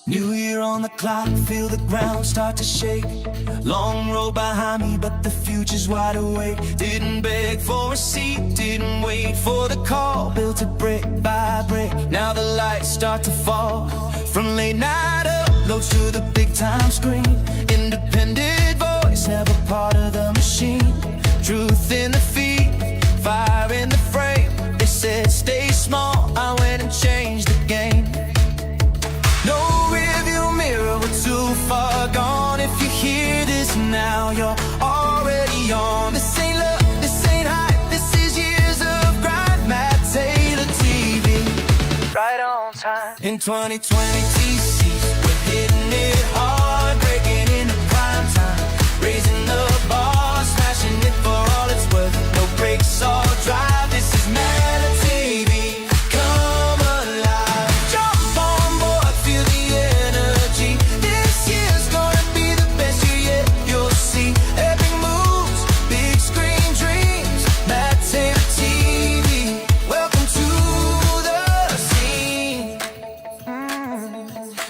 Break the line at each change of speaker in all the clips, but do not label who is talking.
New year on the clock, feel the ground start to shake. Long road behind me, but the future's wide awake. Didn't beg for a seat, didn't wait for the call. Built it brick by brick, now the lights start to fall. From late night uploads to the big time screen. Independent voice, never part of the machine. Truth in the feed, fire in the frame. They said stay small, I went and changed the game. No rearview mirror, we're too far gone. If you hear this now, you're already on. This ain't love, this ain't hype, this is years of grind. MattTaylorTV, right on time. In 2020 TCs, we're hitting it hard, breaking into prime time. Raising the bar, smashing it for all it's worth. No brakes or drive, this is MattTaylorTV.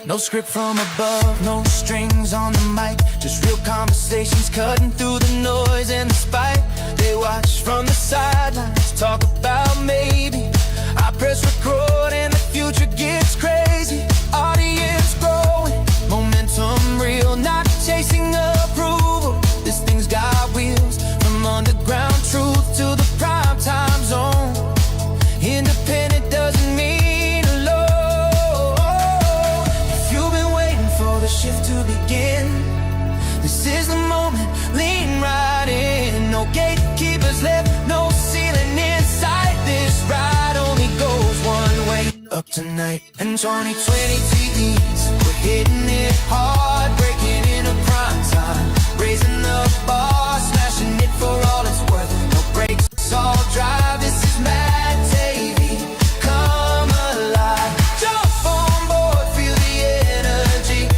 No script from above, no strings on the mic. Just real conversations cutting through the noise and the spite. They watch from the sidelines, talk about maybe. I press record and the future gets crazy. Audience growing, momentum real, not chasing approval. This thing's got wheels, from underground truth to the prime time zone. Independent doesn't mean alone. The shift to begin. This is the moment, lean right in. No gatekeepers left, no ceiling inside. This ride only goes one way, up tonight. And 2020 TVs, we're hitting it hard, breaking into prime time. Raising the bar, smashing it for all it's worth. No brakes, it's all drive. This is MattTaylorTV. Come alive, jump on board, feel the energy.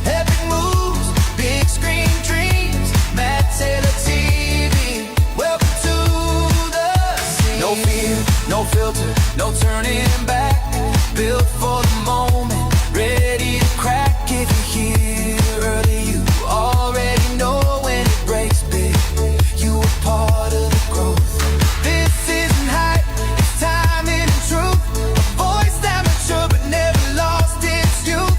Epic moves, big screen dreams. MattTaylorTV, welcome to the scene. No fear, no filter, no turning back. Built for the moment, ready to crack. If you're here early, you already know when it breaks big. You were part of the growth. This isn't hype, it's timing and truth. A voice that mature but never lost its youth.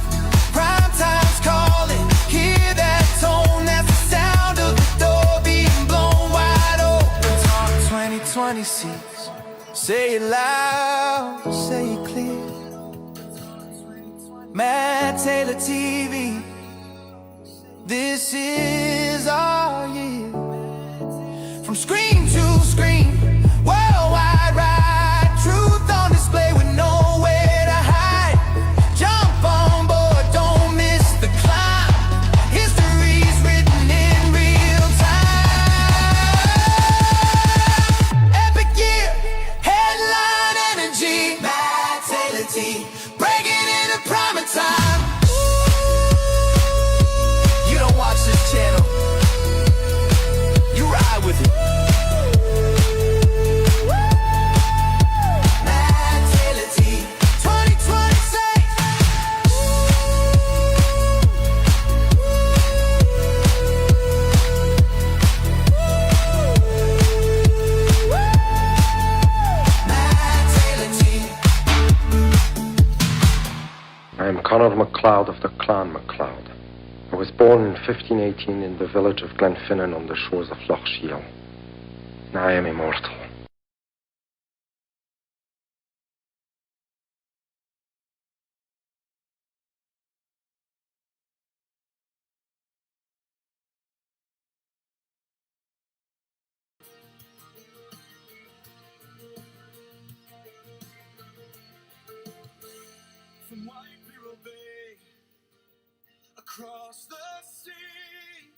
Prime time's calling, hear that tone. That's the sound of the door being blown wide open. Talk 2020 seats, say it loud, say it clear. MattTaylorTV, this is our year. From screen to screen, worldwide ride. Truth on display with nowhere to hide. Jump on board, don't miss the climb. History's written in real time. Epic year, headline energy. MattTaylorTV, breaking into prime time. You don't watch this channel, you ride with it. MattTaylorTV, 2020 say. MattTaylorTV.
I am Conor MacLeod of the Clan MacLeod. I was born in 1518 in the village of Glenfinnan on the shores of Loch Shiel. Now I am immortal.
From Wacky Bay across the sea,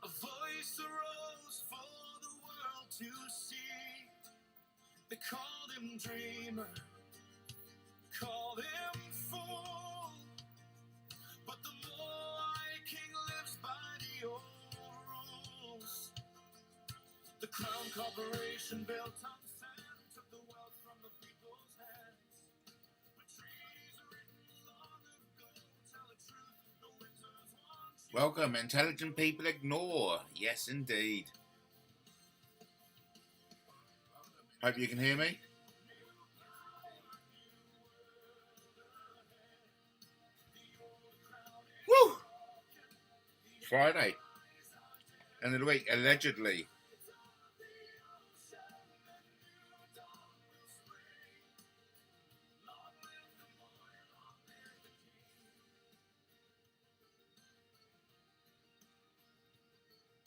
a voice arose for the world to see. They called him dreamer, called him fool, but the boy king lives by the old rules. The Crown Corporation built on sand, took the wealth from the people's hands.
Welcome, intelligent people ignore. Yes, indeed. Hope you can hear me. Woo! Friday. End of the week, allegedly.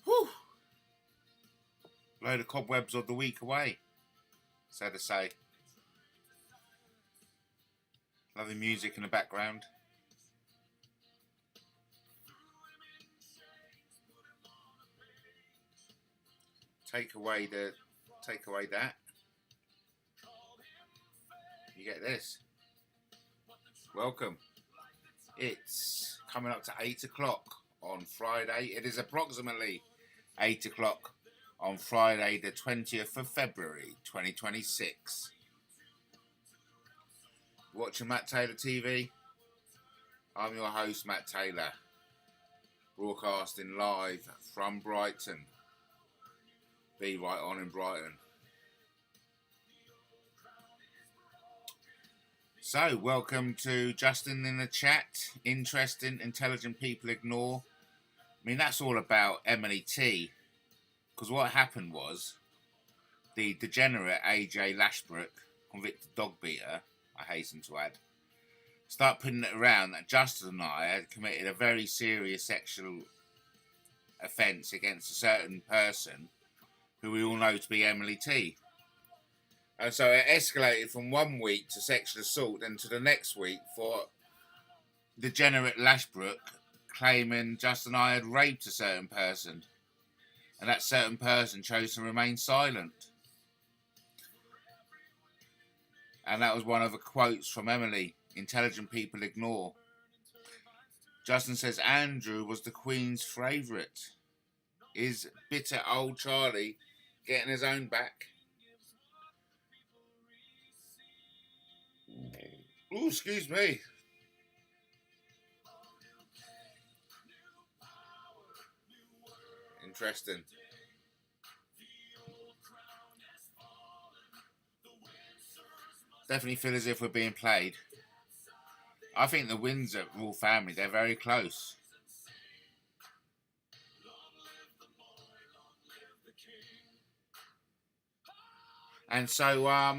Whew. Load of cobwebs of the week away, sad to say. Lovely music in the background. Take away that. You get this. Welcome. It's coming up to 8 o'clock on Friday. It is approximately 8 o'clock on Friday, the 20th of February, 2026. Watching MattTaylorTV. I'm your host, Matt Taylor, broadcasting live from Brighton. Be right on in Brighton. So, welcome to Justin in the chat. Interesting, intelligent people ignore. I mean, that's all about Emily T. Because what happened was, the degenerate AJ Lashbrook, convicted dog beater, I hasten to add, start putting it around that Justin and I had committed a very serious sexual offence against a certain person who we all know to be Emily T. And so it escalated from 1 week to sexual assault and to the next week for degenerate Lashbrook claiming Justin and I had raped a certain person. And that certain person chose to remain silent. And that was one of the quotes from Emily. Intelligent people ignore. Justin says Andrew was the Queen's favourite. Is bitter old Charlie getting his own back? Oh, excuse me. Interesting. Definitely feel as if we're being played. I think the Windsor royal family, they're very close. And so, I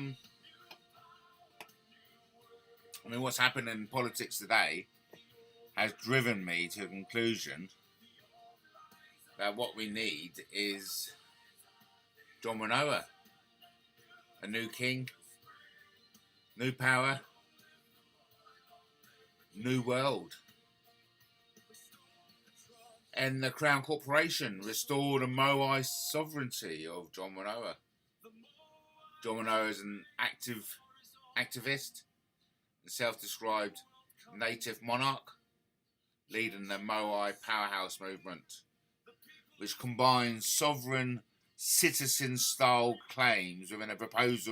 mean, what's happened in politics today has driven me to the conclusion that what we need is John Manoa, a new king, new power, new world. And the Crown Corporation restore the Moai sovereignty of John Manoa. John Manoa is an activist, a self-described native monarch, leading the Moai powerhouse movement, which combines sovereign citizen-style claims within a proposed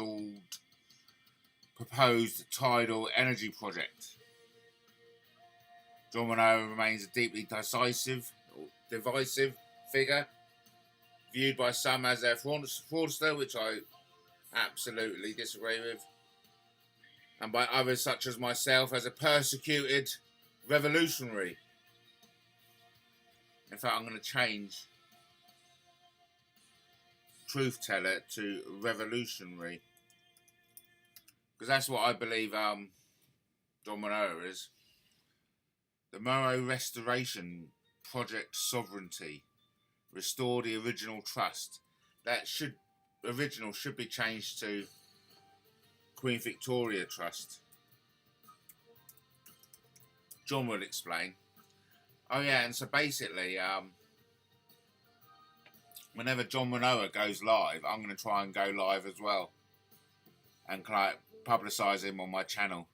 tidal energy project. John Manoa remains a deeply divisive figure, viewed by some as a fraudster, which I absolutely disagree with, and by others such as myself as a persecuted revolutionary. In fact, I'm going to change truth teller to revolutionary, because that's what I believe John Manoa is. The Moai Restoration Project Sovereignty. Restore the original trust. That should be changed to Queen Victoria Trust. John will explain. Oh yeah, and so basically, whenever John Manoa goes live, I'm going to try and go live as well, and publicise him on my channel.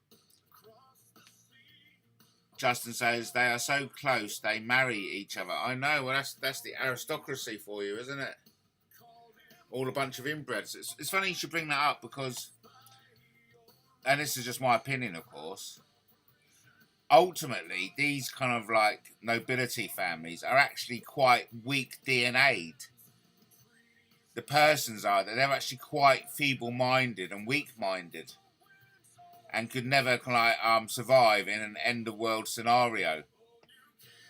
Justin says they are so close they marry each other. I know. Well, that's the aristocracy for you, isn't it? All a bunch of inbreds. It's funny you should bring that up because, and this is just my opinion, of course, ultimately, these kind of like nobility families are actually quite weak DNA'd. The persons are that they're actually quite feeble-minded and weak-minded, and could never survive in an end-of-world scenario.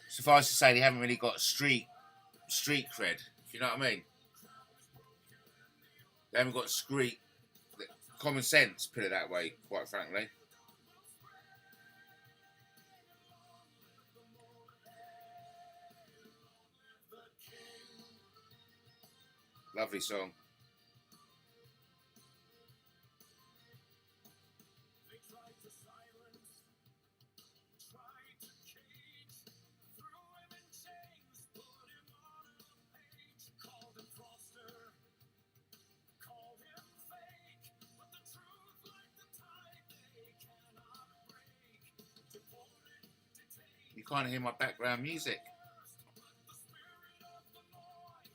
Suffice to say, they haven't really got street cred, if you know what I mean. They haven't got common sense, put it that way, quite frankly. Lovely song. You can't hear my background music.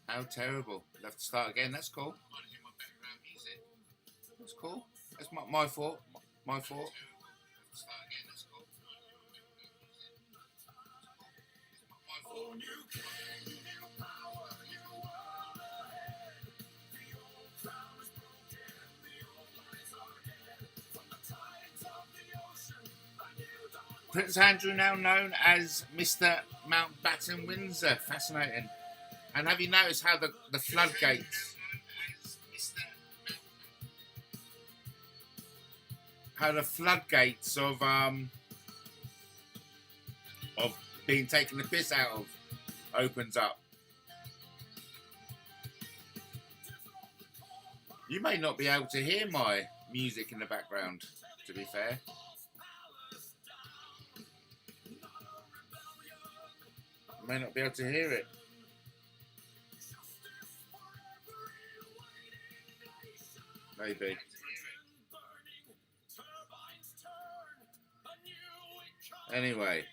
How terrible. We'll have to start again. That's cool. That's cool. That's my fault. My fault. Prince Andrew, now known as Mr. Mountbatten Windsor. Fascinating. And have you noticed how the floodgates, of being taken the piss out of opens up? You may not be able to hear my music in the background, to be fair. You may not be able to hear it. Maybe. Anyway,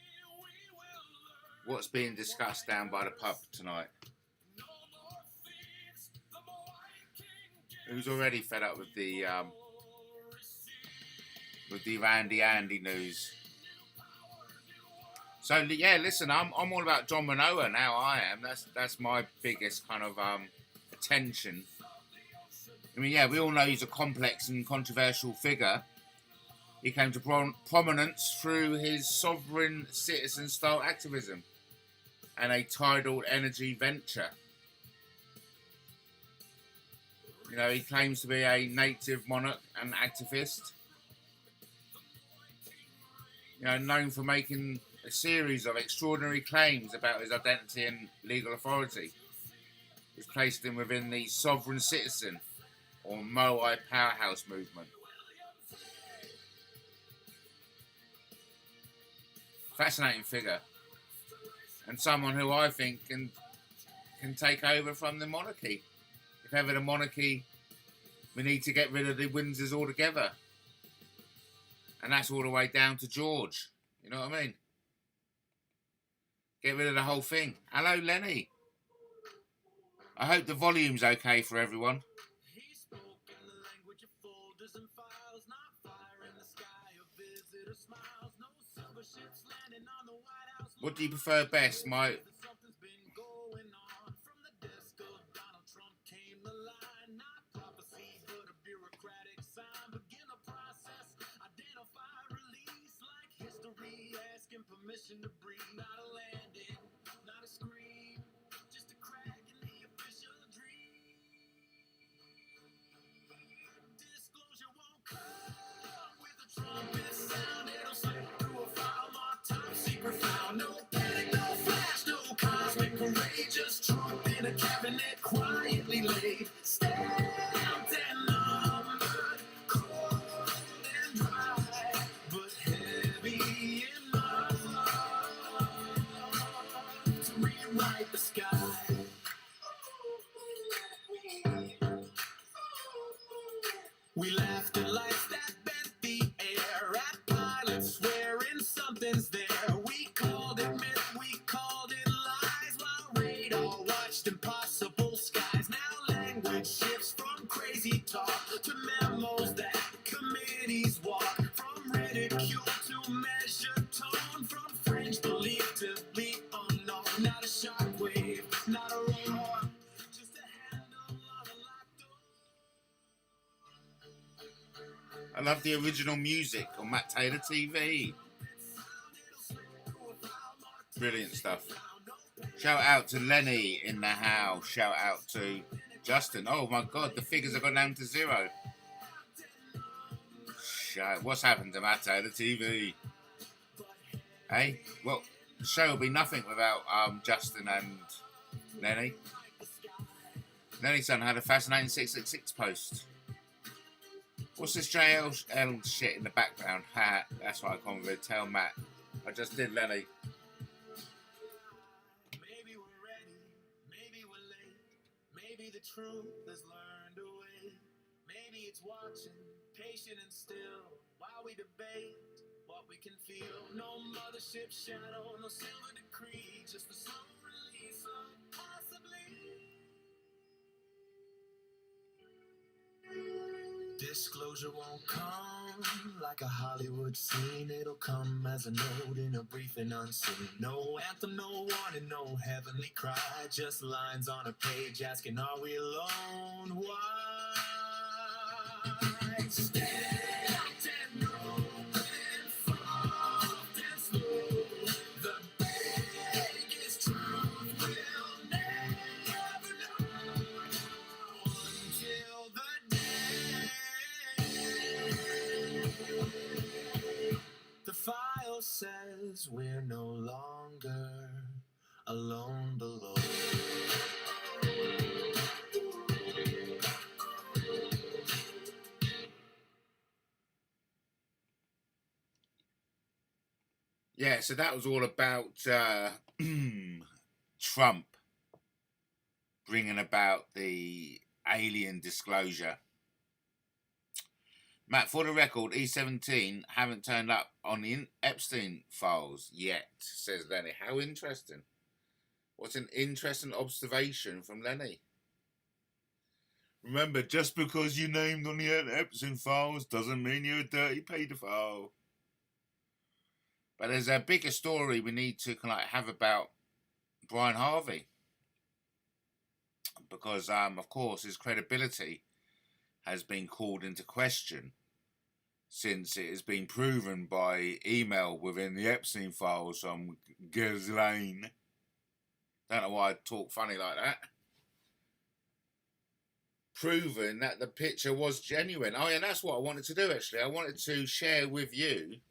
what's being discussed down by the pub tonight? Who's already fed up with the Randy Andy news? So yeah, listen, I'm all about John Manoa now. I am. That's my biggest kind of attention. I mean, yeah, we all know he's a complex and controversial figure. He came to prominence through his sovereign citizen-style activism and a tidal energy venture. You know, he claims to be a native monarch and activist. You know, known for making a series of extraordinary claims about his identity and legal authority, which placed him within the sovereign citizen or Moai powerhouse movement. Fascinating figure, and someone who I think can take over from the monarchy. If ever the monarchy, we need to get rid of the Windsors altogether, and that's all the way down to George. You know what I mean? Get rid of the whole thing. Hello, Lenny. I hope the volume's okay for everyone. What do you prefer best, my...
Permission to breathe, not a landing, not a scream, just a crack in the official dream. Disclosure won't come with a trumpet sound. It'll slip through a file marked top secret found. No panic, no flash, no cosmic parade. Just trump in a cabinet quietly laid. Stamped and numbered, cold and dry, but heavy in mind. Rewrite the sky. We laughed at lights that bent the air, at pilots swearing something's there. We called it myth, we called it lies, while radar watched impossible skies. Now language
love the original music on Matt Taylor TV. Brilliant stuff. Shout out to Lenny in the house. Shout out to Justin. Oh my God, the figures have gone down to 0. What's happened to Matt Taylor TV? Hey, well, the show will be nothing without Justin and Lenny. Lenny's son had a fascinating 666 post. What's this JL shit in the background? Ha, that's what I come with. Tell Matt. I just did Lenny.
Maybe we're ready, maybe we're late. Maybe the truth has learned away. Maybe it's watching, patient and still, while we debate what we can feel. No mothership shadow, no silver decree, just the slow release of possibly. Disclosure won't come like a Hollywood scene. It'll come as a note in a brief and unseen. No anthem, no warning, no heavenly cry. Just lines on a page asking, are we alone? Why? Stacked and open, soft and slow. The biggest truth we'll never know until the day the file says we're no longer alone below.
Yeah, so that was all about Trump bringing about the alien disclosure. Matt, for the record, E17 haven't turned up on the Epstein files yet, says Lenny. How interesting. What an interesting observation from Lenny. Remember, just because you're named on the Epstein files doesn't mean you're a dirty paedophile. But there's a bigger story we need to kind of have about Brian Harvey. Because, of course, his credibility has been called into question since it has been proven by email within the Epstein files from Ghislaine. Don't know why I talk funny like that. Proven that the picture was genuine. Oh, yeah, that's what I wanted to do, actually. I wanted to share with you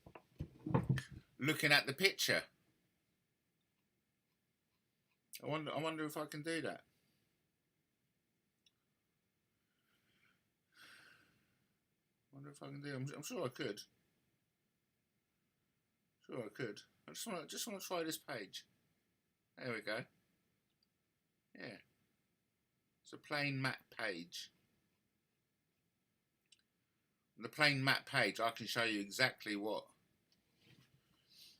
looking at the picture. I wonder if I can do that. I wonder if I can do it. I'm sure I could. Sure I could. I just want to try this page. There we go. Yeah. It's a plain matte page. On the plain matte page, I can show you exactly what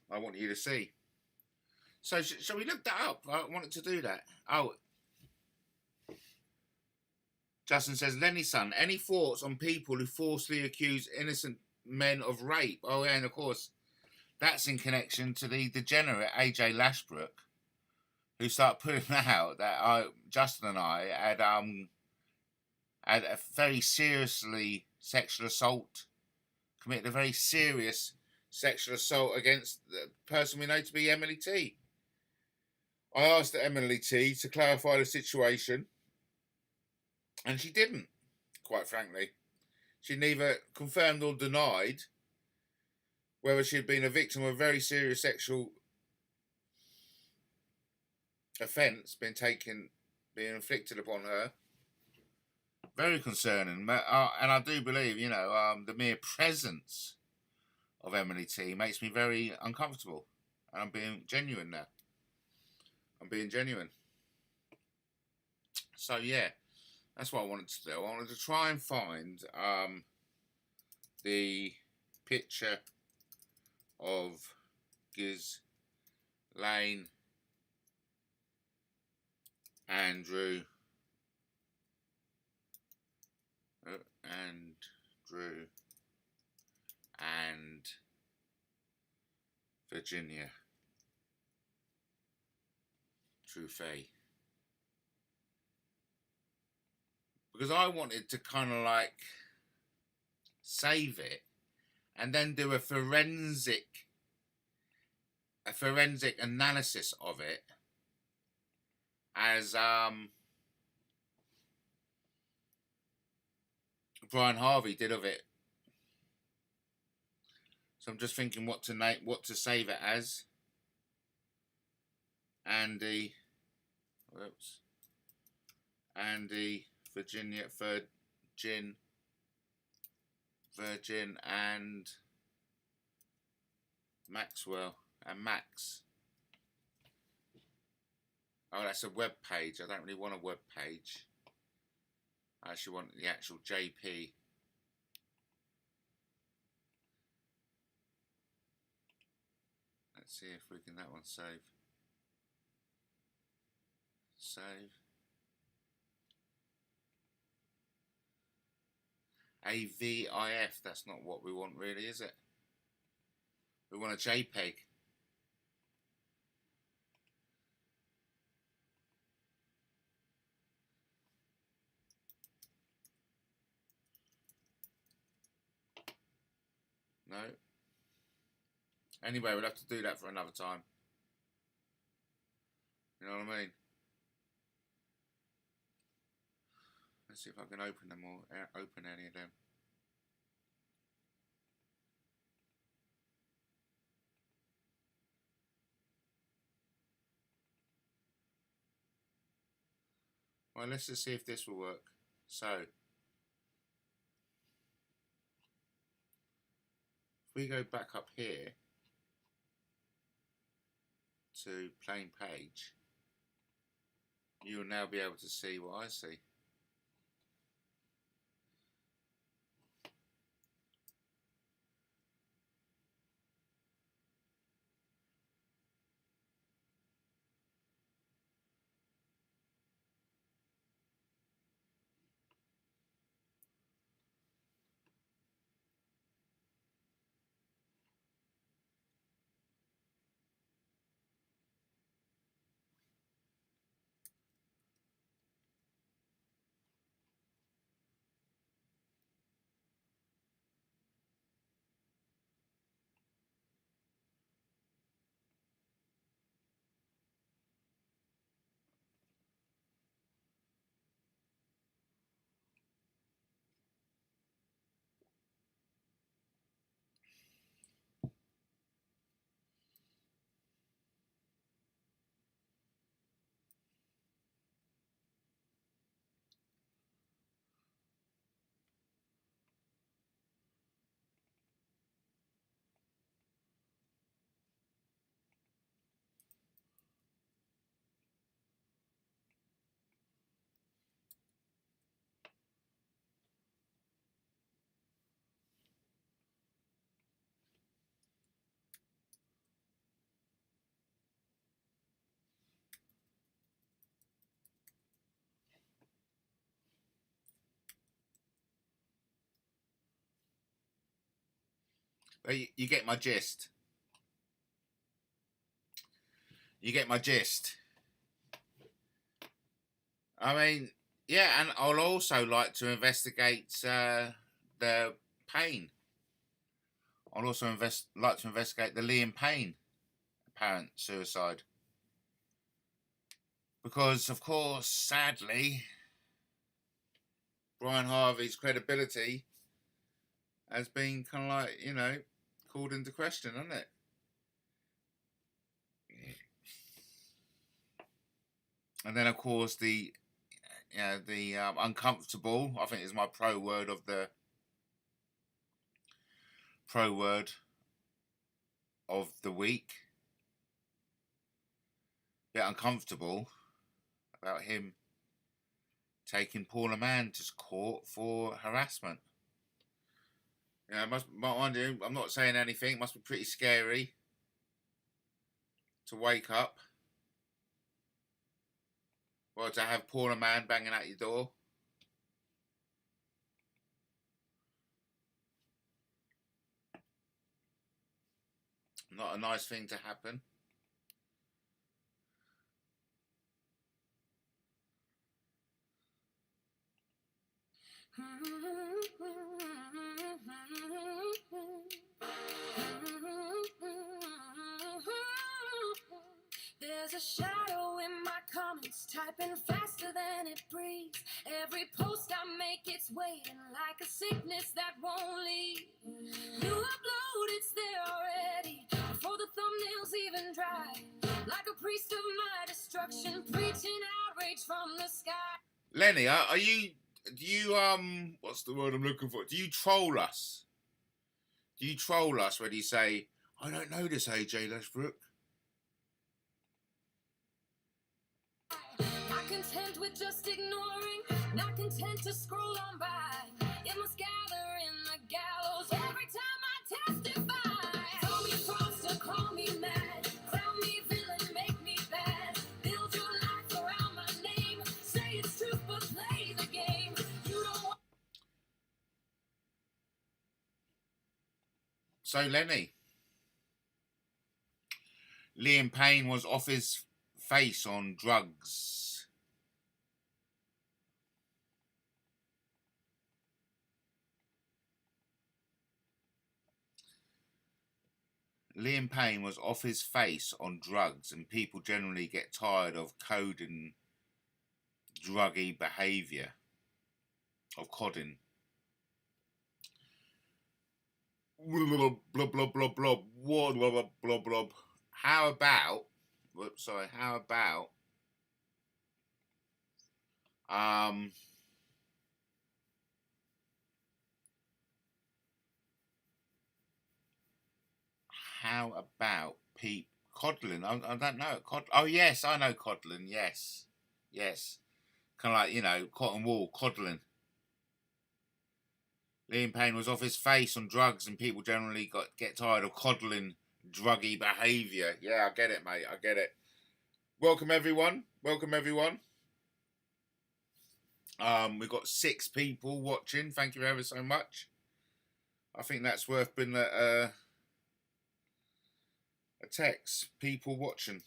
I want you to see. So, shall we look that up? I wanted to do that. Oh. Justin says, Lenny's son, any thoughts on people who falsely accuse innocent men of rape? Oh, yeah, and of course, that's in connection to the degenerate AJ Lashbrook, who started putting out that Justin and I had a very seriously sexual assault, committed a very serious sexual assault against the person we know to be Emily T. I asked Emily T to clarify the situation, and she didn't, quite frankly. She neither confirmed or denied whether she'd been a victim of a very serious sexual offence being inflicted upon her. Very concerning. And I do believe, the mere presence of Emily T makes me very uncomfortable. And I'm being genuine now. I'm being genuine. So, yeah. That's what I wanted to do. I wanted to try and find the picture of Ghislaine, Andrew, and Virginia Truffet. Because I wanted to kind of like save it and then do a forensic analysis of it, as Brian Harvey did of it. So I'm just thinking what to save it as. Andy Virgin and Maxwell and Max. Oh, that's a web page. I don't really want a web page. I actually want the actual JP. Let's see if we can, that one save. Save. AVIF, that's not what we want really, is it? We want a JPEG. No. Anyway, we'll have to do that for another time. You know what I mean? Let's see if I can open them or open any of them. Well, let's just see if this will work. So, if we go back up here to plain page, you will now be able to see what I see. But you get my gist. You get my gist. I mean, yeah, and I'll also like to investigate the Payne. I'll also like to investigate the Liam Payne apparent suicide. Because, of course, sadly, Brian Harvey's credibility has been kind of like, you know, called into question, hasn't it? And then, of course, the uncomfortable, I think is my pro word of the week. Bit uncomfortable about him taking Paula Mann to court for harassment. You know, mind you, I'm not saying anything. It must be pretty scary to wake up. Well, to have Paula Mann banging at your door. Not a nice thing to happen.
a shadow in my comments, typing faster than it breathes. Every post I make, it's waiting like a sickness that won't leave. You upload, it's there already, before the thumbnails even dry. Like a priest of my destruction, preaching outrage from the sky.
Lenny, do you, what's the word I'm looking for? Do you troll us? Do you troll us when you say, I don't know this AJ Lashbrook?
Not content with just ignoring, not content to scroll on by. It must gather in the gallows every time I testify. Call me Frost, call me mad, crown me villain, make me bad. Build your life around my name, say it's truth but play the game. You don't want.
So Lenny, Liam Payne was off his face on drugs. Liam Payne was off his face on drugs, and people generally get tired of coding druggy behaviour, of codding. Blob, blob, blob, blob, blob, blob, blob, blob. How about, how about, Pete Codlin? I don't know. Oh, yes, I know Codlin. Yes. Yes. Kind of like, you know, cotton wool, Codlin. Liam Payne was off his face on drugs, and people generally get tired of coddling druggy behaviour. Yeah, I get it, mate. I get it. Welcome, everyone. Welcome, everyone. We've got 6 people watching. Thank you ever so much. I think that's worth being a text. People watching.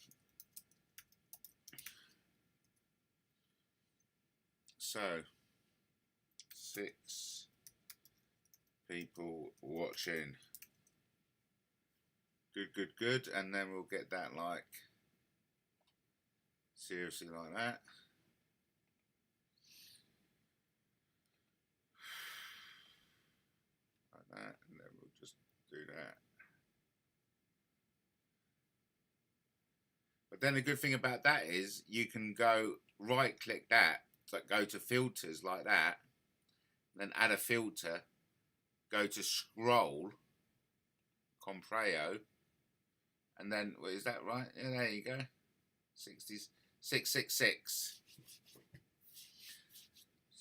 So, 6 people watching. Good, good, good. And then we'll get that like seriously like that. Like that. And then we'll just do that. But then the good thing about that is you can go right click that, but go to filters like that, then add a filter, go to scroll, compreo, and then, well, is that right? Yeah, there you go. 666.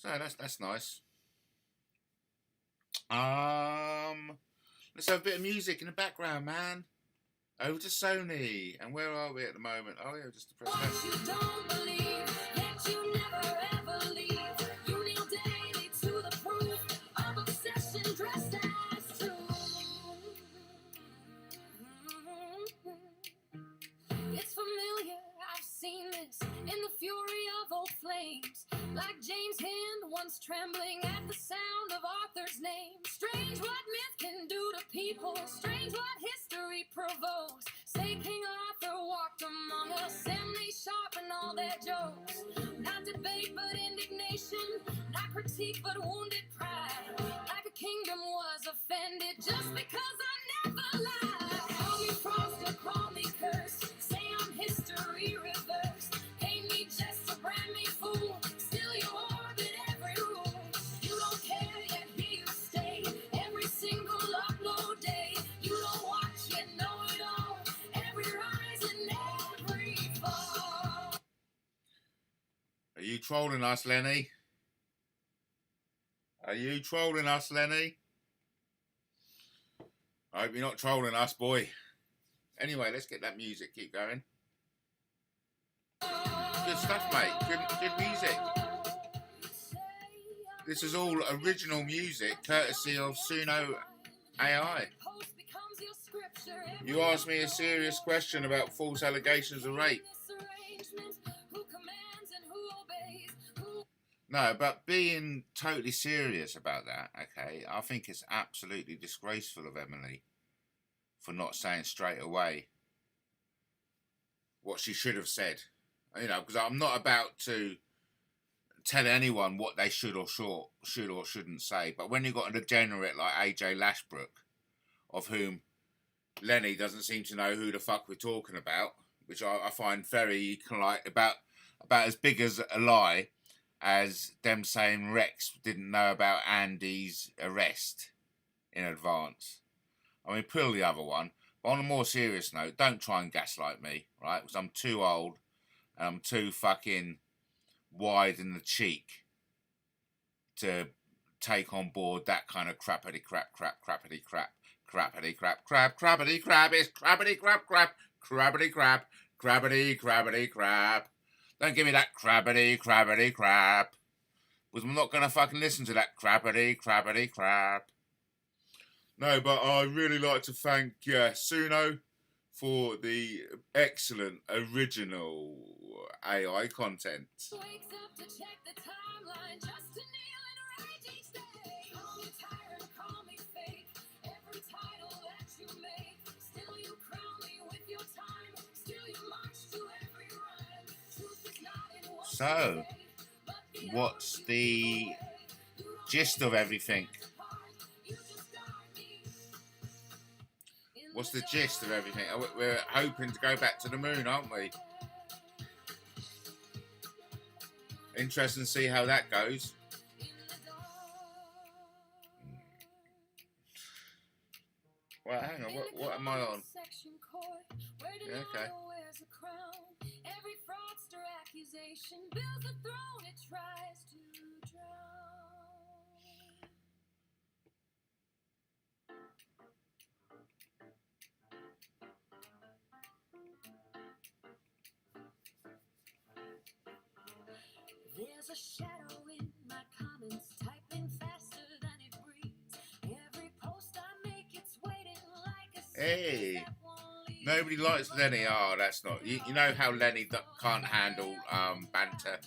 So that's nice. Let's have a bit of music in the background, man. Over to Sony. And where are we at the moment? Oh yeah, just the press.
What you don't believe, yet you never ever leave. You kneel daily to the proof of obsession dressed as truth. It's familiar, I've seen this in the fury of old flames. Like James' hand once trembling at the sound of Arthur's name. Strange what myth can do to people, strange what history provokes. Say King Arthur walked among us and they sharpened all their jokes. Not debate but indignation, not critique but wounded pride. Like a kingdom was offended just because I never lied. Call me Frost or call me cursed, say I'm history reversed. Paint me just or brand me fool, still you orbit every rule. You don't care yet here you stay, every single upload day. You don't watch yet know it all, every rise and every fall.
Are you trolling us, Lenny? Are you trolling us, Lenny? I hope you're not trolling us, boy. Anyway, let's get that music. Keep going. Good stuff, mate. Good music. This is all original music, courtesy of Suno AI. You asked me a serious question about false allegations of rape. No, but being totally serious about that, okay, I think it's absolutely disgraceful of Emily for not saying straight away what she should have said. You know, because I'm not about to tell anyone what they should or shouldn't say. But when you've got a degenerate like AJ Lashbrook, of whom Lenny doesn't seem to know who the fuck we're talking about, which I find very like about as big as a lie as them saying Rex didn't know about Andy's arrest in advance. I mean, pull the other one. But on a more serious note, don't try and gaslight me, right? Because I'm too old and I'm too fucking wide in the cheek to take on board that kind of crappity crap. It's crappity crap, crappity crap. Don't give me that crappity crap. Because I'm not going to fucking listen to that crappity crap. No, but I'd really like to thank Suno for the excellent original AI content.
Wakes up to check the timeline just to kneel and write each day. Call me tired, call me fake. Every title that you make, still you crown me with your time. Still you march to every rhyme. Truth is not in what
So, what's the gist of everything? What's the gist of everything? We're hoping to go back to the moon, aren't we? Interesting to see how that goes. Well, hang on. What am I on? Yeah, okay.
Every fraudster accusation builds a throne it tries to drown. There's a shadow in my comments, typing faster than it breathes. Every post I make, it's waiting like a
Hey, nobody likes Lenny. Oh, that's not. You know how Lenny can't handle banter.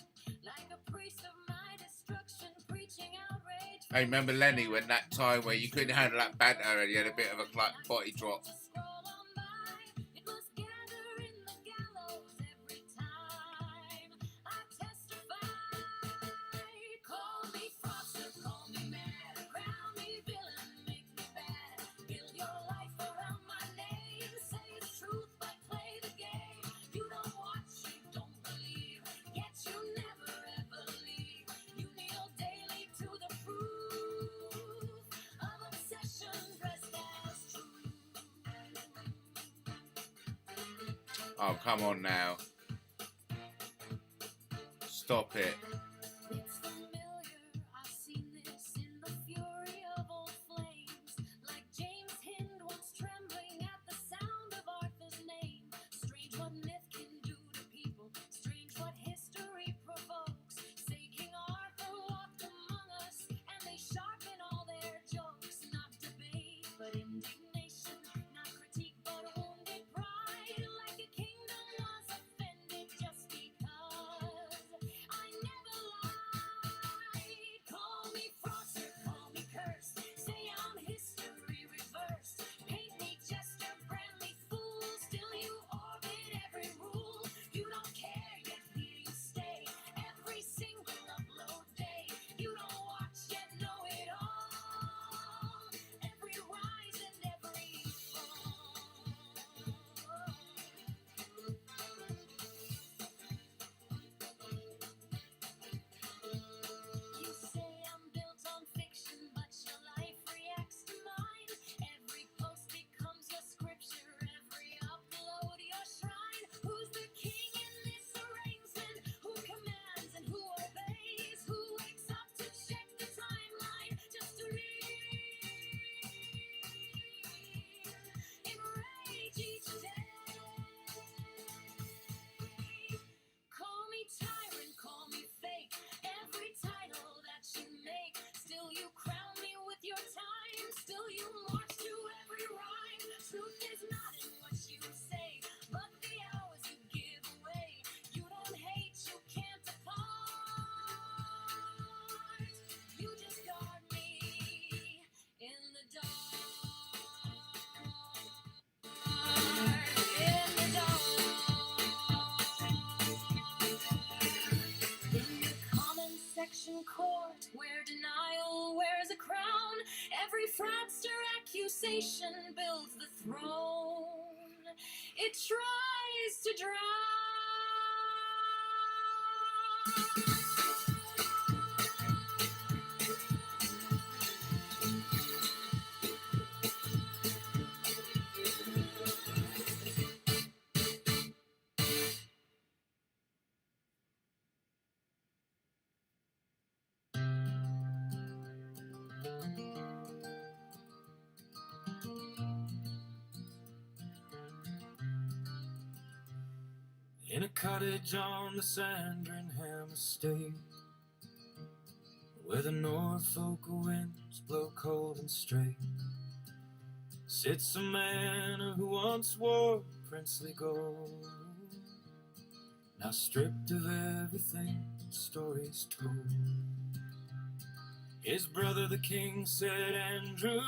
Like a priest of my destruction, preaching outrage.
Hey, remember Lenny when that time where you couldn't handle that banter and you had a bit of a body drop?
It must gather in the gallows every time I testify. Call me fraudster, call me mad, crown me villain, make me bad. Build your life around my name, say it's truth but play the game. You don't watch, you don't believe, yet you never ever leave. You kneel daily to the proof of obsession dressed as truth.
Oh, come on now. Stop it.
It's familiar, I've seen this in the fury of old flames. Like James Hind once trembling at the sound of Arthur's name. Strange what myth can do to people, strange what history provokes. Say King Arthur walked among us, and they sharpen all their jokes. Not debate, but indignation, not critique, but wounded pride. Like a kingdom was offended just because I never conversation builds the throne. It tries to drown.
In a cottage on the Sandringham estate, where the Norfolk winds blow cold and straight, sits a man who once wore princely gold, now stripped of everything, stories told. His brother the king said, Andrew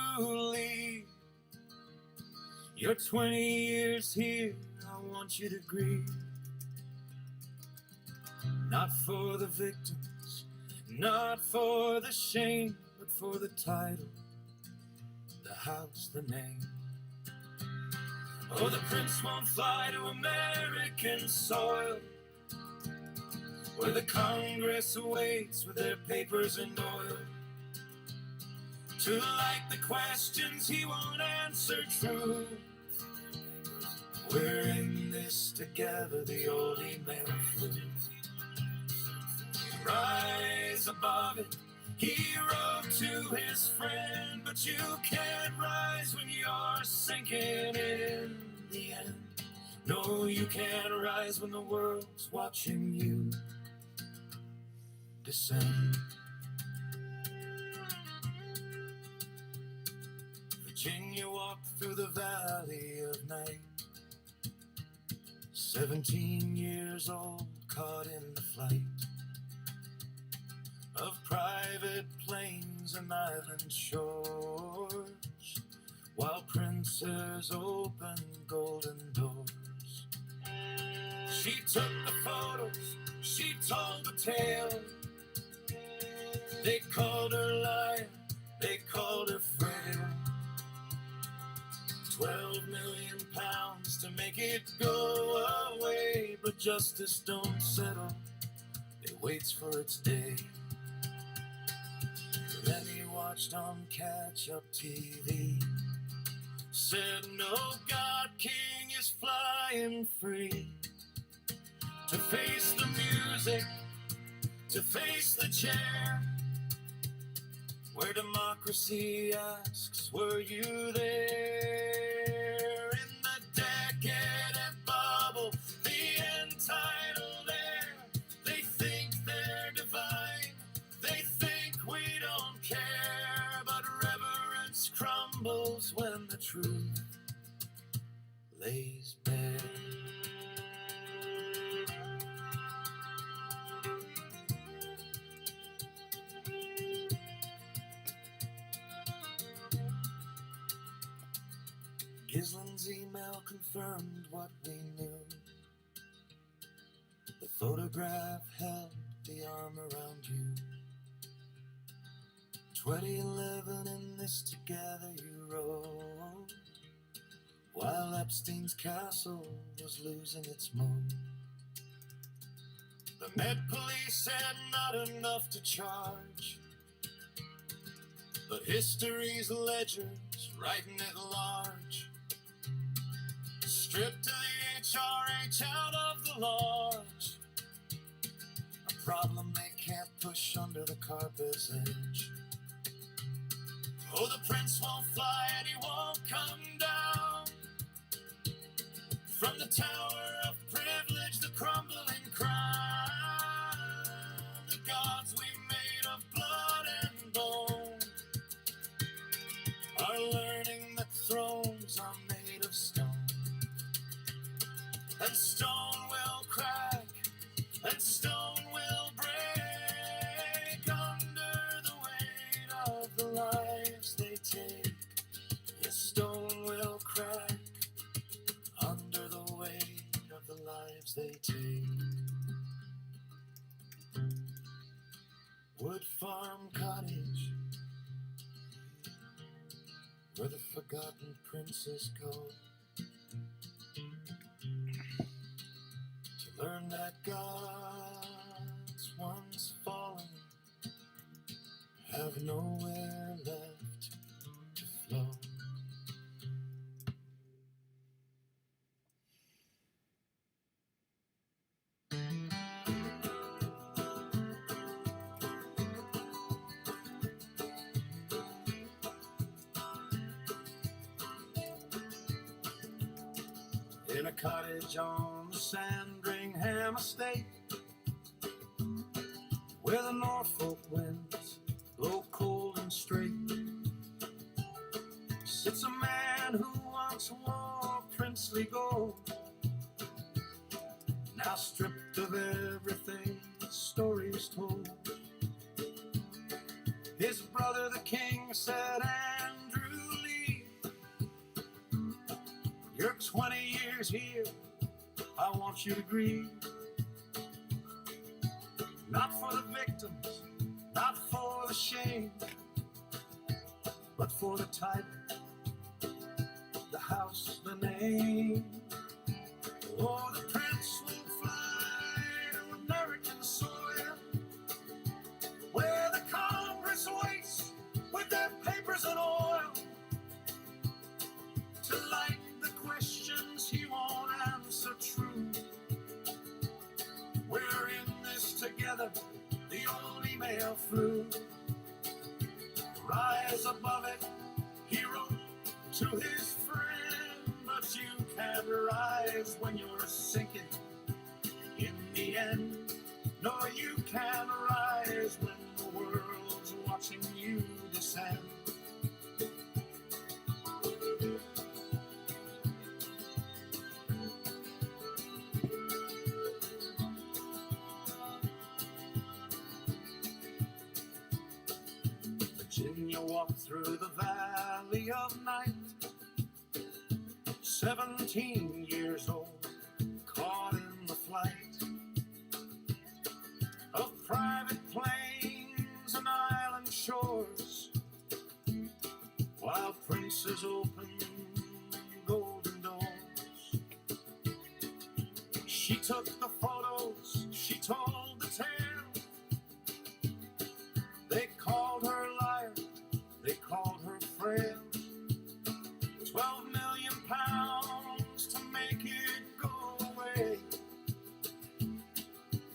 Lee, you're 20 years here, I want you to grieve. Not for the victims, not for the shame, but for the title, the house, the name. Oh, the prince won't fly to American soil, where the Congress awaits with their papers and oil. To light the questions he won't answer true. We're in this together, the old email flew. Rise above it, he wrote to his friend, but you can't rise when you're sinking in the end. No, you can't rise when the world's watching you descend. Virginia walked through the valley of night, 17 years old, caught in the flight of private planes and island shores, while princes opened golden doors. She took the photos, she told the tale. They called her liar, they called her frail. 12 million pounds to make it go away, but justice don't settle, it waits for its day. Then he watched on catch-up TV, said no God King is flying free, to face the music, to face the chair, where democracy asks, were you there? In the decadent bubble, the entitled air, they think they're divine, they think we don't care, but reverence crumbles when the truth lays bare. Gislin's email confirmed what we knew. The photograph held the arm around you. 2011 in this together you wrote, while Epstein's castle was losing its mood. The Met Police said not enough to charge, but history's ledger's writing it large. Stripped to the HRH out of the lodge, a problem they can't push under the carpet's edge. Oh, the prince won't fly and he won't come down from the tower of privilege, the crumbling crown. The gods we made of blood and bone are learning that thrones are made of stone. And stone will crack, and stone will break under the weight of the lives they take. Yes, stone will crack under the weight of the lives they take. Wood Farm Cottage, where the forgotten
forgotten princess go to learn that God's once fallen have nowhere left to flow. In a cottage on the Sandringham estate, where the Norfolk winds blow cold and straight, sits a man who once wore princely gold, now stripped of everything stories told. His brother the king said, Andrew Lee, you're 20 years here, I want you to grieve. Not for the victims, not for the shame, but for the title, the house, the name. Oh, the prince will fly to American soil, where the Congress waits with their papers and oil, to light the questions he won't answer true. We're in this together, the old email flew. Rise above it, he wrote to his friend, but you can't rise when you're sinking in the end. No, you can't rise when the world's watching you descend. Virginia walked through the valley of night, 17 years old, caught in the flight of private planes and island shores, while princes open golden doors. She took the photos, she told the tale. They called her liar, they called her frail. 12 million pounds to make it go away.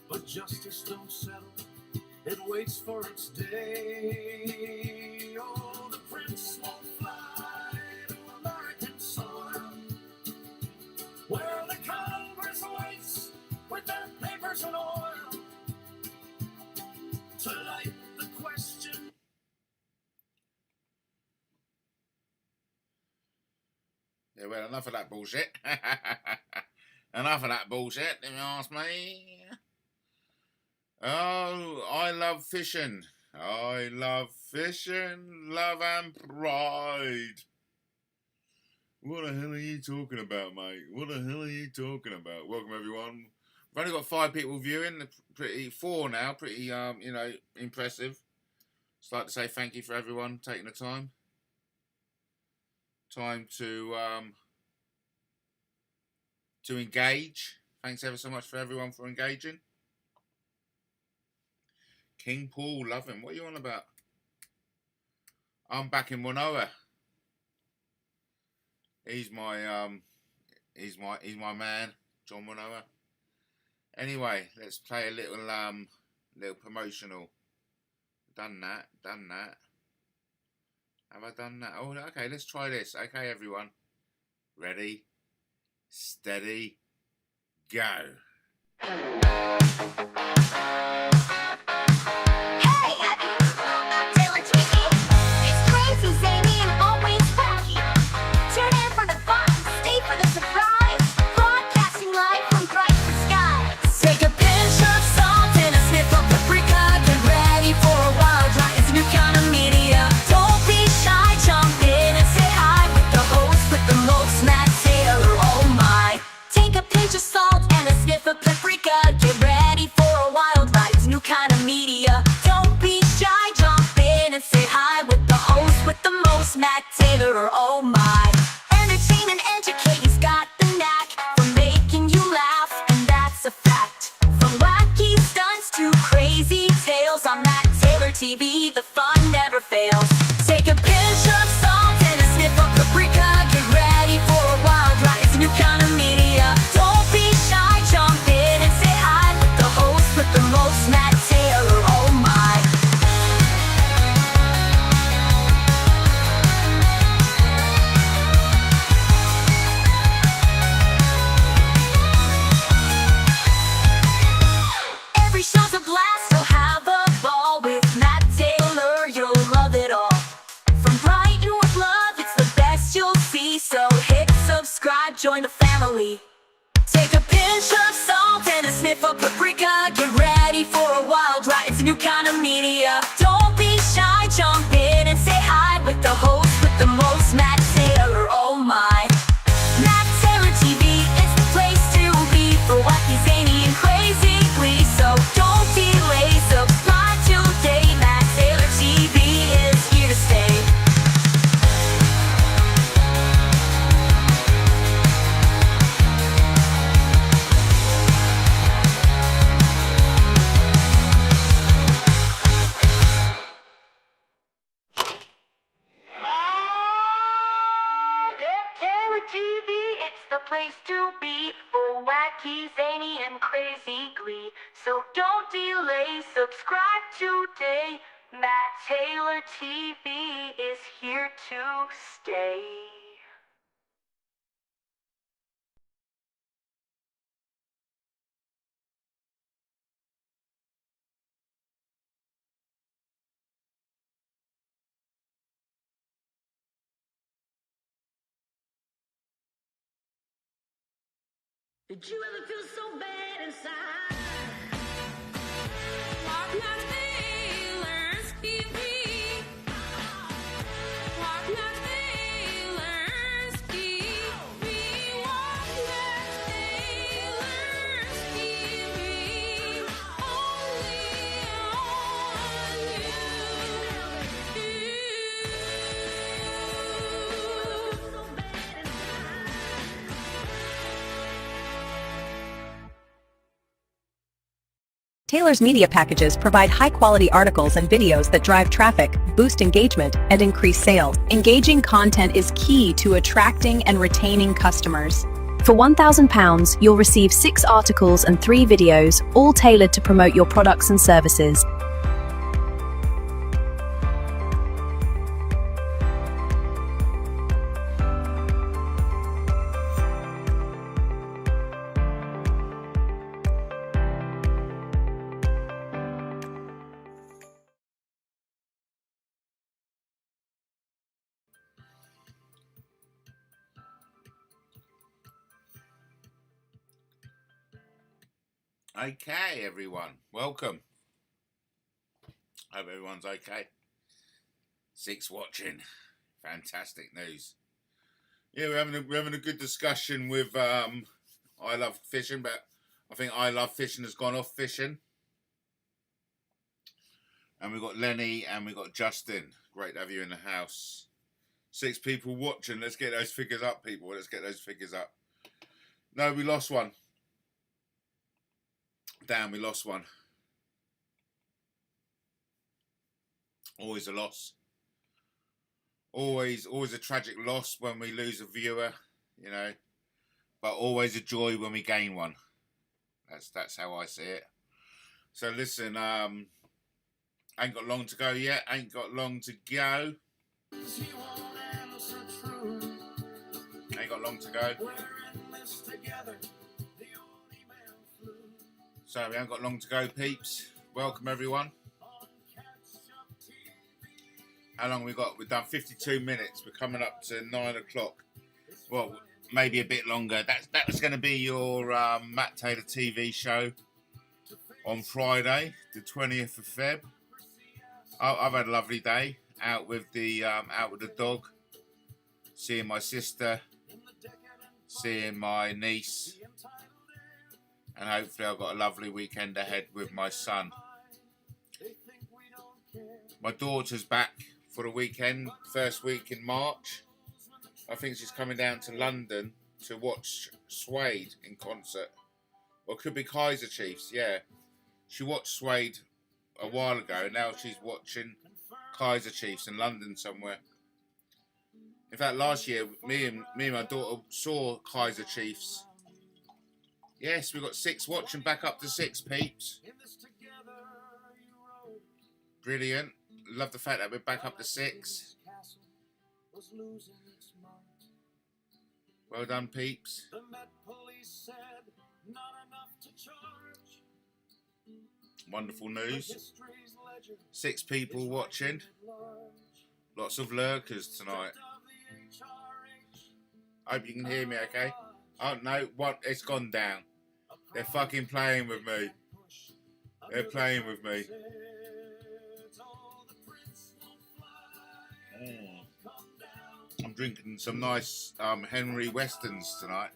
But justice don't settle, it waits for its day. Oh, the prince won't fly to American soil, where the Congress waits with their papers and oil, to light the question.
Yeah, well, enough of that bullshit. Enough of that bullshit, if you ask me. Oh, I love fishing. I love fishing, love and pride. What the hell are you talking about, mate? What the hell are you talking about? Welcome, everyone. We've only got 5 people viewing. Pretty 4 now. Pretty, you know, impressive. Just like to say thank you for everyone taking the time. Time to engage. Thanks ever so much for everyone for engaging. King Paul, love him. What are you on about? I'm back in Wanoa. He's my man, John Wanoa. Anyway, let's play a little promotional. Done that. Have I done that? Oh, okay, let's try this. Okay, everyone. Ready, steady, go.
Hey! MattTaylorTV! It's crazy, Zany, and always wacky. Tune in for the fun, stay for the surprise. Broadcasting live from bright skies. Take a pinch of salt and a sniff of paprika. Get ready for a wild ride. It's a new kind of media. Don't be shy, jump in and say hi with the host with the most, Matt Taylor. Oh my! Take a pinch of salt and a sniff of paprika. Get ready for a wild ride. It's a new kind of media. Don't be shy, jump in and say hi with the host with the most, Matt Taylor. Oh my! family. Take a pinch of salt and a sniff of paprika. Get ready for a wild ride, it's a new kind of media. Don't be shy, jump in and say hi with the host with the most, Matt Taylor, oh my. Matt Taylor TV is the place to be for wacky, zany, and crazy glee. So don't delay, subscribe today. Matt Taylor TV is here to stay. TV, it's the place to be for wacky, zany, and crazy glee. So don't delay, subscribe today. Matt Taylor TV is here to stay. Did you ever feel so bad inside? Watch Matt Taylor's TV. Watch Matt Taylor's TV. Watch Matt Taylor's TV. Only on you.
Taylor's media packages provide high-quality articles and videos that drive traffic, boost engagement, and increase sales. Engaging content is key to attracting and retaining customers.
For £1,000, you'll receive 6 articles and 3 videos, all tailored to promote your products and services.
Okay, everyone, welcome. Hope everyone's okay. 6 watching, fantastic news. Yeah, we're having a good discussion with I Love Fishing, but I think I Love Fishing has gone off fishing. And we've got Lenny and we've got Justin. Great to have you in the house. 6 people watching. Let's get those figures up, people. Let's get those figures up. No, we lost one. Damn, we lost one. Always a loss. Always a tragic loss when we lose a viewer, you know. But always a joy when we gain one. That's how I see it. So listen, ain't got long to go yet. Ain't got long to go. Ain't got long to go. So we haven't got long to go, peeps. Welcome everyone. How long we got? We've done 52 minutes. We're coming up to 9 o'clock. Well, maybe a bit longer. That was going to be your Matt Taylor TV show on Friday, the 20th of Feb. I've had a lovely day out with the dog, seeing my sister, seeing my niece. And hopefully I've got a lovely weekend ahead with my son. My daughter's back for the weekend, first week in March. I think she's coming down to London to watch Suede in concert. Or it could be Kaiser Chiefs, yeah. She watched Suede a while ago, and now she's watching Kaiser Chiefs in London somewhere. In fact, last year, me and my daughter saw Kaiser Chiefs. Yes, we've got 6 watching, back up to 6, peeps. Brilliant. Love the fact that we're back up to 6. Well done, peeps. Wonderful news. 6 people watching. Lots of lurkers tonight. Hope you can hear me okay. Oh no, what? It's gone down. They're fucking playing with me. They're playing with me. I'm drinking some nice Henry Westerns tonight.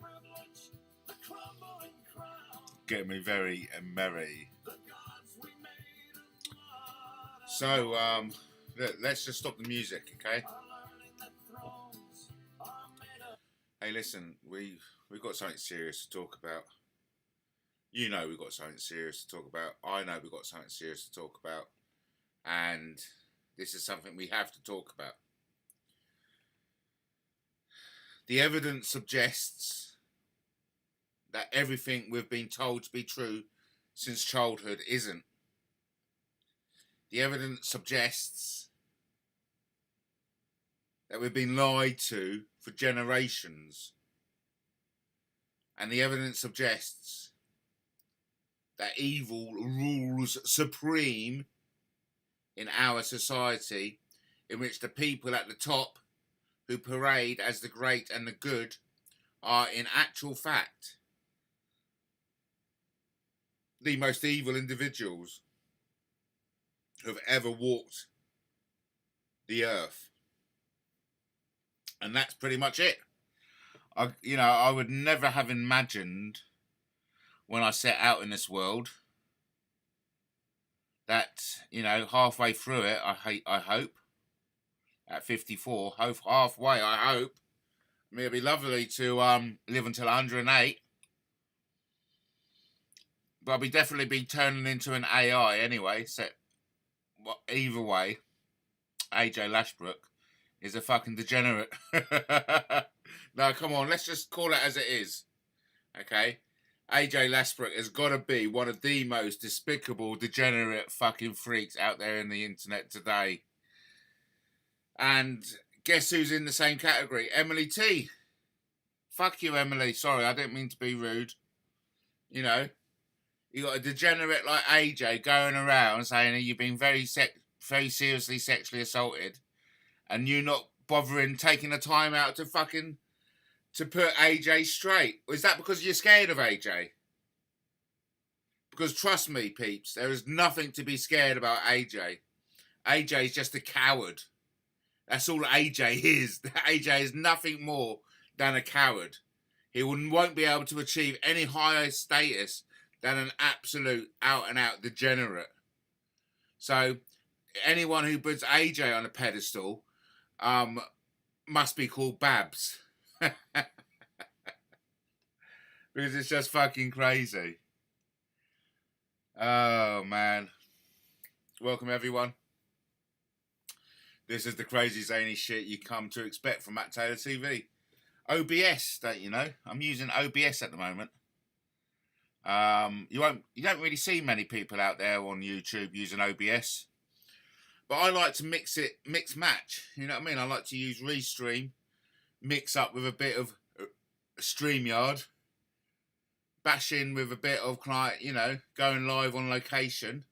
Getting me very merry. So let's just stop the music, okay? Hey, listen, we've got something serious to talk about. You know we've got something serious to talk about. I know we've got something serious to talk about. And this is something we have to talk about. The evidence suggests that everything we've been told to be true since childhood isn't. The evidence suggests that we've been lied to for generations. And the evidence suggests that evil rules supreme in our society, in which the people at the top who parade as the great and the good are in actual fact the most evil individuals who have ever walked the earth. And that's pretty much it. I would never have imagined when I set out in this world that, halfway through it, I hope, at 54, halfway, I hope, I mean, it'd be lovely to live until 108. But I'll definitely be turning into an AI anyway, so either way, AJ Lashbrook is a fucking degenerate. No, come on, let's just call it as it is. Okay? AJ Lashbrook has got to be one of the most despicable, degenerate fucking freaks out there in the internet today. And guess who's in the same category? Emily T. Fuck you, Emily. Sorry, I didn't mean to be rude. You got a degenerate like AJ going around saying that you've been very seriously sexually assaulted, and you not bothering taking the time out to put AJ straight. Is that because you're scared of AJ? Because trust me, peeps, there is nothing to be scared about AJ. AJ is just a coward. That's all AJ is. AJ is nothing more than a coward. He won't be able to achieve any higher status than an absolute out-and-out degenerate. So anyone who puts AJ on a pedestal must be called Babs. Because it's just fucking crazy. Oh, man. Welcome, everyone. This is the crazy zany shit you come to expect from MattTaylorTV. OBS, don't you know? I'm using OBS at the moment. You don't really see many people out there on YouTube using OBS. But I like to mix match. You know what I mean? I like to use Restream, mix up with a bit of StreamYard, bash in with a bit of going live on location,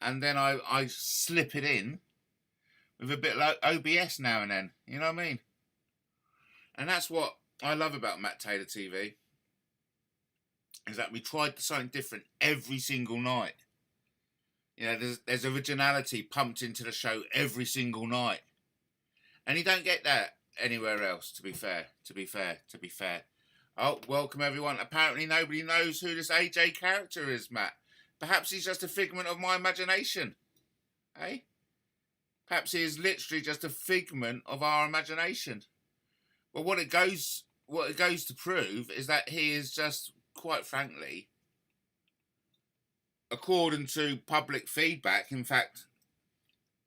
and then I slip it in with a bit like OBS now and then. You know what I mean? And that's what I love about MattTaylorTV, is that we tried something different every single night. There's originality pumped into the show every single night. And you don't get that anywhere else, to be fair. Oh, welcome everyone. Apparently nobody knows who this AJ character is, Matt. Perhaps he's just a figment of my imagination. Eh? Perhaps he is literally just a figment of our imagination. But what it goes to prove is that he is just, quite frankly, according to public feedback, in fact,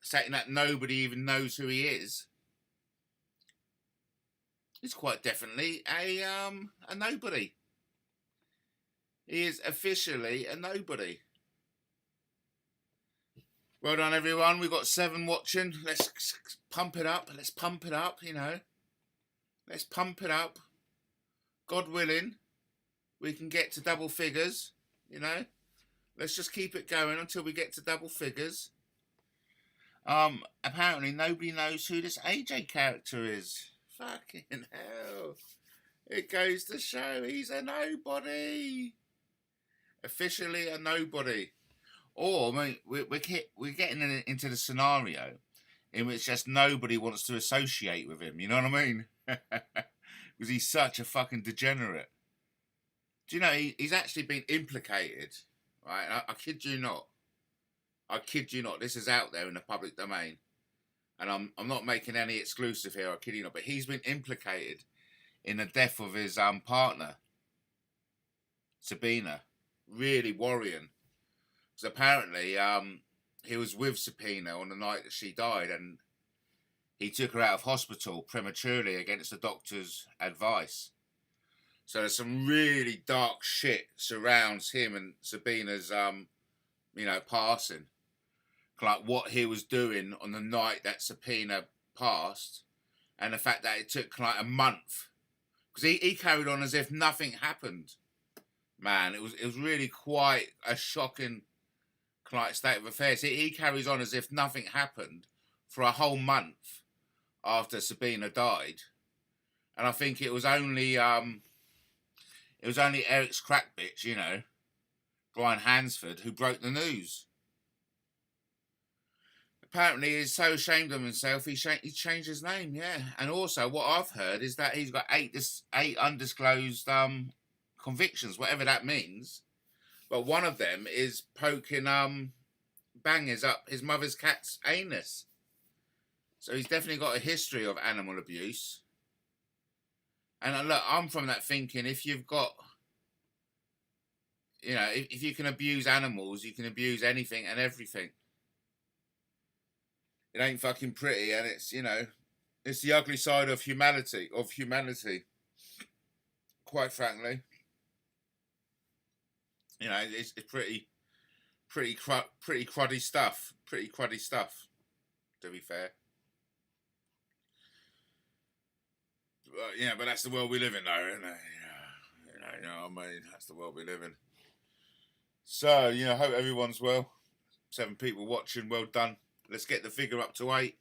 saying that nobody even knows who he is, he's quite definitely a nobody. He is officially a nobody. Well done, everyone. We've got 7 watching. Let's pump it up. Let's pump it up, Let's pump it up. God willing, we can get to double figures, Let's just keep it going until we get to double figures. Apparently nobody knows who this AJ character is. Fucking hell. It goes to show he's a nobody. Officially a nobody. Or, I mean, we're getting into the scenario in which just nobody wants to associate with him. You know what I mean? Because he's such a fucking degenerate. Do you know, he's actually been implicated, right? I kid you not. I kid you not. This is out there in the public domain. And I'm not making any exclusive here, I kid you not. But he's been implicated in the death of his partner, Sabina. Really worrying. Because apparently he was with Sabina on the night that she died, and he took her out of hospital prematurely against the doctor's advice. So there's some really dark shit surrounds him and Sabina's, passing. Like what he was doing on the night that Sabina passed, and the fact that it took like a month. Because he carried on as if nothing happened. Man, it was really quite a shocking state of affairs. He carries on as if nothing happened for a whole month after Sabina died. And I think it was only Eric's crack bitch, you know, Brian Hansford, who broke the news. Apparently he's so ashamed of himself, he changed his name, yeah. And also, what I've heard is that he's got eight undisclosed convictions, whatever that means. But one of them is poking bangers up his mother's cat's anus. So he's definitely got a history of animal abuse. And look, I'm from that thinking, if you've got, you know, if you can abuse animals, you can abuse anything and everything. It ain't fucking pretty, and it's, you know, it's the ugly side of humanity, quite frankly. You know, it's pretty cruddy stuff, to be fair. But that's the world we live in, though, isn't it? You know what I mean? That's the world we live in. So, you know, hope everyone's well. 7 people watching, well done. Let's get the figure up to 8.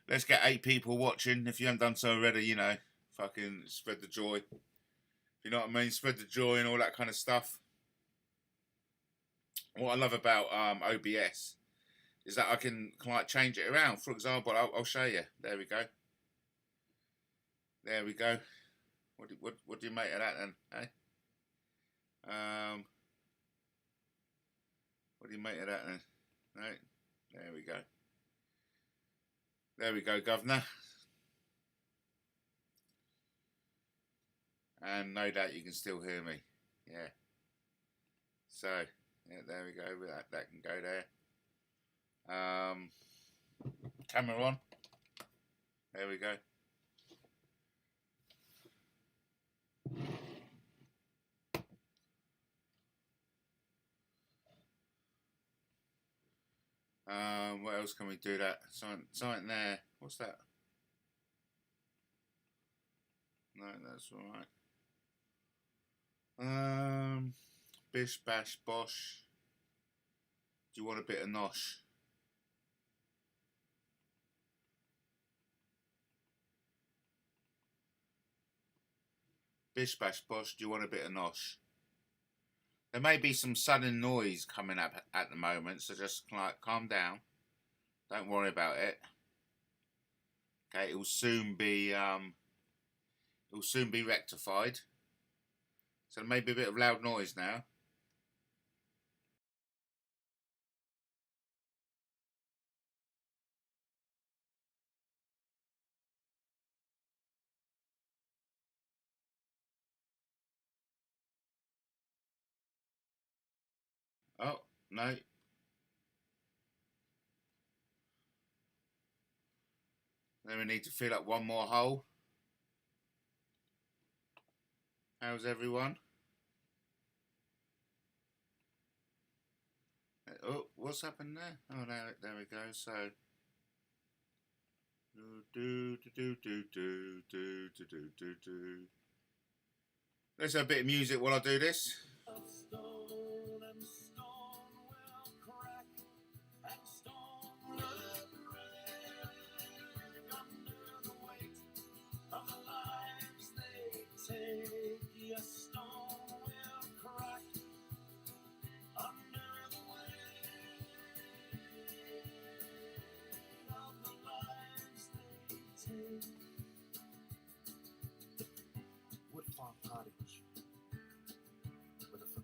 Let's get 8 people watching. If you haven't done so already, you know, fucking spread the joy. You know what I mean? Spread the joy and all that kind of stuff. What I love about OBS is that I can like change it around. For example, I'll show you. There we go. There we go. What do you make of that then? Eh? What do you make of that then? Right. There we go. There we go, Governor. And no doubt you can still hear me. Yeah. So, yeah, there we go. That can go there. Camera on. There we go. What else can we do that? Something there. What's that? No, that's alright. Bish, bash, bosh. Do you want a bit of nosh? Bish, bash, bosh. Do you want a bit of nosh? There may be some sudden noise coming up at the moment, so just like calm down. Don't worry about it. Okay, it will soon be rectified. So there may be a bit of loud noise now. Oh, no. Then we need to fill up one more hole. How's everyone? Oh, what's happened there? Oh, there we go. So, let's have a bit of music while I do this.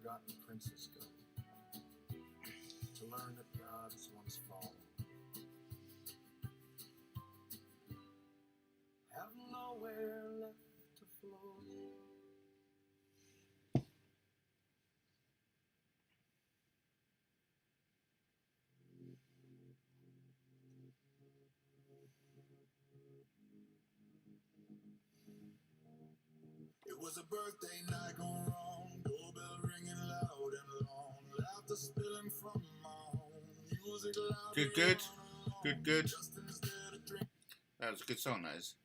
forgotten princes go to learn that gods once fall have nowhere left to float. It was a birthday night gone wrong, doorbell ringing loud and long, laughter spilling from my home, music loud.
Good. That was a good song, that is.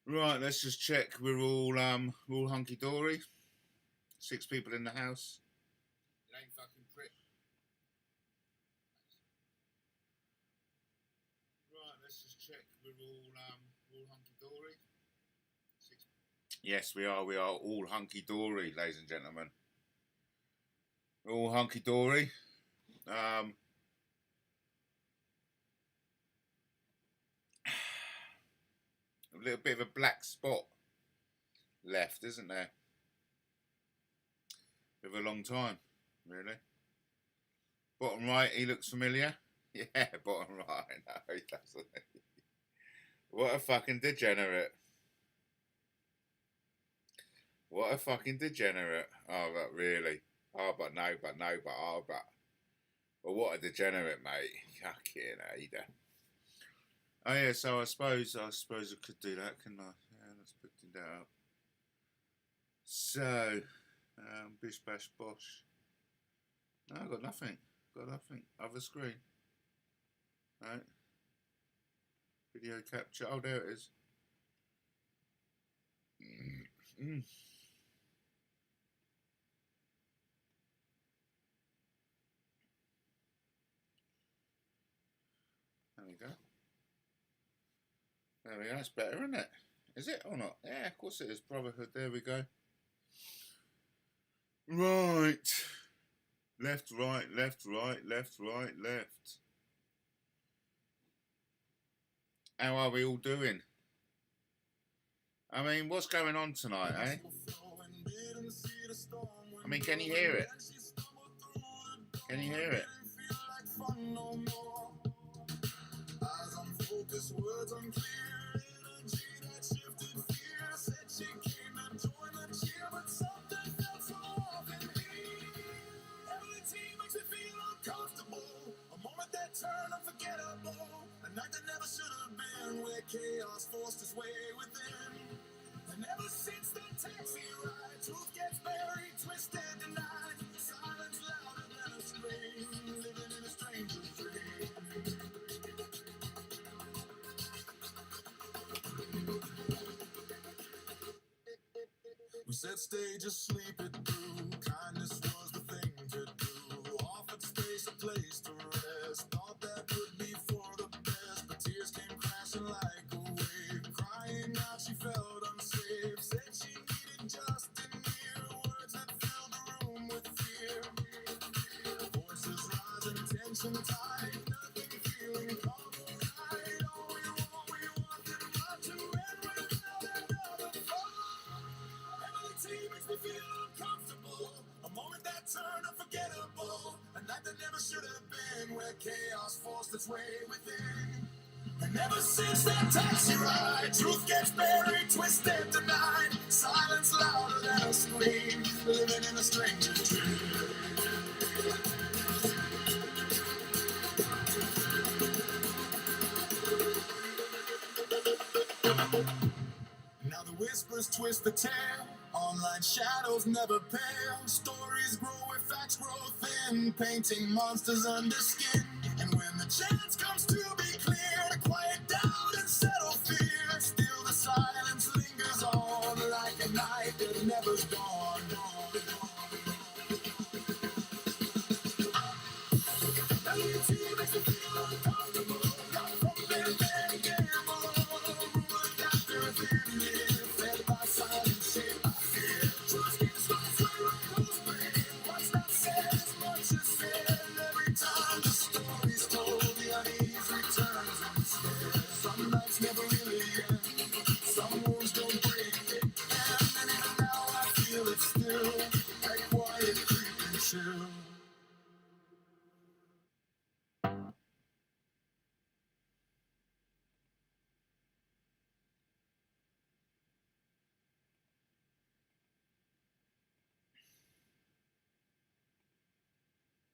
Right, let's just check we're all hunky dory. 6 people in the house. It ain't fucking prick. Right, let's just check we're all hunky dory. Yes, we are. We are all hunky dory, ladies and gentlemen. We're all hunky dory. A little bit of a black spot left, isn't there? With a long time, really. Bottom right, he looks familiar. Yeah, bottom right. No, he doesn't. What a fucking degenerate. What a fucking degenerate. Oh, but really. Oh, but no, but no, but oh, but. Well, what a degenerate, mate. Fucking hater. Oh, yeah, so I suppose I could do that, couldn't I? Yeah, let's put that up. So, bish, bash, bosh. No, I've got nothing. Other screen. Right. Video capture. Oh, there it is. There we go. There we go. That's better, isn't it? Is it or not? Yeah, of course it is. Brotherhood. There we go. Right. Left, right, left, right, left, right, left. How are we all doing? I mean, what's going on tonight, eh? I mean, can you hear it? Can you hear it?
Turn unforgettable, a night that never should have been, where chaos forced its way within. And ever since that taxi ride, truth gets buried, twisted, denied. Silence louder than a scream, living in a stranger's dream. We set stages, sleep it through. Kindness was the thing to do. Offered space, a place to rest. Thought that would be for the best, but tears came crashing like a wave. Crying out, she felt unsafe. Said she needed just an ear. Words that filled the room with fear. Voices rising, tension tight. Nothing feeling calm or right. All we wanted not to end without another fall. Reality makes me feel uncomfortable. A moment that turned unforgettable. A night that never should have been, where chaos forced its way within. And ever since that taxi ride, truth gets buried, twisted, denied. Silence louder than a scream, living in a stranger's dream. Now the whispers twist the tale. Online shadows never pale. Stories grow where facts grow thin. Painting monsters under skin. And when the chance comes to be clear, to quiet down and settle fear, still the silence lingers on like a night that never's dawned. Reality makes me feel uncomfortable. Got from their bed gamble. Rumors that they're within here, fed by silence, shaped by fear. Trust gets lost where it goes free. What's not said as much as said. Every time the story's told, the unease returns instead. Some nights never really end. Some wounds don't break. And even now I feel it still.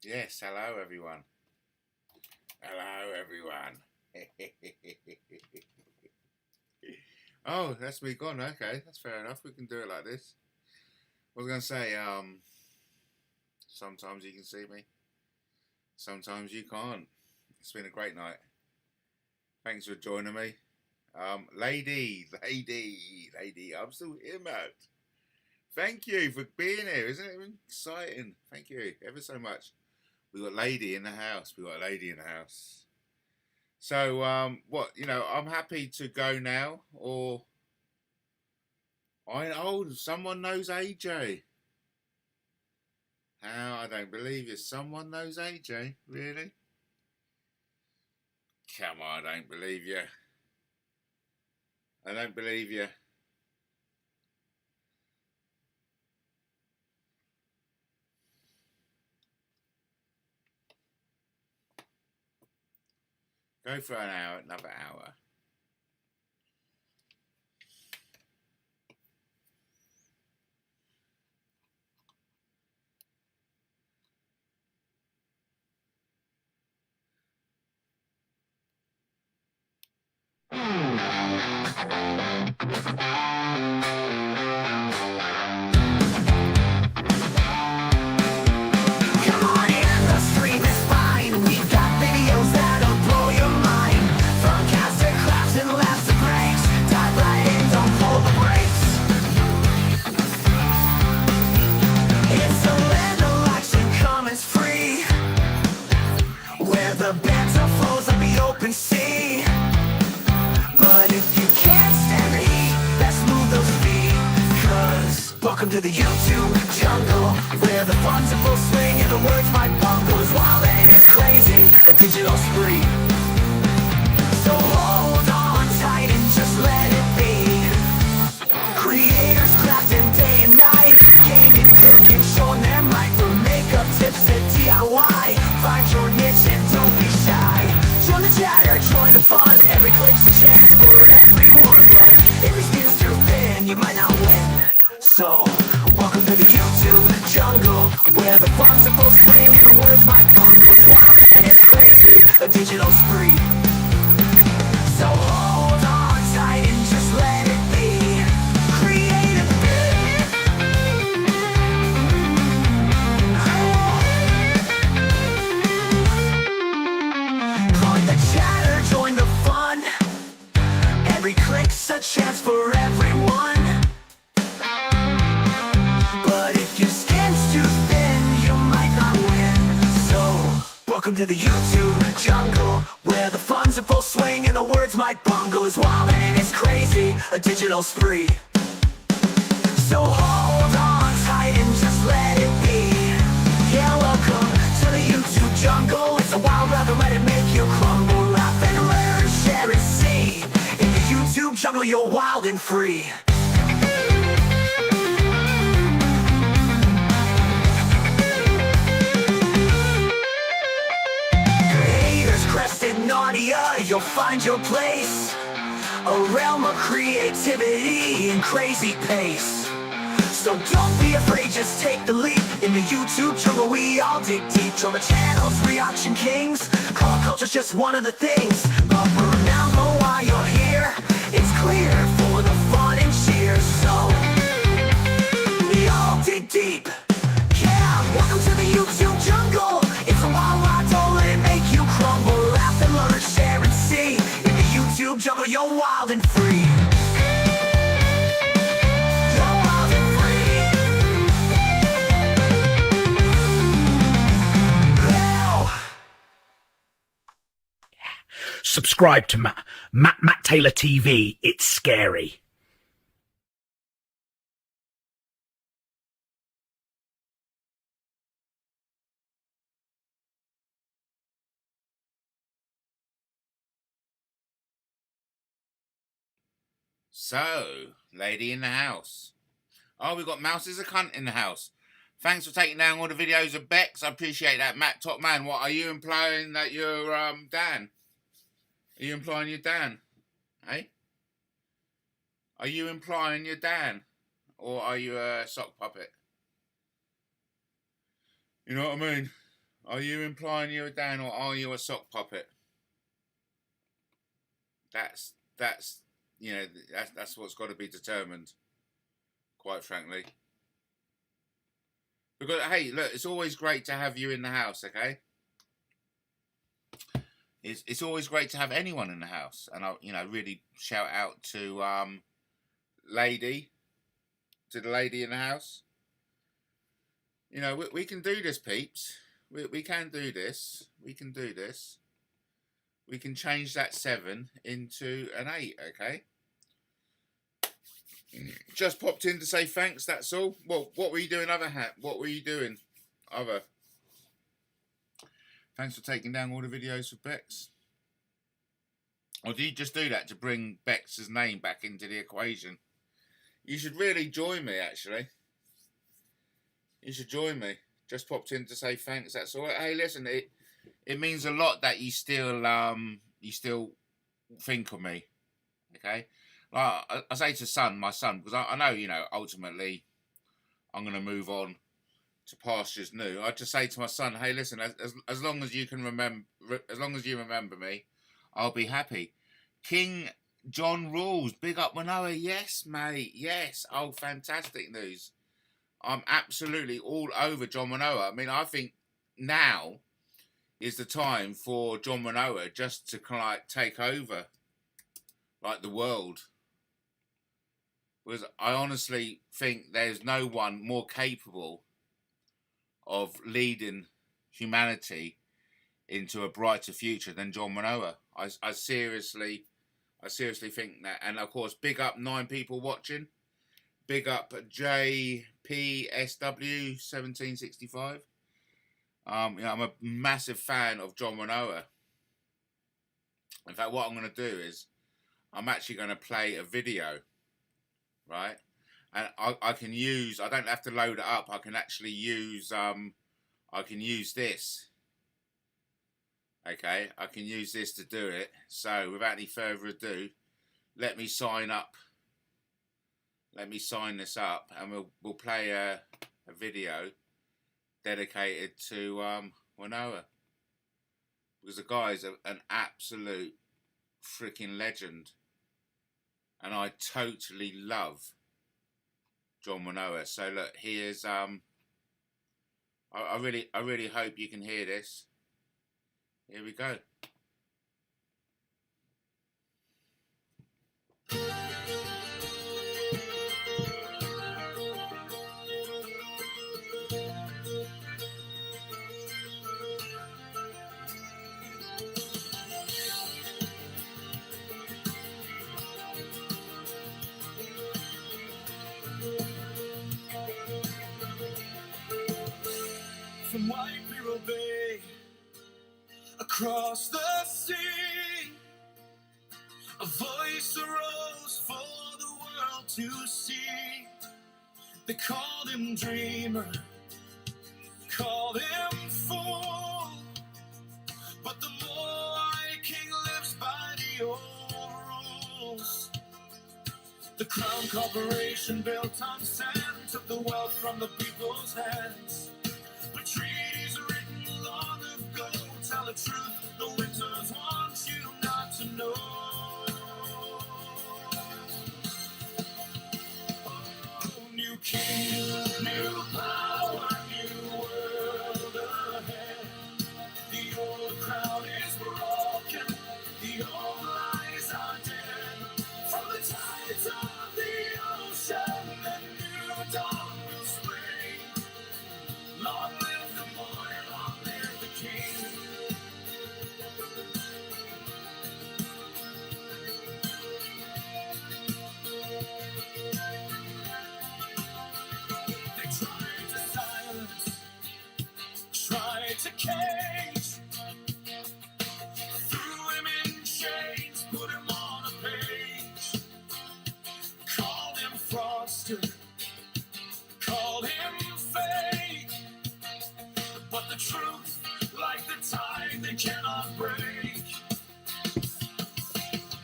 Yes, hello everyone. Hello everyone. Oh, that's me gone. Okay, that's fair enough. We can do it like this. I was going to say, sometimes you can see me. Sometimes you can't. It's been a great night. Thanks for joining me. Lady, I'm still here, Matt. Thank you for being here. Isn't it exciting? Thank you ever so much. We got Lady in the house. So, what, I'm happy to go now, or someone knows AJ. How? I don't believe you. Someone knows AJ? Really? Come on, I don't believe you. I don't believe you. Go for an hour, another hour.
Come on in, the stream is fine. We've got videos that'll blow your mind. From caster claps and laughs to pranks. Dive right in, don't pull the brakes. It's a land of likes and comments free, where the banter flows on the open sea. But if you can't stand the heat, best move those feet. Cause welcome to the YouTube jungle, where the fun's in full swing and the words might bungle. It's wild and it's crazy, a digital spree. So hold on tight and just let it be. Creators crafting day and night, gaming, cooking, showing them right, from makeup tips to DIY. Find your niche and don't be shy. Join the chatter, join the fun. Every click's a chance for everyone, but if it spins too thin, you might not win. So welcome to the YouTube jungle, where the fun's in full swing and the words might bungle. It's wild and it's crazy, a digital spree. So hold on tight and just let it be. Creative. Join the chatter, join the fun. Every click's a chance for everyone. But if your skin's too thin, you might not win. So welcome to the YouTube jungle, where the fun's in full swing and the words might bungle. It's wild and it's crazy, a digital spree. So hold on tight and just let it be. Yeah, welcome to the YouTube jungle. It's a wild ride, let it make you crumble. Laugh and learn, share and see. In the YouTube jungle, you're wild and free. Creators crested Nadia, you'll find your place. A realm of creativity and crazy pace. So don't be afraid, just take the leap. In the YouTube jungle, we all dig deep. Drama channels, reaction kings. Call culture's just one of the things. But remember why you're here. It's clear for the fun and cheer. So we all dig deep. Yeah, welcome to the YouTube jungle. It's a wild ride, don't let it make you crumble. Laugh and learn, share and see. In the YouTube jungle, you're wild and free. You're wild and free. Now.
Subscribe to MattTaylorTV. It's scary.
So, lady in the house. Oh, we got Mouse is a cunt in the house. Thanks for taking down all the videos of Bex. I appreciate that, Matt. Top man. What, are you implying that you're Dan? Are you implying you're Dan? Hey? Are you implying you're Dan? Or are you a sock puppet? You know what I mean? Are you implying you're a Dan or are you a sock puppet? That's you know, that's what's got to be determined, quite frankly. Because hey, look, it's always great to have you in the house, okay? It's always great to have anyone in the house, and I, you know, really shout out to the lady in the house. You know, we can do this, peeps. We can do this. We can do this. We can change that 7 into an 8, okay? Just popped in to say thanks, that's all. Well, what were you doing, What were you doing, other? Thanks for taking down all the videos for Bex. Or do you just do that to bring Bex's name back into the equation? You should really join me, actually. You should join me. Just popped in to say thanks, that's all. Hey, listen, it means a lot that you still think of me, okay? Like I say to my son, because I know, you know, ultimately I'm going to move on to pastures new. I just say to my son, hey, listen, as long as you can remember, as long as you remember me, I'll be happy. King John Rules, big up Manoa. Yes, mate, yes. Oh, fantastic news. I'm absolutely all over John Manoa. I mean, I think now is the time for John Manoa just to kind of like take over, like, the world. Because I honestly think there's no one more capable of leading humanity into a brighter future than John Manoa. I seriously think that. And of course, big up 9 people watching. Big up JPSW1765. You know, I'm a massive fan of John Manoa. In fact, what I'm going to do is I'm actually going to play a video, right? And I can use, I don't have to load it up. I can actually use, this. Okay, I can use this to do it. So without any further ado, let me sign up. Let me sign this up, and we'll play a video dedicated to Manoa, because the guy's an absolute freaking legend, and I totally love John Manoa. So look, here's I really hope you can hear this. Here we go.
From White Bureau Bay across the sea, a voice arose for the world to see. They called him dreamer, called him fool, but the White King lives by the old rules. The Crown Corporation built on sand took the wealth from the people's hands. But treaties written long ago tell the truth, the winters want you not to know. Oh, new king, new power, new world ahead. The old crown is broken, the old lies are dead. From the tides of the ocean, the new dawn will spring. Long live the boy, long live the king. They tried to silence, tried to cage, threw him in chains, put him on a page, called him fraudster, called him fake. But the truth, like the tide, they cannot break.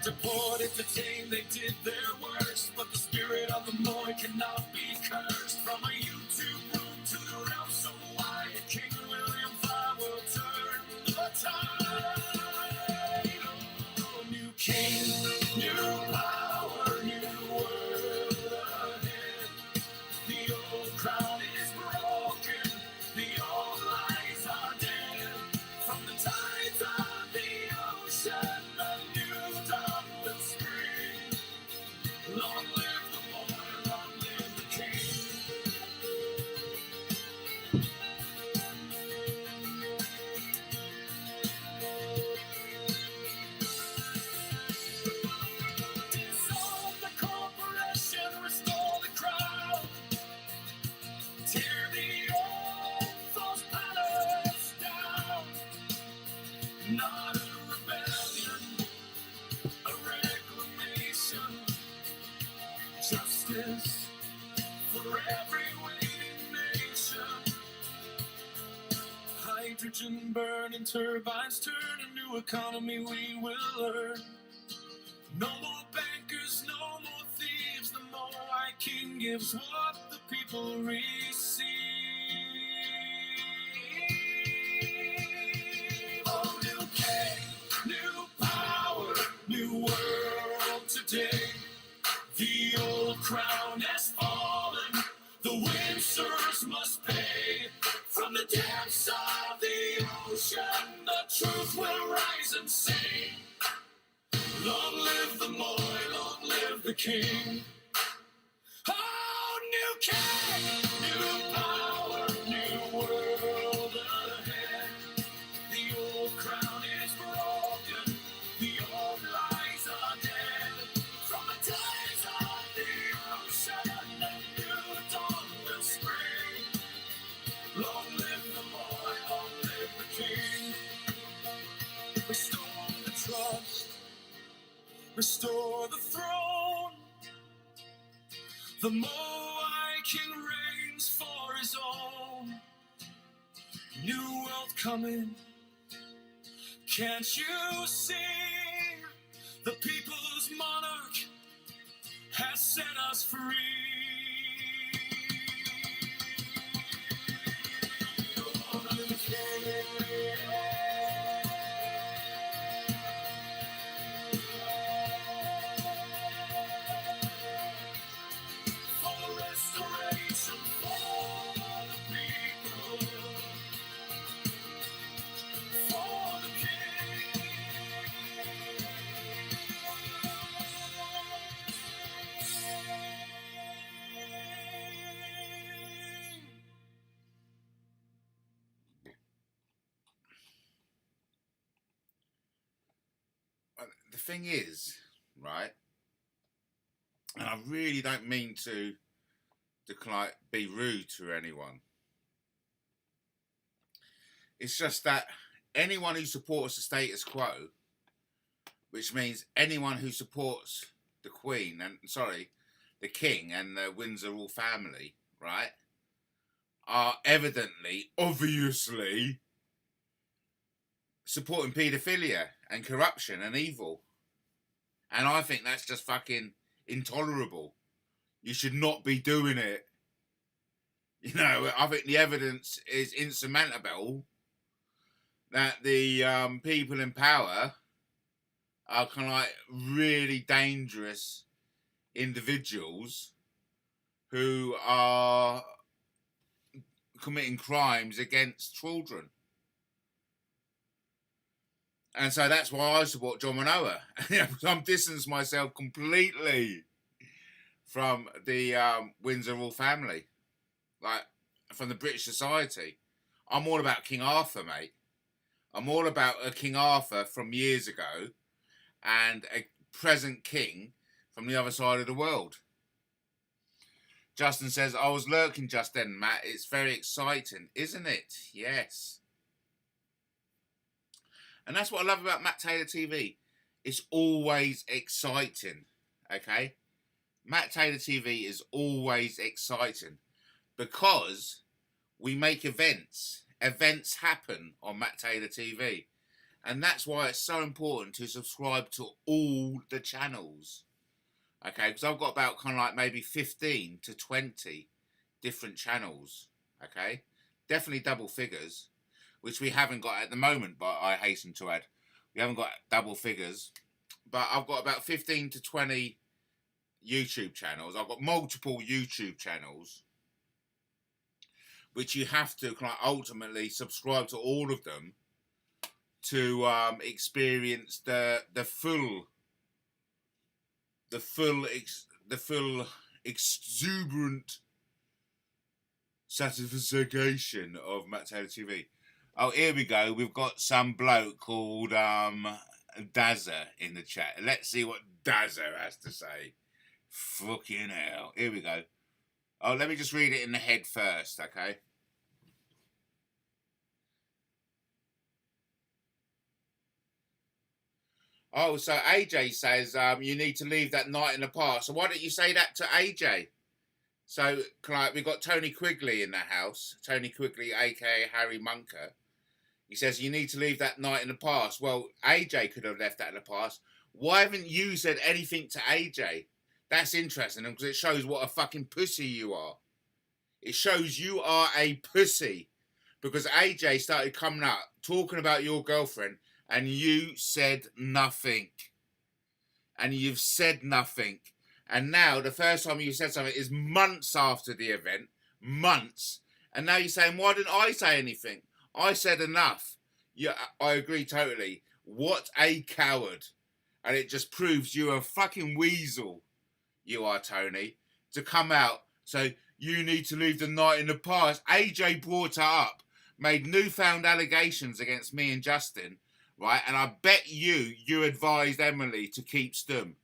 Deported, detained, they did their worst, but the spirit of the boy cannot be cursed. From a YouTube room to the realm so wide, King William V will crown is broken, the old lies are dead. From the tides of the ocean, a new dawn will spring. Long live the boy, long live the king. Dissolve the corporation, restore the crown. Tear the old false palace down. Not a rebellion, a reclamation. Justice for every waiting nation. Hydrogen burning turbines turn a new economy we will earn. No more bankers, no more thieves. The more our king gives what the people receive. Oh, new king, new power, new world today. The old crown has fallen, the Windsors must pay. From the depths of the ocean, the truth will rise and sing. Long live the boy, long live the king. Oh, new king, new power, new world ahead. The old crown is broken, the old lies are dead. From the days of the ocean, a new dawn will spring. Long live the boy, long live the king. Restore the trust, restore the throne. The more our king reigns for his own. New world coming, can't you see? The people's monarch has set us free. Oh, new king. For restoration for the people, for the king.
The thing is, right, and I really don't mean to like be rude to anyone. It's just that anyone who supports the status quo, which means anyone who supports the Queen and the King and the Windsor royal family, right, are evidently, obviously, supporting paedophilia and corruption and evil. And I think that's just fucking intolerable. You should not be doing it. You know, I think the evidence is insurmountable that the people in power are kind of like really dangerous individuals who are committing crimes against children. And so that's why I support John Manoa. I'm distancing myself completely from the Windsor royal family, like from the British society. I'm all about King Arthur, mate. I'm all about a King Arthur from years ago and a present king from the other side of the world. Justin says, I was lurking just then, Matt. It's very exciting, isn't it? Yes. And that's what I love about Matt Taylor TV. It's always exciting, okay? Matt Taylor TV is always exciting because we make events. Events happen on Matt Taylor TV. And that's why it's so important to subscribe to all the channels. Okay, because I've got about kind of like maybe 15 to 20 different channels. Okay, definitely double figures, which we haven't got at the moment, but I hasten to add. We haven't got double figures, but I've got about 15 to 20 YouTube channels. I've got multiple YouTube channels. which you have to kind of ultimately subscribe to all of them to experience the full exuberant satisfaction of Matt Taylor TV. Oh, here we go. We've got some bloke called Dazza in the chat. Let's see what Dazza has to say. Fucking hell. Here we go. Oh, let me just read it in the head first, okay? Oh, so AJ says you need to leave that night in the past. So why don't you say that to AJ? So, like, we've got Tony Quigley in the house. Tony Quigley, a.k.a. Harry Munker. He says you need to leave that night in the past. Well, AJ could have left that in the past. Why haven't you said anything to AJ? That's interesting because it shows what a fucking pussy you are. It shows you are a pussy because AJ started coming up talking about your girlfriend and you said nothing. And you've said nothing. And now the first time you said something is months after the event. Months. And now you're saying, why didn't I say anything? I said enough. Yeah, I agree totally. What a coward. And it just proves you're a fucking weasel. You are, Tony. To come out. So you need to leave the night in the past. AJ brought her up. Made newfound allegations against me and Justin. Right? And I bet you advised Emily to keep stum.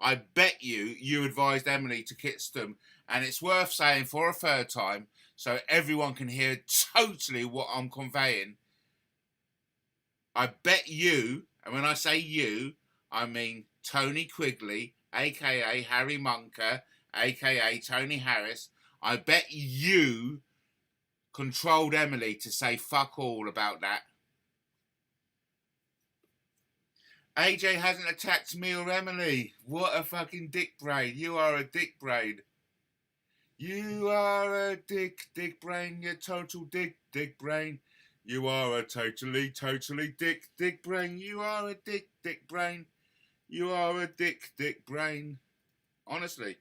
I bet you advised Emily to keep stum. And it's worth saying for a third time, so everyone can hear totally what I'm conveying. I bet you, and when I say you, I mean Tony Quigley, a.k.a. Harry Munker, a.k.a. Tony Harris. I bet you controlled Emily to say fuck all about that. AJ hasn't attacked me or Emily. What a fucking dick brain. You are a dick brain. You are a dick brain. You total dick brain. You are a totally dick brain. You are a dick brain. You are a dick brain. Honestly,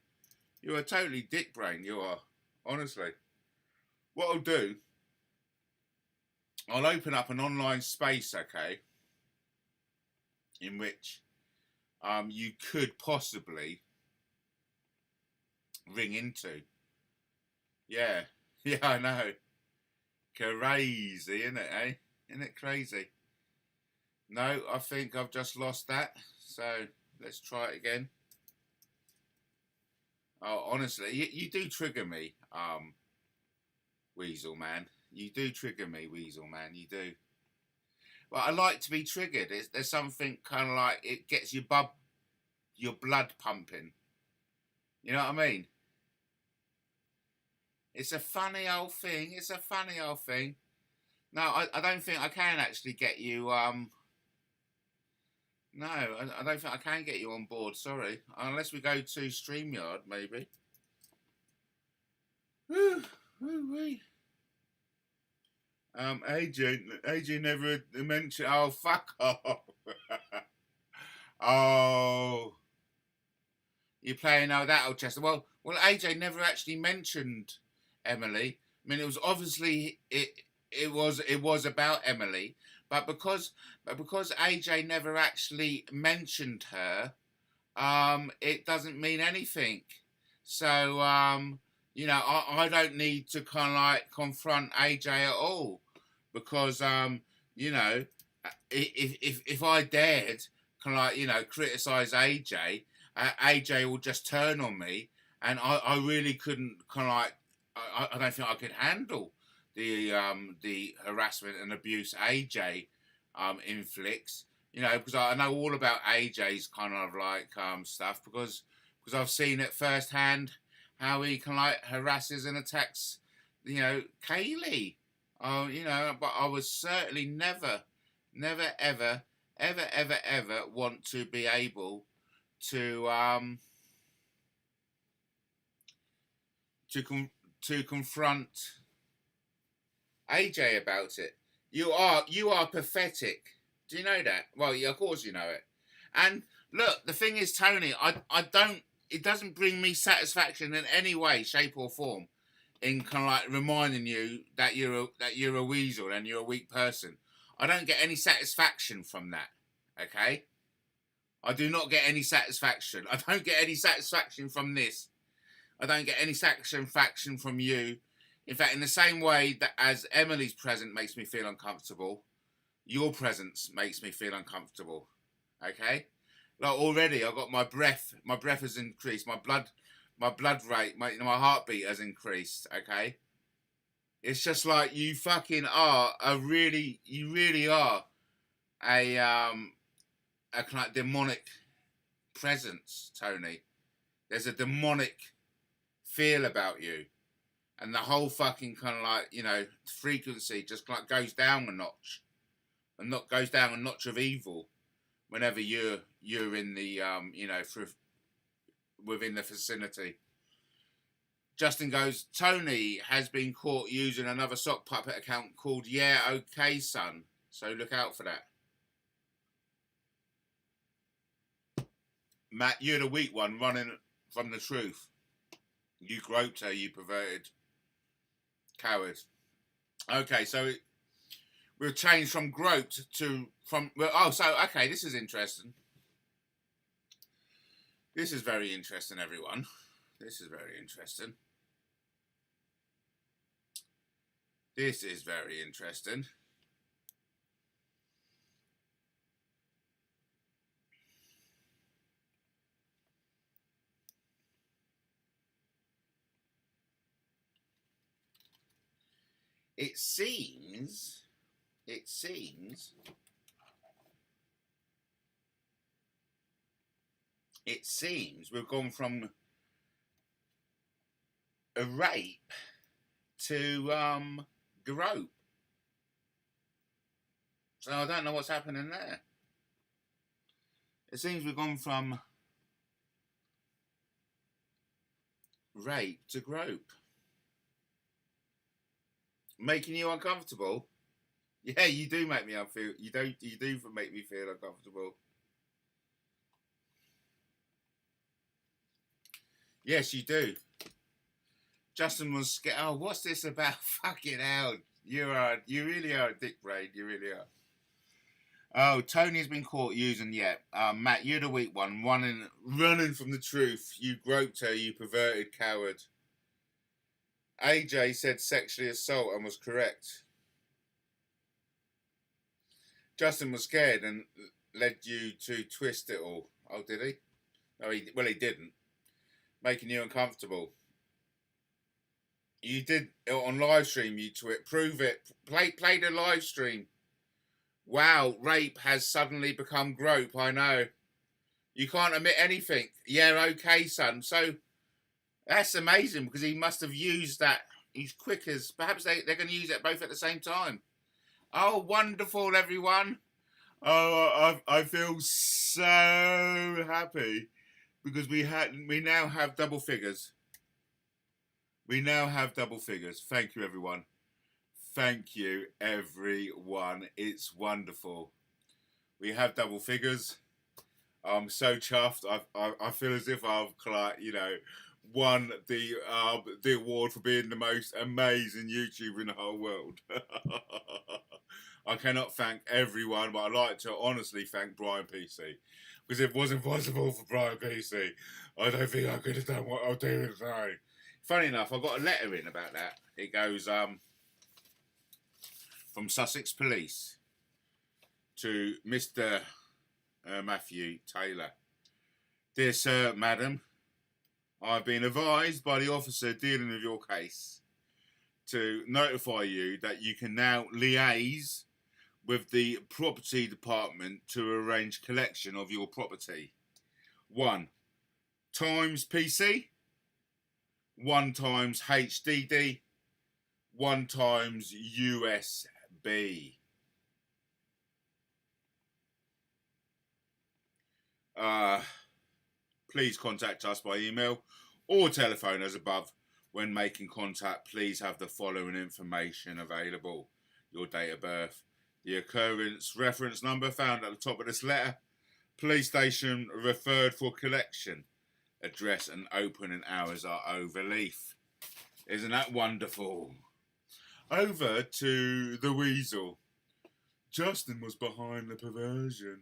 you are totally dick brain. You are. Honestly. What I'll do, I'll open up an online space, okay, in which you could possibly ring into. Yeah, I know. Crazy, isn't it, eh? Isn't it crazy? No, I think I've just lost that. So, let's try it again. Oh, honestly, you do trigger me, Weasel Man. You do trigger me, Weasel Man. You do. But I like to be triggered. There's something kind of like, it gets your blood pumping. You know what I mean? It's a funny old thing. It's a funny old thing. No, I don't think I can actually get you, no, I don't think I can get you on board, sorry. Unless we go to StreamYard, maybe. Woo-wee. AJ never mentioned, oh, fuck off. Oh. You're playing out that old Chester. Well, AJ never actually mentioned Emily. I mean, it was obviously, it was about Emily, but because AJ never actually mentioned her, it doesn't mean anything. So, you know, I don't need to kind of like confront AJ at all, because you know, if I dared kind of like, you know, criticize AJ, AJ will just turn on me, and I really couldn't kind of like, I don't think I could handle the harassment and abuse AJ inflicts, you know, because I know all about AJ's kind of like stuff, because I've seen it firsthand how he can like harasses and attacks, you know, Kaylee. You know, but I would certainly never ever want to be able to confront AJ about it. You are pathetic. Do you know that? Well, yeah, of course you know it. And look, the thing is, Tony, it doesn't bring me satisfaction in any way, shape or form. in kind of like reminding you that you're a weasel and you're a weak person. I don't get any satisfaction from that. Okay? I do not get any satisfaction. I don't get any satisfaction from this. I don't get any satisfaction from you. In fact, in the same way that as Emily's presence makes me feel uncomfortable, your presence makes me feel uncomfortable. Okay? Like already I got my breath has increased, my blood rate, my heartbeat has increased, okay? It's just like you fucking are you really are a kind of demonic presence, Tony. There's a demonic feel about you. And the whole fucking kind of like, you know, frequency just like goes down a notch. And not goes down a notch of evil whenever you're in the you know, within the vicinity. Justin goes, Tony has been caught using another sock puppet account called Yeah Okay Son, so look out for that. Matt, you're the weak one running from the truth. You groped her, you perverted coward. Okay, so we'll change from groped to okay, this is interesting. This is very interesting, everyone. This is very interesting. This is very interesting. It seems we've gone from a rape to grope. So I don't know what's happening there. It seems we've gone from rape to grope. Making you uncomfortable? Yeah, you do make me feel. You do make me feel uncomfortable. Yes, you do. Justin was scared. Oh, what's this about? Fucking hell. You really are a dick brain. You really are. Oh, Tony's been caught using, Matt, you're the weak one. Running from the truth. You groped her, you perverted coward. AJ said sexually assault and was correct. Justin was scared and led you to twist it all. Oh, did he? No, he didn't. Making you uncomfortable. You did it on live stream, you twit. Prove it. Play the live stream. Wow, rape has suddenly become grope, I know. You can't admit anything. Yeah, okay, son. So, that's amazing, because he must have used that. He's quick as... Perhaps they're going to use it both at the same time. Oh, wonderful, everyone. Oh, I feel so happy, because we now have double figures. We now have double figures. Thank you, everyone. Thank you, everyone. It's wonderful. We have double figures. I'm so chuffed. I feel as if I've, won the award for being the most amazing YouTuber in the whole world. I cannot thank everyone, but I'd like to honestly thank Brian PC. Because if it wasn't possible for Brian PC, I don't think I could have done what I'm doing today. Funny enough, I got a letter in about that. It goes from Sussex Police to Mr. Matthew Taylor. Dear Sir, Madam, I've been advised by the officer dealing with your case to notify you that you can now liaise with the property department to arrange collection of your property. 1 times PC, 1 times HDD, 1 times USB. Please contact us by email or telephone as above. When making contact, please have the following information available: your date of birth, the occurrence reference number found at the top of this letter, police station referred for collection, address and opening hours are over leaf. Isn't that wonderful? Over to the weasel. Justin was behind the perversion.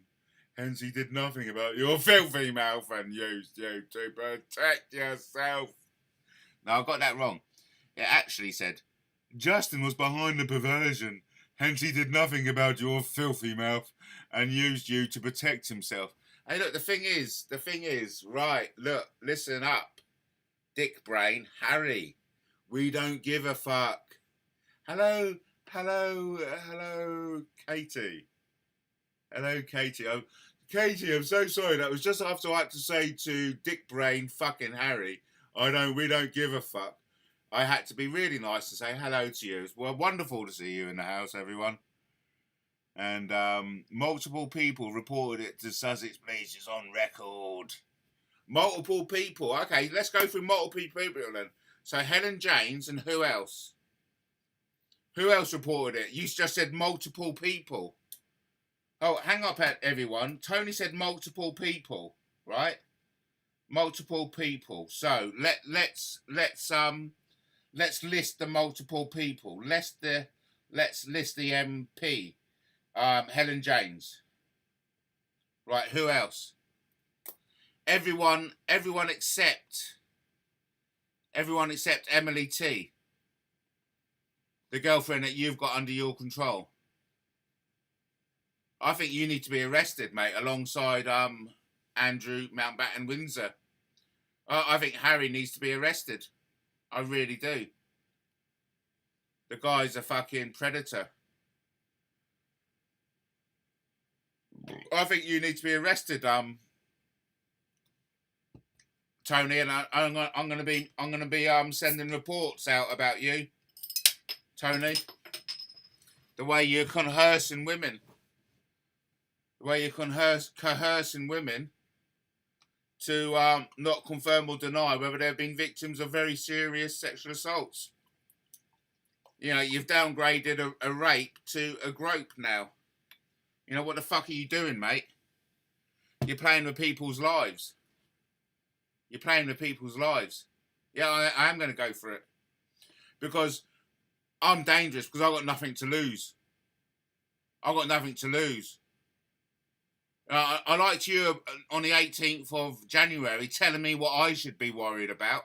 Hence he did nothing about your filthy mouth and used you to protect yourself. No, I got that wrong. It actually said, Justin was behind the perversion. Hence he did nothing about your filthy mouth and used you to protect himself. Hey, look, the thing is, right, look, listen up. Dick brain, Harry, we don't give a fuck. Hello, Katie. Hello, Katie. Katie, I'm so sorry. That was just after I had to say to Dick brain fucking Harry, we don't give a fuck. I had to be really nice to say hello to you. It's wonderful to see you in the house, everyone. And multiple people reported it to Sussex Police. It's on record. Multiple people. Okay, let's go through multiple people then. So Helen James and who else? Who else reported it? You just said multiple people. Oh, hang up at everyone. Tony said multiple people, right? Multiple people. So let's list the multiple people. Let's list the MP. Helen James. Right, who else? Everyone except Emily T. The girlfriend that you've got under your control. I think you need to be arrested, mate, alongside Andrew Mountbatten Windsor. I think Harry needs to be arrested. I really do. The guy's a fucking predator. I think you need to be arrested, Tony, and I'm gonna be sending reports out about you, Tony. The way you're coercing women. The way you're coercing women to not confirm or deny whether they've been victims of very serious sexual assaults. You know, you've downgraded a rape to a grope now. You know, what the fuck are you doing, mate? You're playing with people's lives. You're playing with people's lives. Yeah, I am going to go for it. Because I'm dangerous, because I've got nothing to lose. I've got nothing to lose. I liked you on the 18th of January telling me what I should be worried about.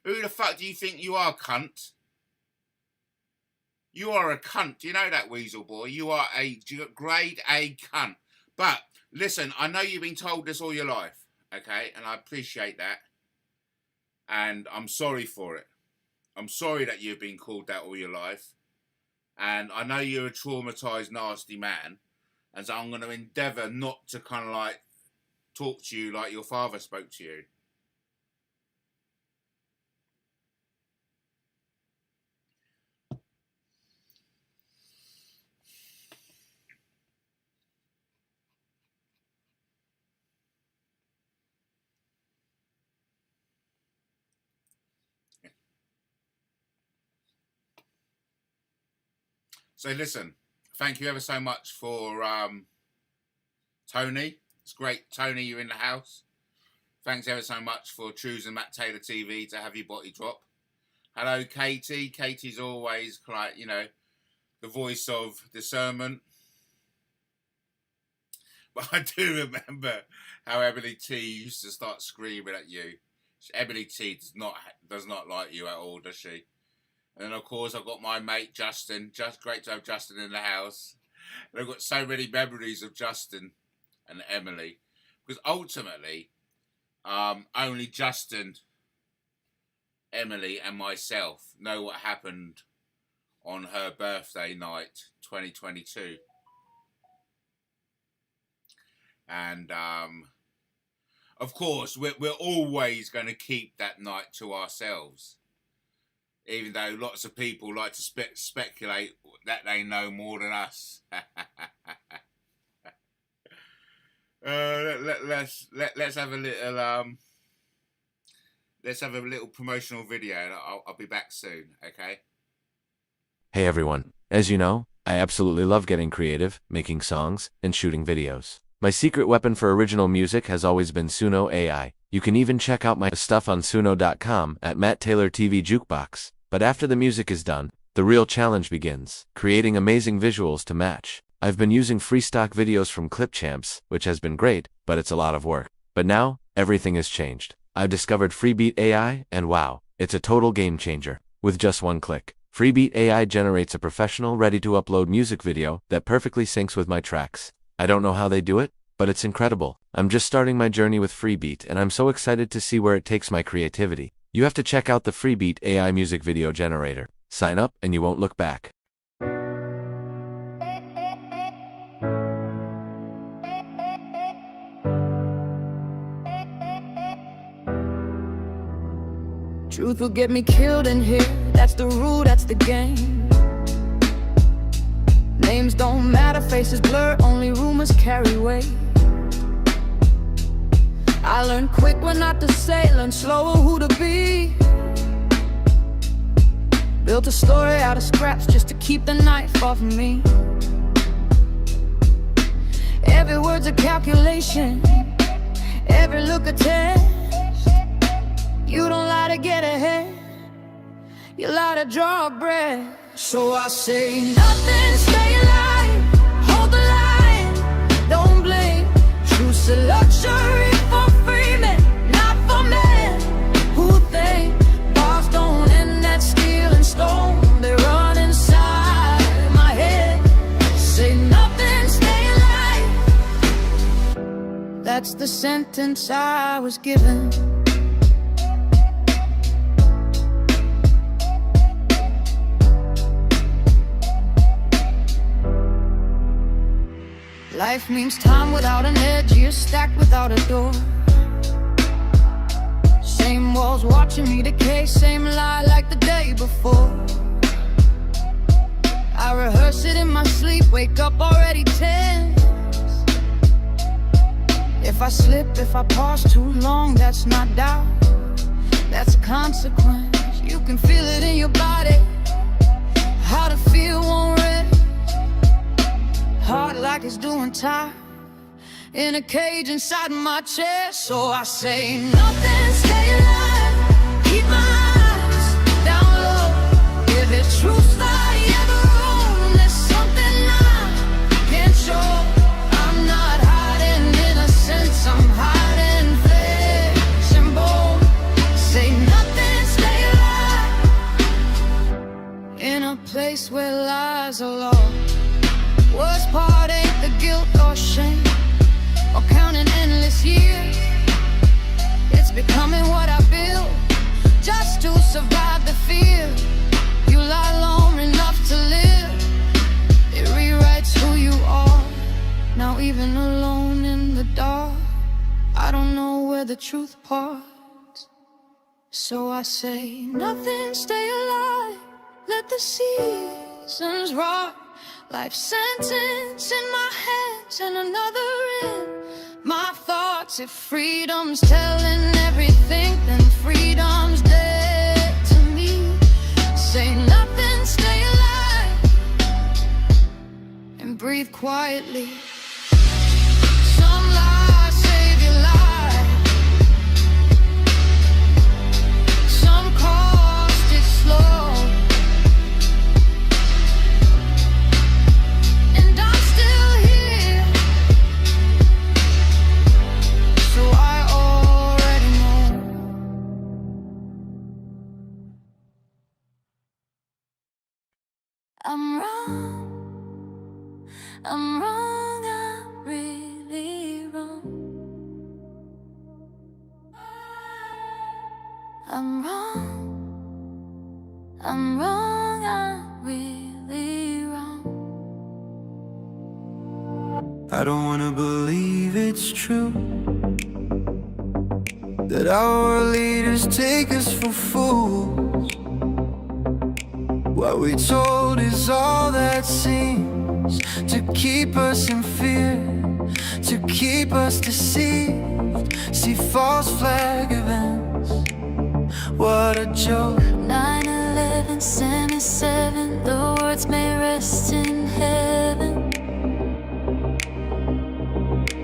Who the fuck do you think you are, cunt? You are a cunt. Do you know that, weasel boy? You are a grade A cunt. But, listen, I know you've been told this all your life, okay? And I appreciate that. And I'm sorry for it. I'm sorry that you've been called that all your life. And I know you're a traumatised, nasty man. And so I'm going to endeavour not to kind of like talk to you like your father spoke to you. So listen, thank you ever so much for Tony. It's great, Tony, you're in the house. Thanks ever so much for choosing MattTaylorTV to have your body drop. Hello, Katie. Katie's always like, you know, the voice of discernment. But I do remember how Emily T used to start screaming at you. Emily T does not like you at all, does she? And then, of course, I've got my mate Justin. Just great to have Justin in the house. And I've got so many memories of Justin and Emily. Because ultimately, only Justin, Emily, and myself know what happened on her birthday night, 2022. And, of course, we're always going to keep that night to ourselves. Even though lots of people like to speculate that they know more than us. Let's have a little promotional video. And I'll be back soon. Okay.
Hey everyone. As you know, I absolutely love getting creative, making songs, and shooting videos. My secret weapon for original music has always been Suno AI. You can even check out my stuff on Suno.com at MattTaylorTV Juke Box. But after the music is done, the real challenge begins, creating amazing visuals to match. I've been using free stock videos from Clipchamps, which has been great, but it's a lot of work. But now, everything has changed. I've discovered Freebeat AI, and wow, it's a total game changer. With just one click, Freebeat AI generates a professional, ready-to-upload music video that perfectly syncs with my tracks. I don't know how they do it, but it's incredible. I'm just starting my journey with Freebeat, and I'm so excited to see where it takes my creativity. You have to check out the Freebeat AI music video generator. Sign up, and you won't look back.
Truth will get me killed in here. That's the rule, that's the game. Names don't matter, faces blur, only rumors carry weight. I learned quick when not to say, learn slower who to be. Built a story out of scraps just to keep the knife off of me. Every word's a calculation, every look a test. You don't lie to get ahead, you lie to draw a breath. So I say nothing, stay alive, hold the line, don't blame. Truth's a luxury for free men, not for men who think bars don't end that steel and stone. They run inside my head. Say nothing, stay alive. That's the sentence I was given. Life means time without an edge, years stacked without a door. Same walls watching me decay, same lie like the day before. I rehearse it in my sleep, wake up already tense. If I slip, if I pause too long, that's not doubt, that's a consequence. You can feel it in your body, how to feel won't rest. Heart like it's doing time in a cage inside my chest. So I say nothing, stay alive, keep my eyes down low. If it's truth I ever own, there's something I can't show. I'm not hiding innocence, I'm hiding flesh and bone. Say nothing, stay alive, in a place where lies are lost. Worst part ain't the guilt or shame, or counting endless years. It's becoming what I built, just to survive the fear. You lie long enough to live, it rewrites who you are. Now even alone in the dark, I don't know where the truth parts. So I say nothing, stay alive, let the seasons rot. Life sentence in my hands and another in my thoughts. If freedom's telling everything, then freedom's dead to me. Say nothing, stay alive, and breathe quietly. Some lies save your life, some cost it slow. I'm wrong, I'm wrong, I'm really wrong. I'm wrong, I'm wrong, I'm really wrong.
I don't wanna believe it's true that our leaders take us for fools. What we told is all that seems to keep us in fear, to keep us deceived. See false flag events, what a joke.
9/11, 77, the words may rest in heaven.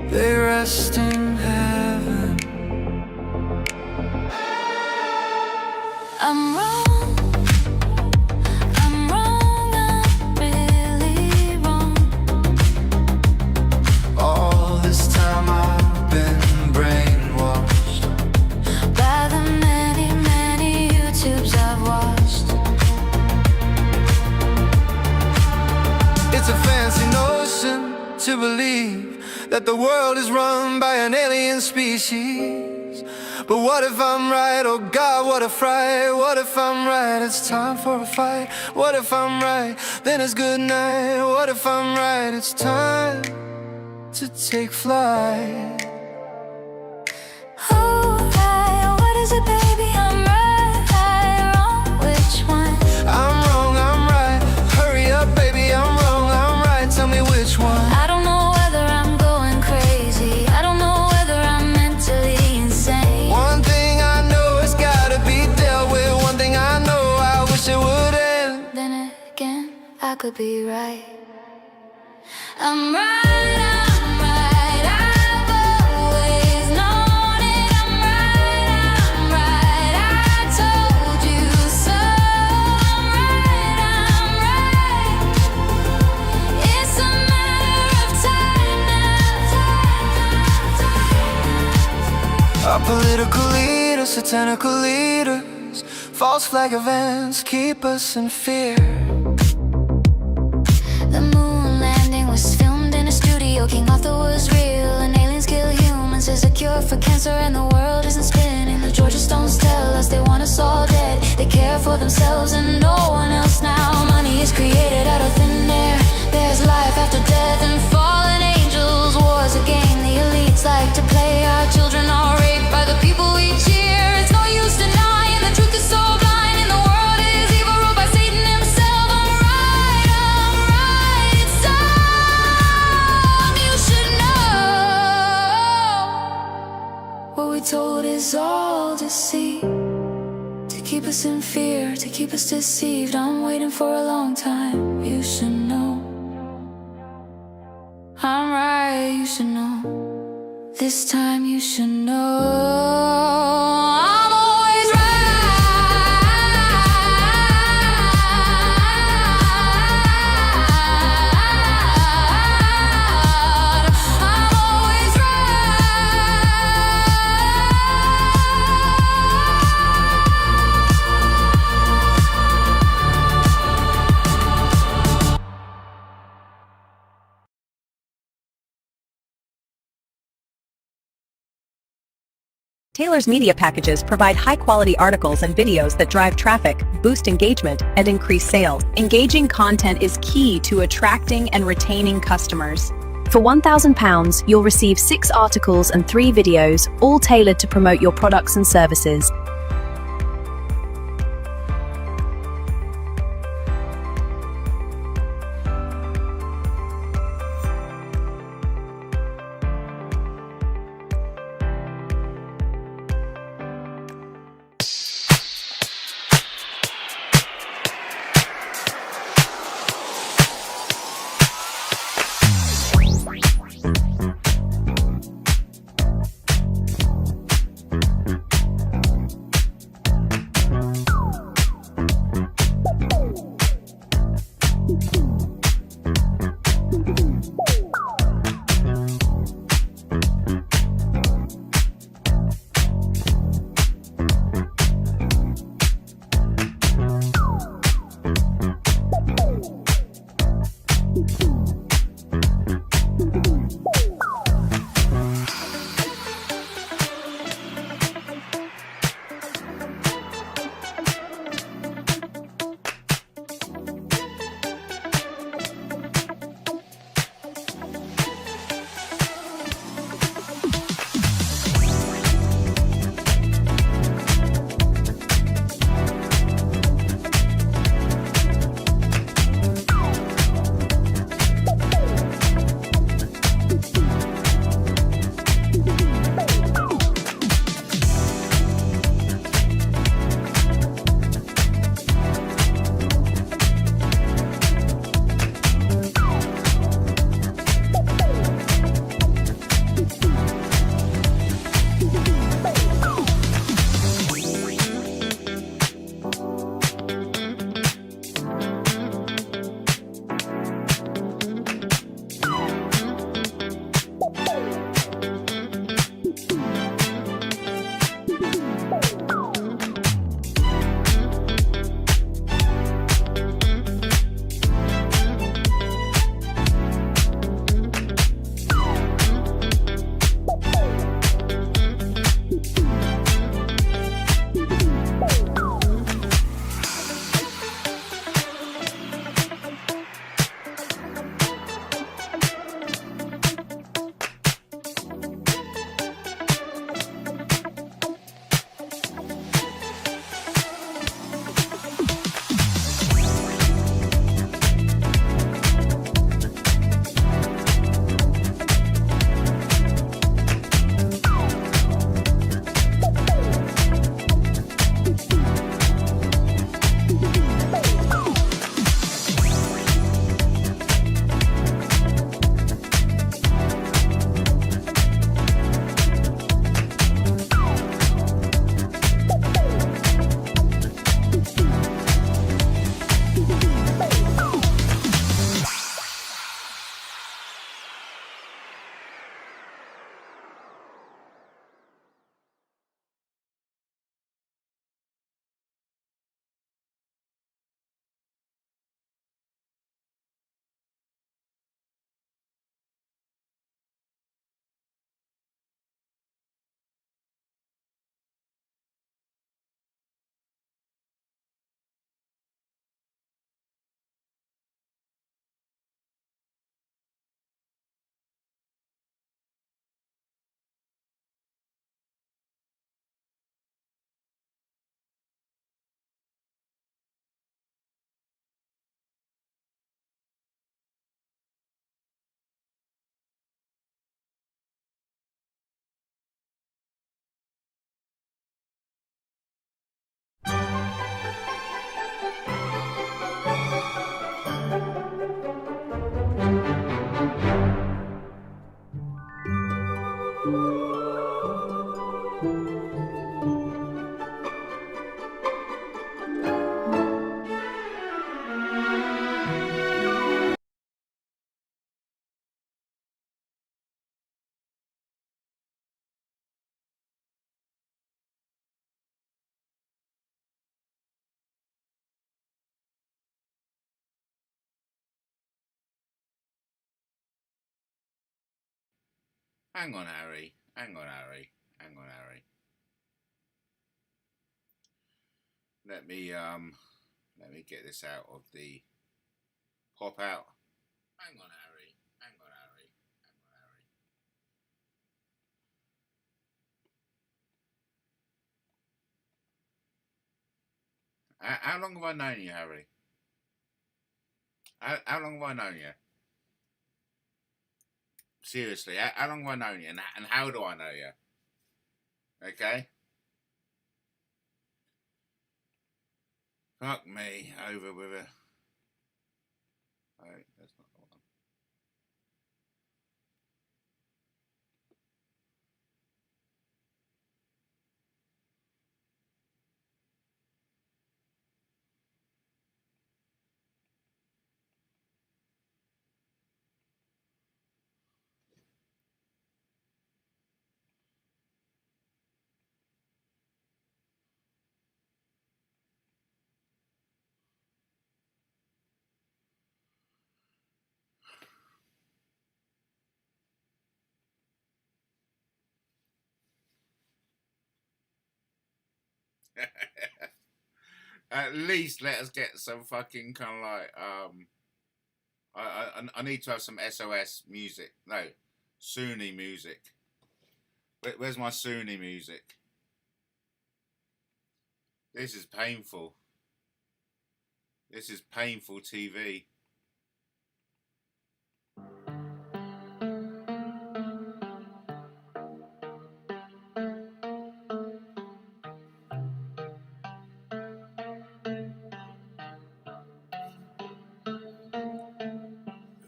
They rest in heaven.
I'm wrong,
It's a fancy notion to believe that the world is run by an alien species. But what if I'm right? Oh God, what a fright. What if I'm right? It's time for a fight. What if I'm right? Then it's good night. What if I'm right? It's time to take flight.
Alright, what is it, baby? I'm right, wrong, which one?
I'm wrong, I'm right. Hurry up, baby, I'm wrong, I'm right. Tell me which one.
I don't know whether I'm going crazy. I don't know whether I'm mentally insane.
One thing I know, it's gotta be dealt with. One thing I know, I wish it would end.
Then again, I could be right. I'm right, I'm right. I've always known it. I'm right. I told you so. I'm right. It's a matter of time now.
Our political leaders, satanical leaders, false flag events keep us in fear.
The moon landing was filmed in a studio. King Arthur was real, and aliens kill humans. There's a cure for cancer, and the world isn't spinning. The Georgia Stones tell us they want us all dead. They care for themselves and no one else now. Money is created out of thin air. There's life after death and fallen angels. War's a game the elites like to play. Our children are raped by the people we cheer. It's no use denying the truth is so blind, and the world is evil, ruled by Satan himself. I'm right. It's time you should know. What we told is all deceit, to keep us in fear, to keep us deceived. I'm waiting for a long time. You should know. I'm right, you should know. This time you should know. I'm always right. I'm always
Taylor's media packages provide high-quality articles and videos that drive traffic, boost engagement, and increase sales. Engaging content is key to attracting and retaining customers.
For £1,000, you'll receive 6 articles and 3 videos, all tailored to promote your products and services.
Hang on, Harry. Hang on, Harry. Hang on, Harry. Let me get this out of the pop out. Hang on, Harry. Hang on, Harry. Hang on, Harry. How long have I known you, Harry? How long have I known you? Seriously, how long have I known you, and how do I know you? Okay? Fuck me, over with a... Oh, that's not the one. At least let us get some fucking kind of like I need to have some SOS music. No, Zany music. Where's my Zany music? This is painful. This is painful TV.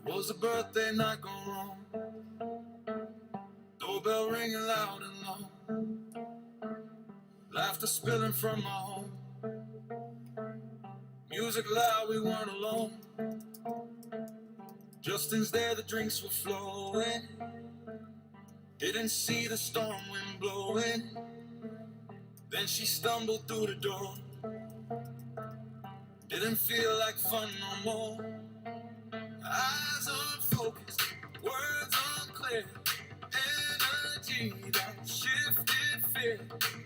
It was a birthday night gone wrong. Doorbell ringing loud and long. Laughter spilling from my home. Music loud, we weren't alone. Justin's there, the drinks were flowing. Didn't see the storm wind blowing. Then she stumbled through the door. Didn't feel like fun no more. Eyes unfocused, words unclear. Energy that shifted fear.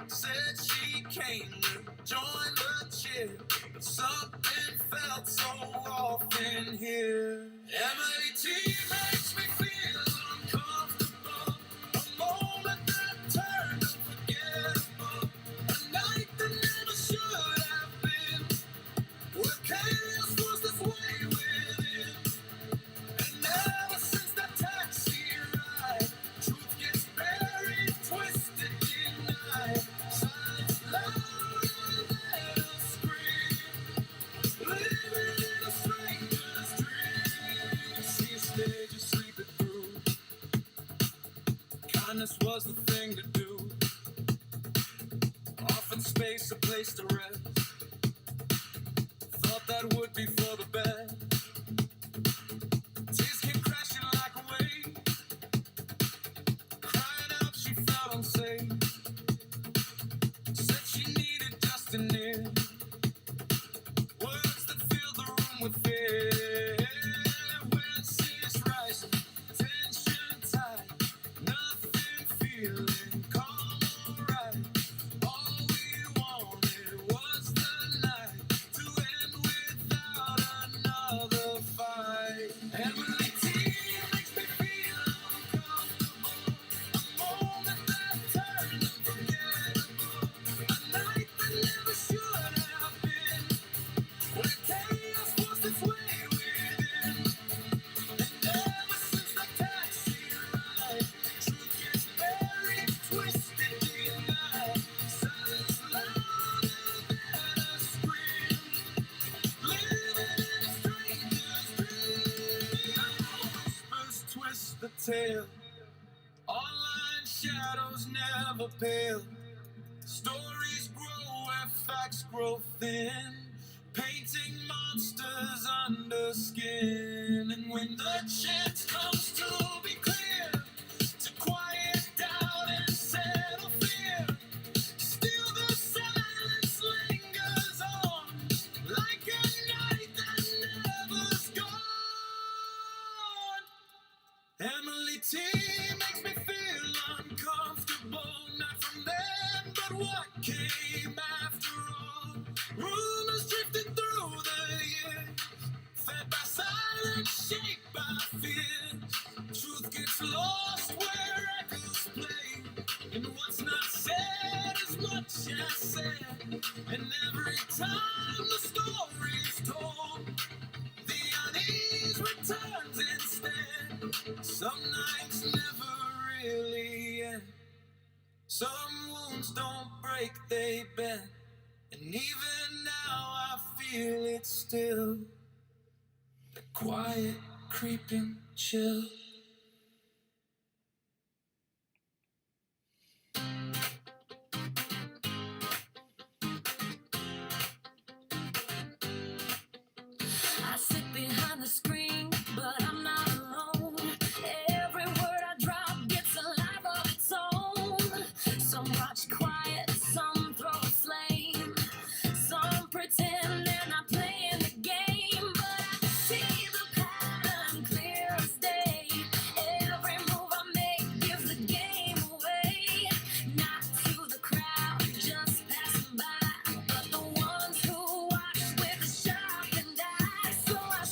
Said she came to join the cheer, but something felt so off in here. Emily T makes me feel uncomfortable. A moment that turned unforgettable. A night that never should have been. Where chaos was this way within. And ever since that taxi ride, truth gets buried, twisted, denied. Silence louder than a scream. Living in a stranger's dream. See a stage you sleep it through. Kindness was the thing to do. Often space, a place to rest. Thought that would be for the best. Tears came crashing like a wave. Crying out, she felt unsafe. Said she needed Justin near. Words that filled the room with fear. When seas rising, tension tight. Nothing feeling calm or right. All we wanted was the night to end without another fight. Emily T makes me feel uncomfortable. A moment that turned unforgettable. A night that never should have been. Where chaos was its way within. And ever since the taxi ride, truth gets buried, twisted, denied. Silence louder than a scream. Living in a stranger's dream. Whispers twist the tale. Online shadows never pale. Stories grow where facts grow thin. Painting monsters under skin. And when the chance comes to be clear, to quiet doubt and settle fear, still the silence lingers on, like a night that never's gone. Emily T makes me feel
Some nights never really end. Some wounds don't break, they bend. And even now I feel it still. The quiet, creeping chill.
I sit behind the screen, but I'm not alone. Every word I drop gets a life of its own. Some watch quiet, some throw a flame. Some pretend they're not playing the game, but I see the pattern clear as day. Every move I make gives the game away. Not to the crowd, just passing by, but the ones who watch with a sharpened eye. So I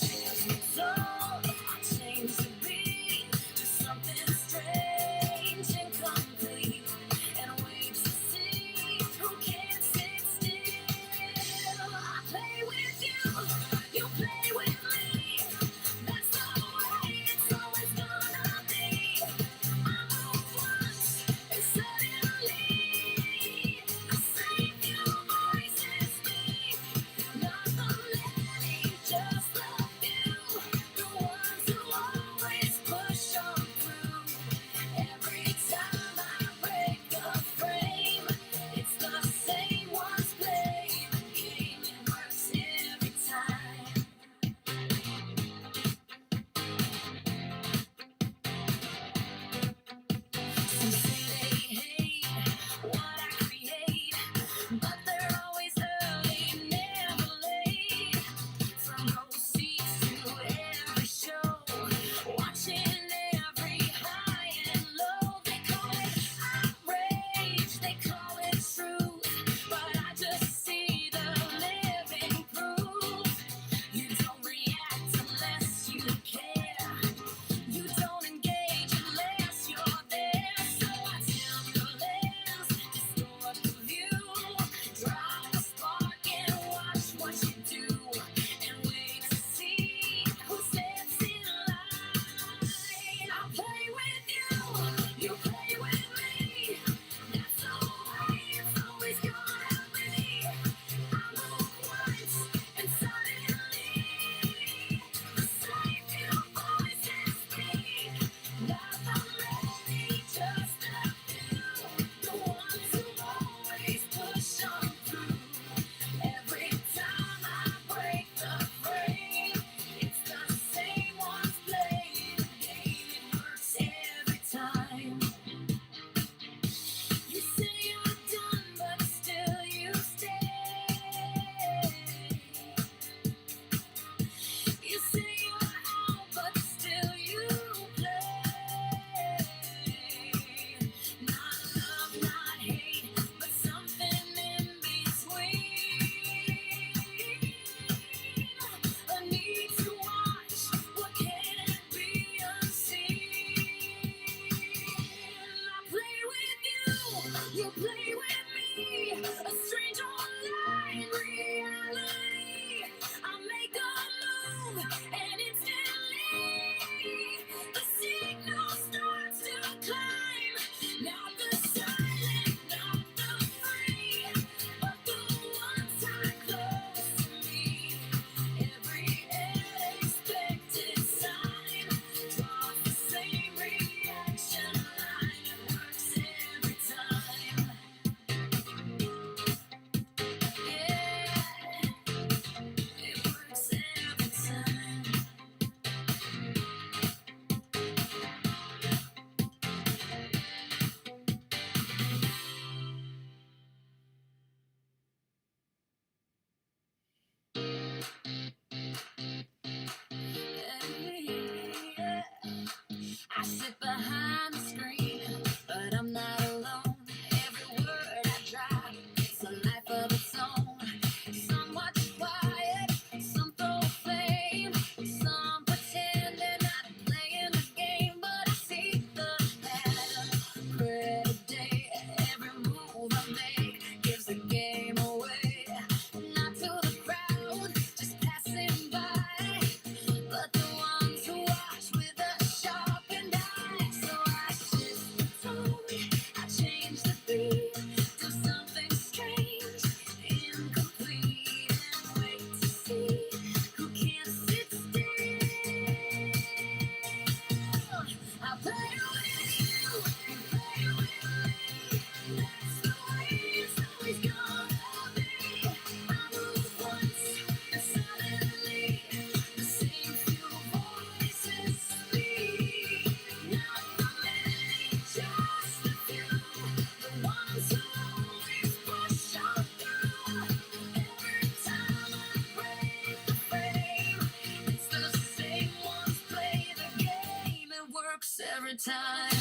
every time.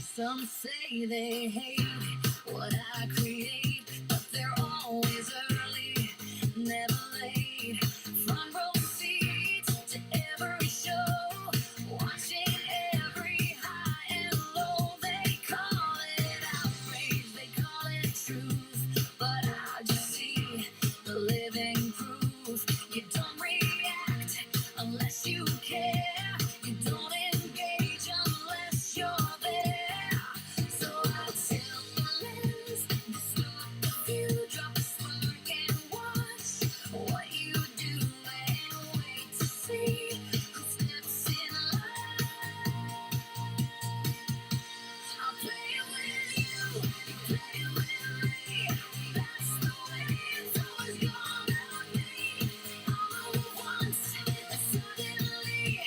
Some say they hate what I create, but they're always early, never late. Front row seats to every show, watching every high and low. They call it outrage, they call it truth, but I just see the living proof. You don't react unless you care. You don't engage unless you're there. So I'll tilt the lens, distort the view, drop a smirk and watch what you do and wait to see who steps in line. I'll play it with you, you play it with me. That's the way it's always gonna be. I'll move once, and suddenly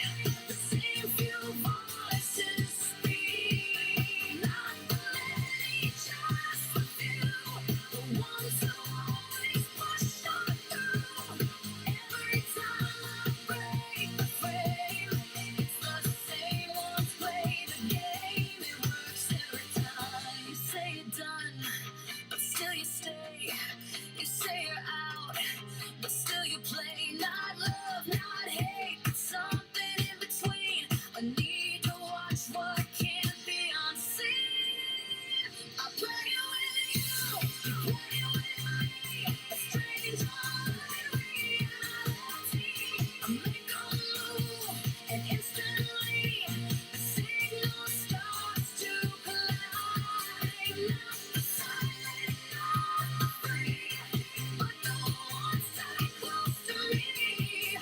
the same few voices speak. Not the many, just the few, the ones who always push on through. Every time I break the frame, it's the same ones play the game. It works every time. You say you're done, but still you stay. You say you're out, but still you play. Not love, not hate, but something in between. A need to watch what can't be unseen. I play it with you, you play it with me. A strange online reality. I make a move, and instantly the signal starts to climb. Not the silent, not the free, but the one side close to me.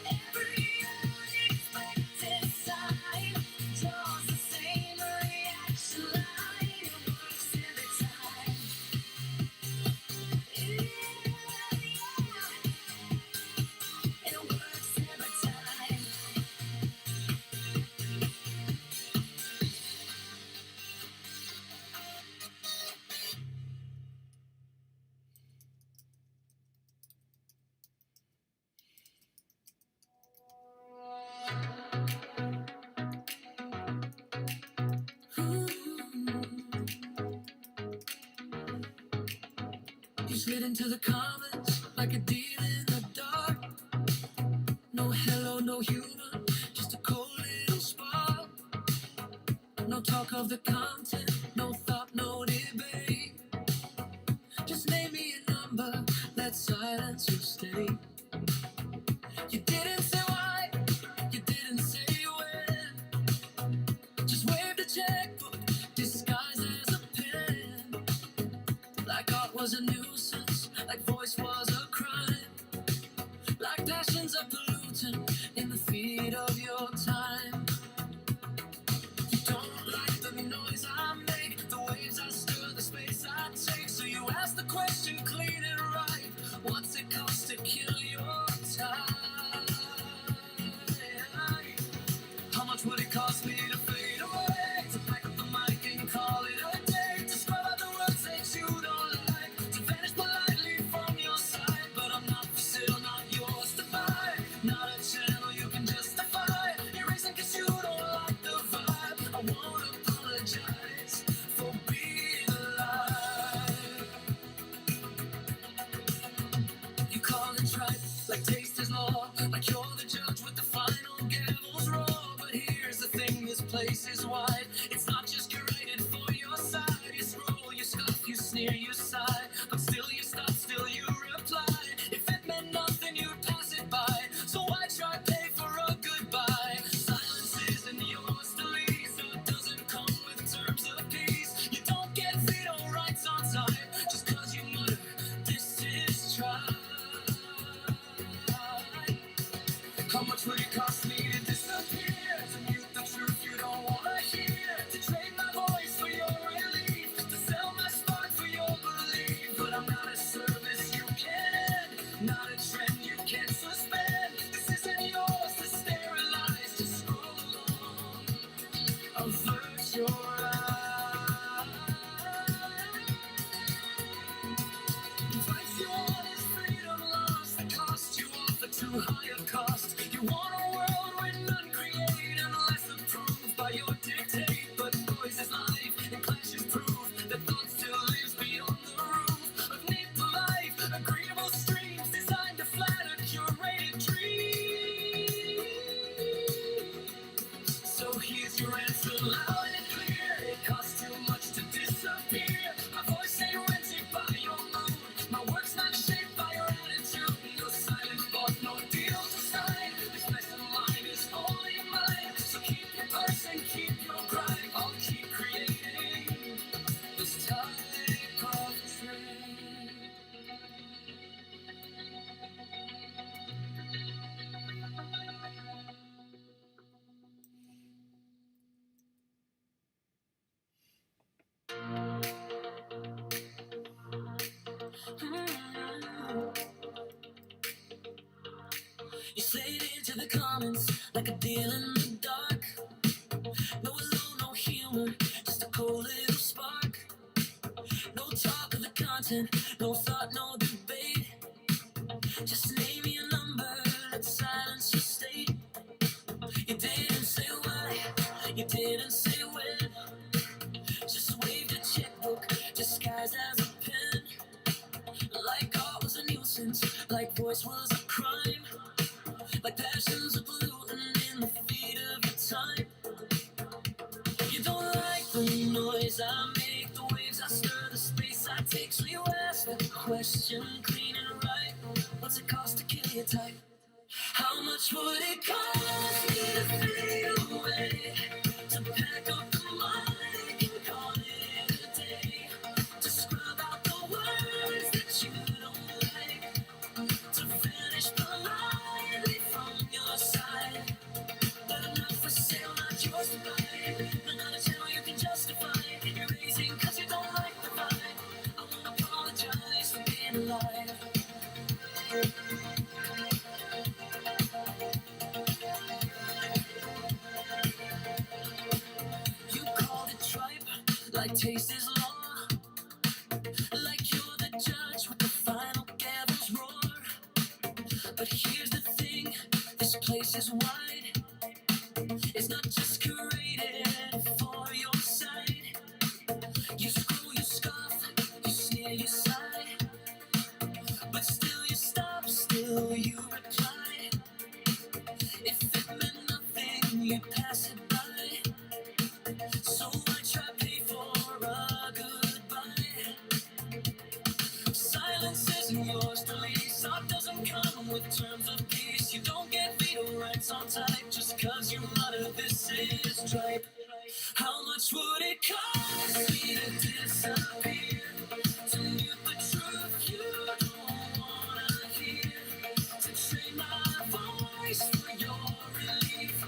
Every unexpected sign draws the same reaction line. It works every time. Yeah, it works every time. You slid into the comments like a deer in the dark. No hello, no humor, just a cold little spark. No talk of the content, no thought, no debate. Just name me a number, let silence will stay. You didn't say why, you didn't say when. Just waved a checkbook, disguised as a pen. Like art was a nuisance, like voice was a crime. Like passion's a pollutant in the feed of your time. You don't like the noise I make, the waves I stir, the space I take. So you ask the question clean and right, what's it cost to kill your time? How much would it cost me to fade away? To pack up the mic and call it a day? To scrub out the words that you don't like? To vanish politely from your side? But I'm not for sale, not yours to buy. Not a channel you can justify. Erasing 'cause you don't like the vibe. I won't apologize for being alive. You call it right, like taste is law, like you're the judge with the final gavel's roll. But here's the thing, this place is wide. It's not just curated for your side. You scroll, you scoff, you sneer, you sigh, but still you stop, still you reply. If it meant nothing, you'd pass it by. So why try pay for a goodbye? Silence isn't yours to leave, so it doesn't come with terms of peace. You don't get veto rights on time just 'cause you mutter, this is try. How much would it cost me to disappear? To mute the truth you don't wanna hear? To trade my voice for your relief? To sell my spot for your belief? But I'm not a service you can end, not a trend you can suspend. This isn't yours to sterilize, just scroll along, avert your eyes. Price you want is freedom lost, the cost you offer too high a
You slid into the comments like a deal in the dark. No hello, no humor, just a cold little spark. No talk of the content, no thought, no debate. Just name me a number, let silence your state. You didn't say why, you didn't say when. Just waved a checkbook, disguised as a pen. Like art was a nuisance, like voice was a crime. Like passions are polluting in the feet of your time. You don't like the noise I make, the waves I stir, the space I take. So you ask the question, clean and right. What's it cost to kill your type? How much would it cost me to fade away? To pack up the mic and call it a day? To scrub out the words that you don't like? To vanish politely from your side? But I'm not for sale, not yours to buy. But not a channel you can justify. You're raising cause you don't like the vibe. I won't apologize for being alive. You called it tripe, like taste is law. Like you're the judge with the final gavel's roar. But here's the thing, this place is wide. It's not just curated for your side. You screw, you scoff, you sneer, you sigh. But still you stop, still you reply. If it meant nothing, you'd pass it by. So I try pay for a goodbye. Silence isn't yours to lease. Art doesn't come with terms of peace. You don't get veto rights on type just cause you mutter this is tripe. How much would it cost me to disappear? To mute the truth you don't wanna hear? To trade my voice for your relief?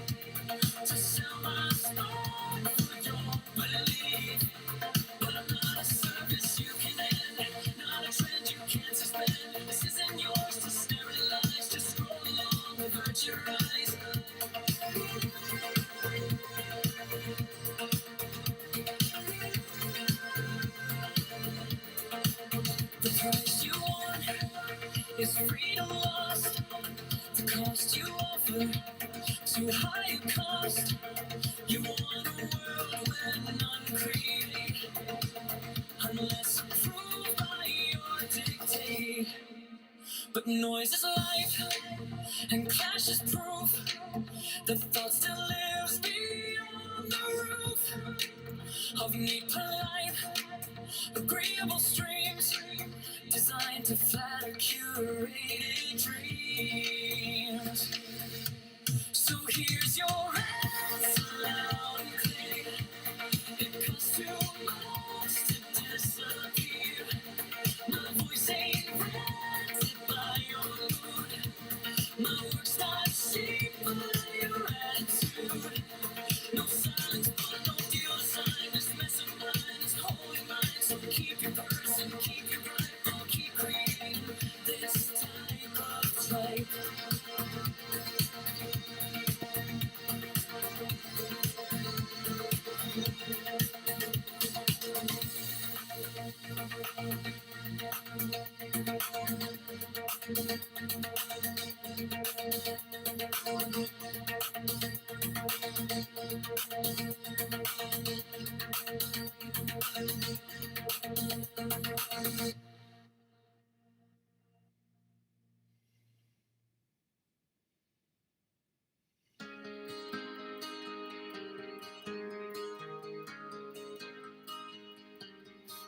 To sell my stock for your belief? But I'm not a service you can end, not a trend you can't suspend. This isn't yours to sterilize, just scroll along, avert your eyes. The price you want is freedom lost. The cost you offer, too high a cost. You want a world where none create, unless approved by your dictate. But noise is life, and clash is proof. The thought still lives beyond the roof of neat, polite, agreeable streams designed to flatter curated dreams. So here's your answer, loud and clear. It costs too much to disappear. My voice ain't rented by your mood. My work's not shaped by your attitude. No silence, but no deal to sign. This mess of mine is holy mine. So keep your purse and keep your pride. I'll keep creating this type of tripe.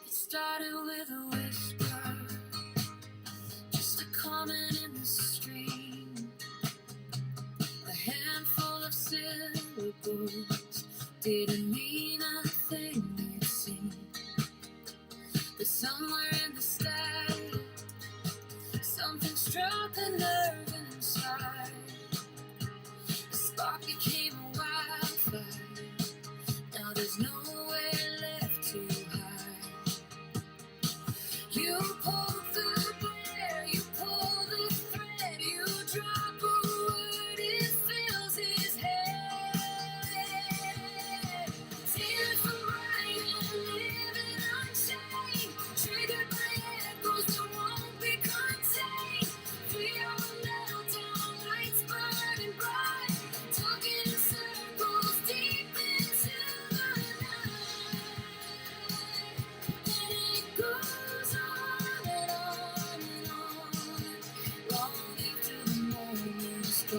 It started with a whisper, just a comment in the stream. A handful of syllables didn't mean a thing, it seemed. But somewhere in the sky, something struck a nerve inside. A spark became a wildfire. Now there's nowhere left to hide. You pulled through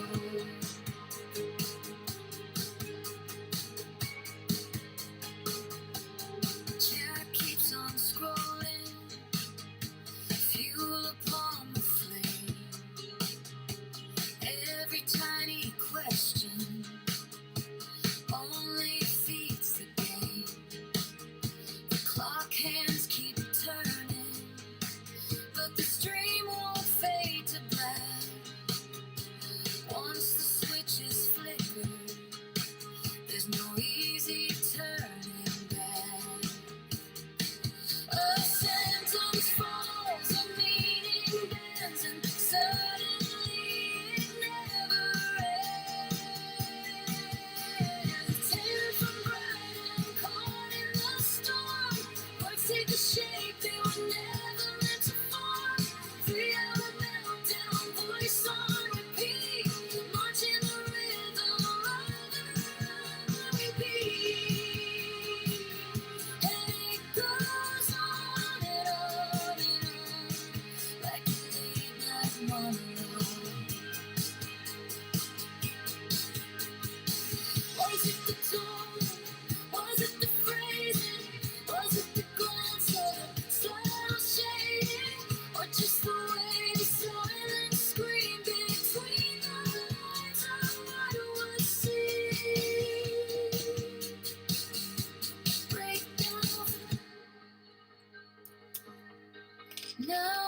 control. Chat keeps on scrolling, fuel upon the flame. Every tiny question only feeds the game. The clock hands keep turning, but the stream won't fade to black. Once the switches flicker, there's no easy turning back. A sentence falls, a meaning bends, and suddenly it never ends. Tears from bright and caught in the storm. Words take a shape they were never meant to form. 3-hour meltdown, voice on repeat, marching the rhythm of the repeat. And it goes on and on and on, like a late night monologue. Was it the tone? Was it the phrasing? Was it the glance or the subtle shading? Or just the way the silence screamed between the lines of what was seen? Breakdown. Now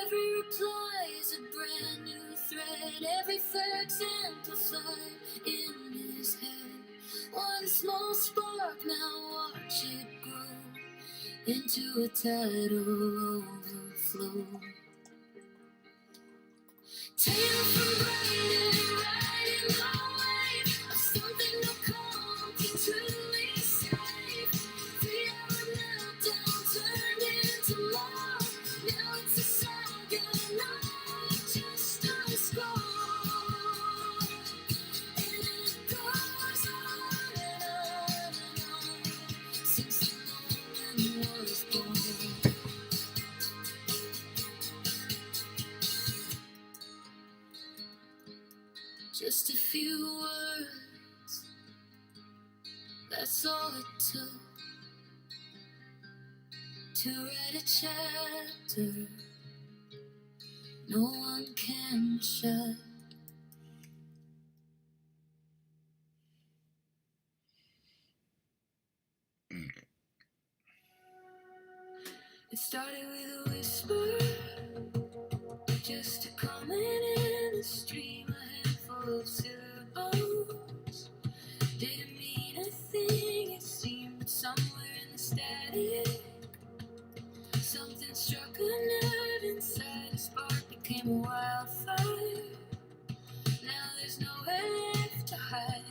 every reply is a brand new thread. Every fact's amplified in his head. One small spark, now watch it grow into a tidal overflow. Taylor from Brandon, riding the wave of something no calm can truly save. 3-hour meltdown turned into more. Now it's a saga, not just a score. And it goes on and on and on since the moment was born. Just a few words, that's all it took to write a chapter no one can shut. It started with a whisper, just a comment in the stream, a handful of syllables. Didn't mean a thing, it seemed, but somewhere in the static, something struck a nerve inside. A spark became a wildfire. Now there's nowhere left to hide.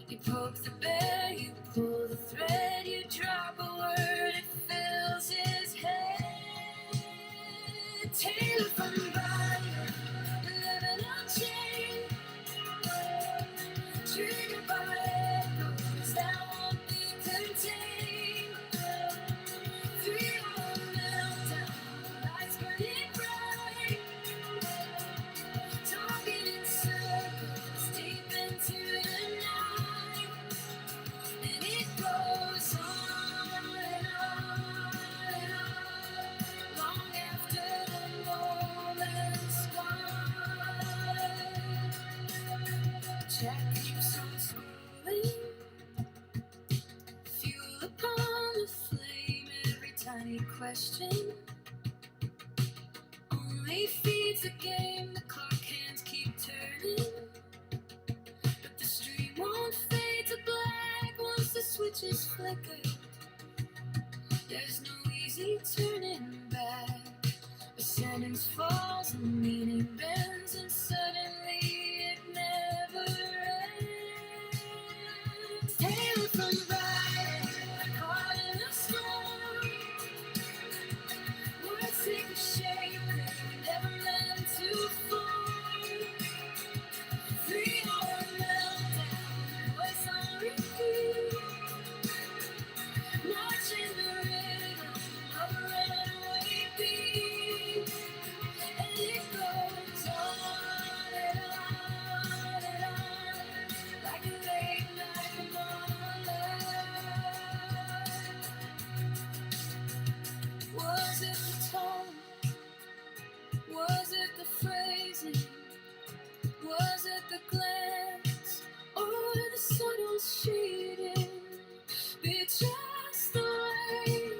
You poke the bear, you pull the thread, you drop a word, it fills his head. Taylor from Brian, living unchained, triggered by echoes that won't be contained. 3-hour meltdown, lights burning bright, talking in circles deep into the night. And it goes on and on and on, long after the moment's gone. Chat keeps on scrolling, fuel upon the flame. Every tiny question only feeds the game. The clock hands keep turning, but the stream won't fade to black once the switches flicker. There's no easy turning back. A sentence falls and meaning bends, and suddenly it never ends. Taylor from Brian, caught in a storm. Words take a shape they never meant to form. 3-hour meltdown, voice on repeat, marching the rhythm of a runaway beat. And it goes on wanting? Was it the glance or the subtle cheating? Be just the way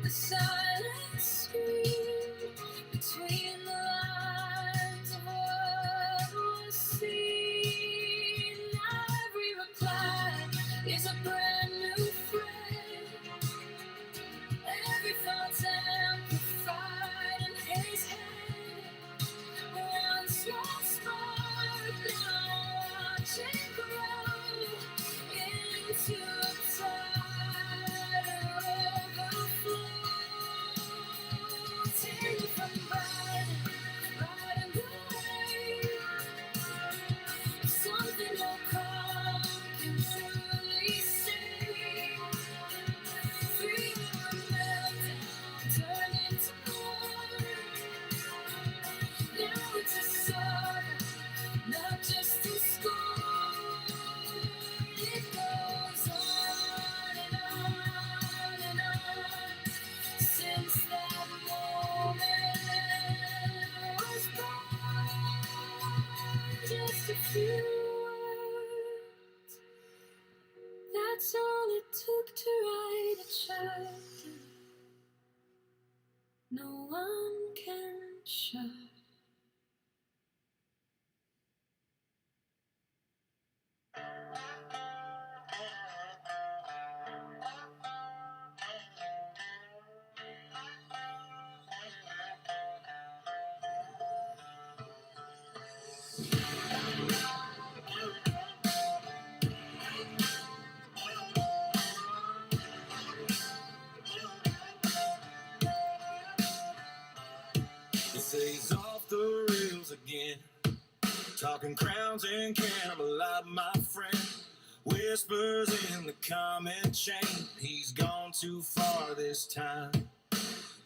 the silence screamed between the lines of what was seen. Now every reply is a brand new friend. Every thought's amplified in his head. One small spark now watching grow into a tidal overflow. Till from riding the wave, something no calm can truly save. Free from meltdown, turn into more. Now it's a saga, not just a score. It goes on and on and on. Since that moment was born, just a few words. That's all it took to write a chapter no one can shut.
They say he's off the rails again, talking crowns and candlelight, my friend. Whispers in the comment chain, he's gone too far this time.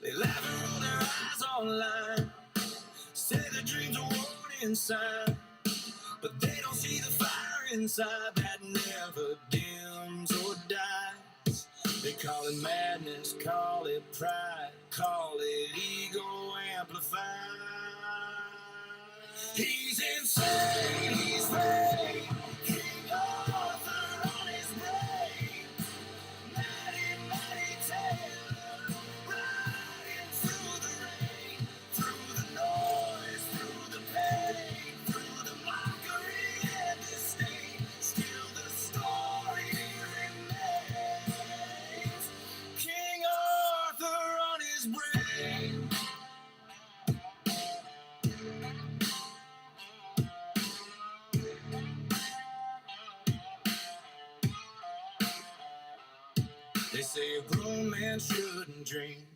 They laugh and roll their eyes online, say their dreams are warning sign, but they don't see the fire inside that never dims or dies. They call it madness, call it pride, call it ego amplified. He's insane, he's vain, King Arthur on his brain. Matty Taylor, riding through the rain, through the noise, through the pain, through the mockery and disdain. Still the story remains. King Arthur on his brain. They say a grown man shouldn't dream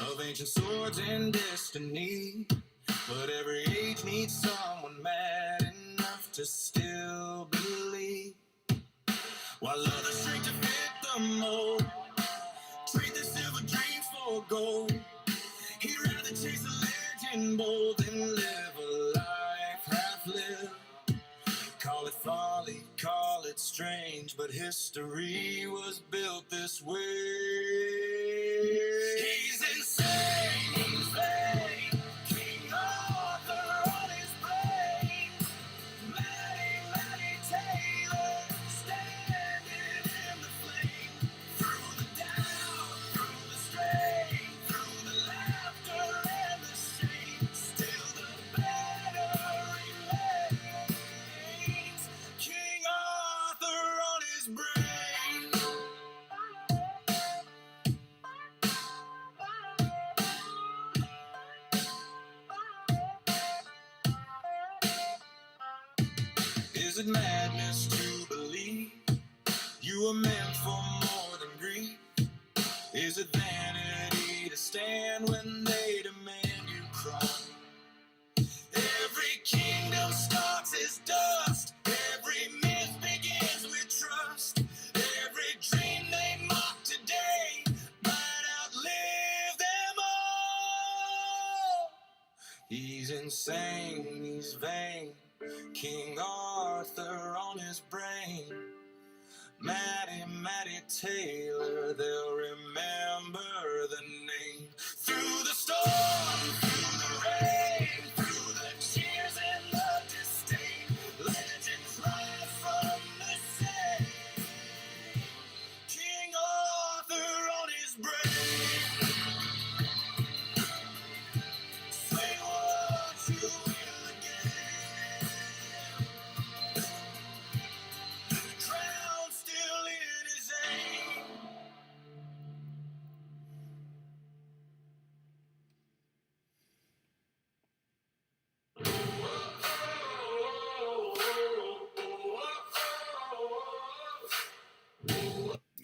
of ancient swords and destiny, but every age needs someone mad enough to still believe. While others shrink to fit the mold, trade their silver dreams for gold. He'd rather chase a legend bold than live a life half lived. Call it folly, call it strange, but history was built this way. He's insane, he's vain, King Arthur on his brain. Matty Taylor, standing in the flame. Through the doubt, through the strain, through the laughter and the shame, still the banner remains. King Arthur on his brain. Is it madness to believe you were meant for more than grief? Is it vanity to stand when they demand you cry? Every kingdom starts as dust, every myth begins with trust. Every dream they mock today might outlive them all. He's insane, he's vain, King Arthur on his brain. Matty Taylor, they'll remember the name. Through the storm, through the rain, through the chill to win the game. The crown's still in his aim.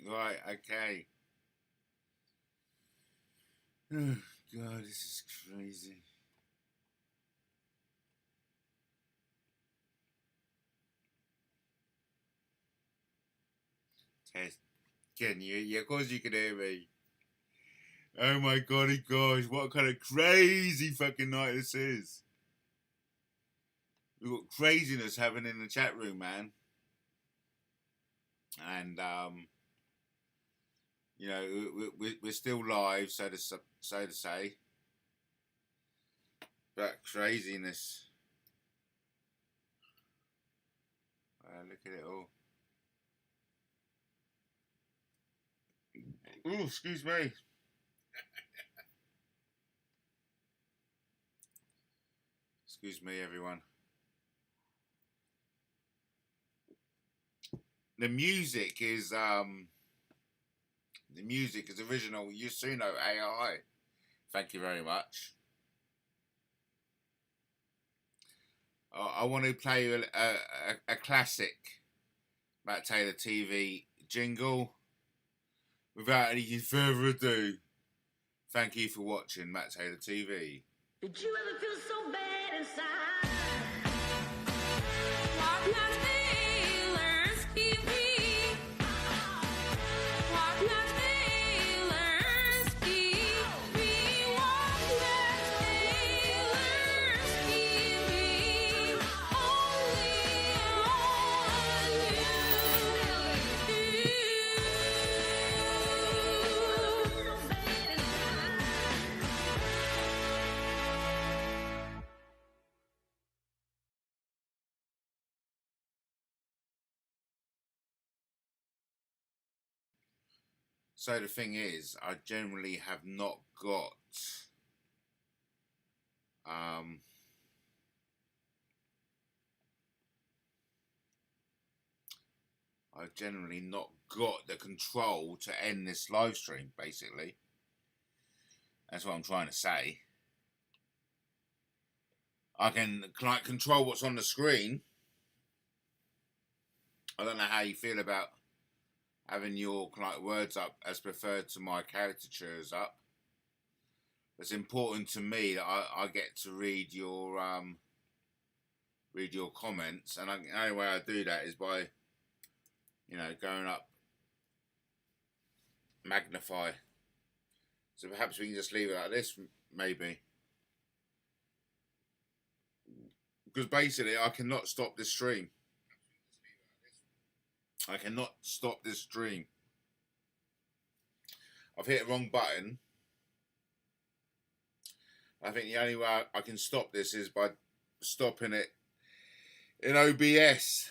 Right, okay. Oh, God, this is crazy. Test. Can you? Yeah, of course you can hear me. Oh my golly gosh, what kind of crazy fucking night this is. We've got craziness happening in the chat room, man. And, you know, we're still live, so to say. But craziness. Look at it all. Ooh, excuse me. Excuse me, everyone. The music is original Yusuno AI. Thank you very much. I want to play a classic Matt Taylor TV jingle. Without any further ado, thank you for watching Matt Taylor TV.
Did you ever feel so bad inside?
So the thing is, I generally have not got I've generally not got the control to end this live stream, basically. That's what I'm trying to say. I can like control what's on the screen. I don't know how you feel about having your like words up as preferred to my caricatures up. It's important to me that I get to read your comments, and the only way I do that is by, you know, going up magnify. So perhaps we can just leave it like this, maybe, because basically I cannot stop this stream. I cannot stop this stream. I've hit the wrong button. I think the only way I can stop this is by stopping it in OBS.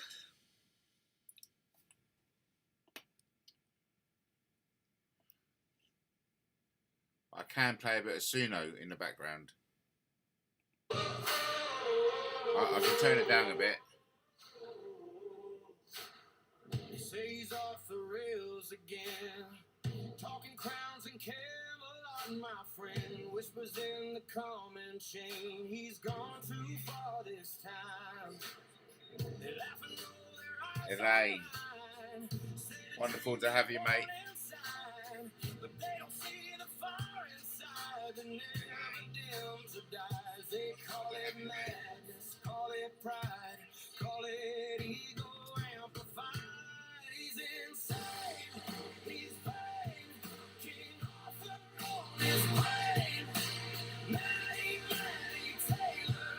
I can play a bit of Suno in the background. I can turn it down a bit.
He say he's off the rails again, talking crowns and Camelot, my friend. Whispers in the comment chain, he's gone too far this time. They laugh and roll their eyes.
Elaine, wonderful to have you, mate.
But they don't see the fire inside that never dims or dies. They call it madness, call it pride, call it ego amplified. He's insane, he's vain, King Arthur on his plane. MattTaylor,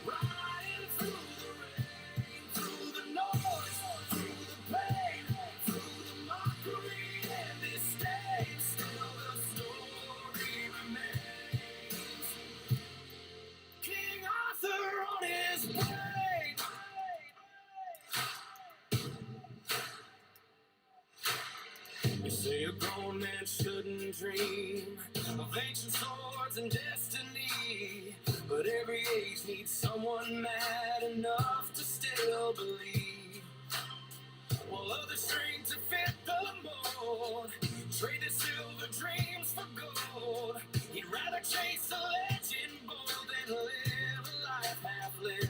riding through the rain, through the noise, through the pain, through the mockery and disdain. Still the story remains. King Arthur. Say a grown man shouldn't dream of ancient swords and destiny, but every age needs someone mad enough to still believe. While others strain to fit the mold, trade their silver dreams for gold. He'd rather chase a legend bold than live a life half lived.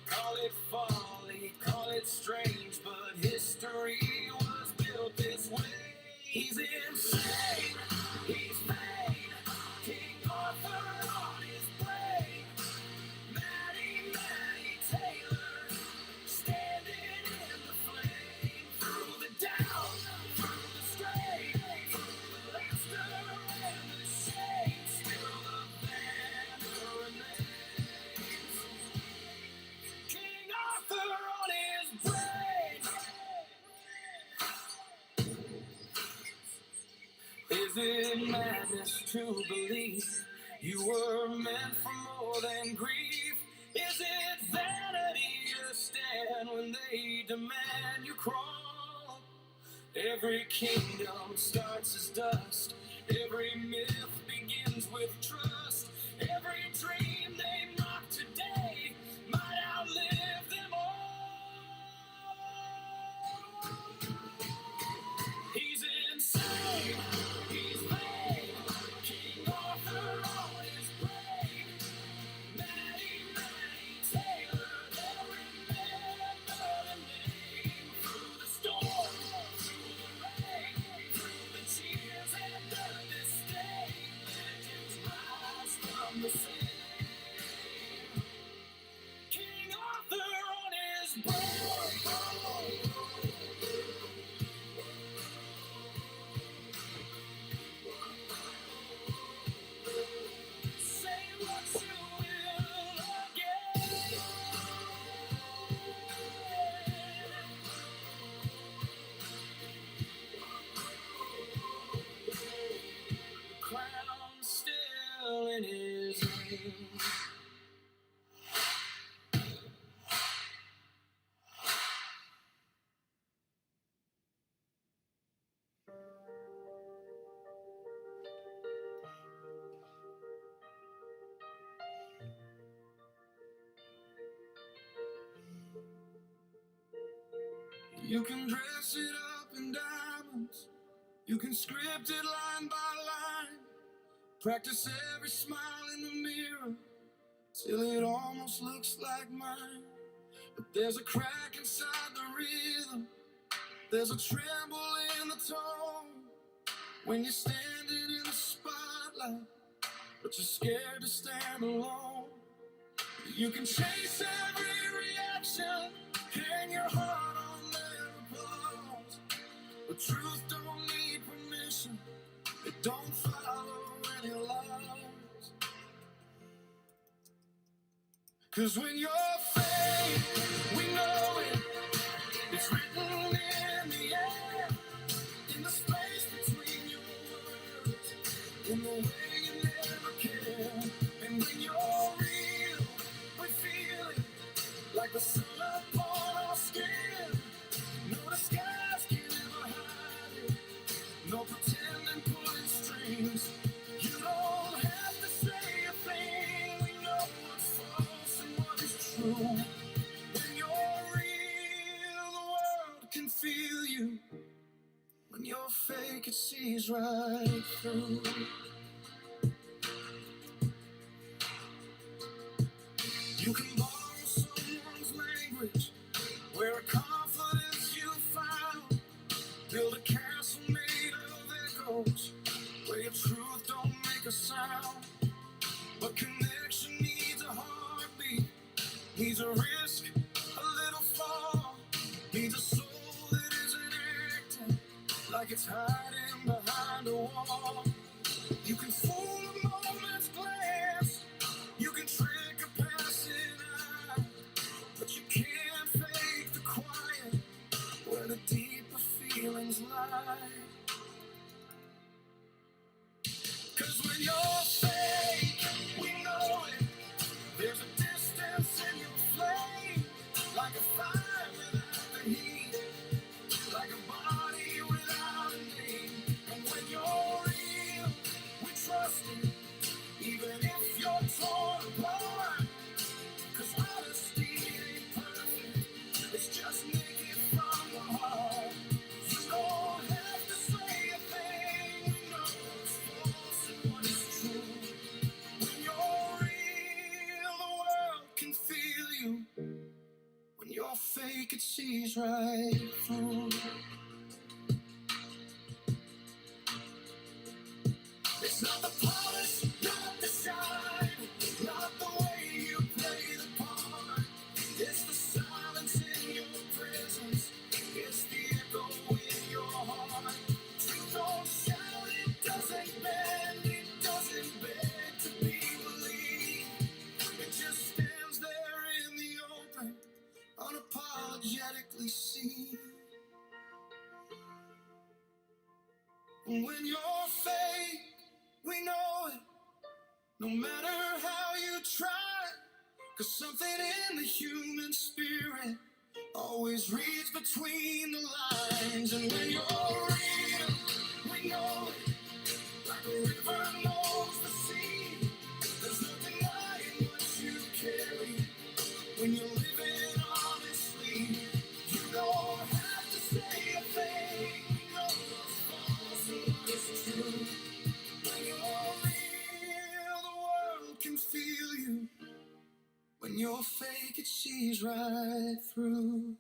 Call it folly, call it strange, but history was built this way. He's insane, he's vain, King Arthur on his brain. MattTaylor, standing in the flame. Through the down, through the straight, through the laughter and the shade, still the banner remains. King Arthur on his brain. Is it madness to believe you were meant for more than grief? Is it vanity to stand when they demand you crawl? Every kingdom starts as dust. Every myth begins with trust. Every dream they mock today might outlive them all. He's insane, he's vain, King Arthur on his brain. MattTaylor, they'll remember the name. Through the storm, through the rain, through the tears and the disdain, legends rise from the same. King Arthur on his brain. Say what you will again. The crown's still in his ring. You can dress it up in diamonds. You can script it line by line. Practice every smile in the mirror till it almost looks like mine. But there's a crack inside the rhythm. There's a tremble in the tone when you're standing in the spotlight, but you're scared to stand alone. You can chase every reaction, hang your heart on their applause, but truth don't need permission. It don't follow any laws. 'Cause when you're fake, we know it. It's written in the air, in the space between your words, in the way you never care. And when you're real, we feel it, like the sun upon our skin. No disguise can ever hide it, no pretending pulling strings. You don't have to say a thing, we know what's false and what is true. When you're real, the world can feel you. When you're fake, it sees right through. You can borrow someone's language, wear a confidence you found, build a castle made of echoes, where your truth don't make a sound. But connection needs a heartbeat, needs a risk, a little fall, needs a soul that isn't acting like it's hiding behind a wall. You can fool a moment's glance, you can trick a passing eye, but you can't fake the quiet where the deeper feelings lie. 'Cause when you're fake, we know it. There's a distance in your flame, like a fire without the heat, like a body without a name. you're fake, it sees right through. It's not the polish, not the shine, not the way you play the part. It's the silence in your presence, it's the echo in your heart. Truth don't shout, it doesn't bend, it doesn't beg to be believed. It just stands there in the open, unapologetically seen. And when you're fake, we know it, no matter how you try. 'Cause something in the human spirit always reads between the lines. And when you're real, we know it, like a river knows the sea. There's no denying what you carry when you're living honestly. You don't have to say a thing, we know what's false and what's true. When you're real, the world can feel you. When you're fake, it sees right through.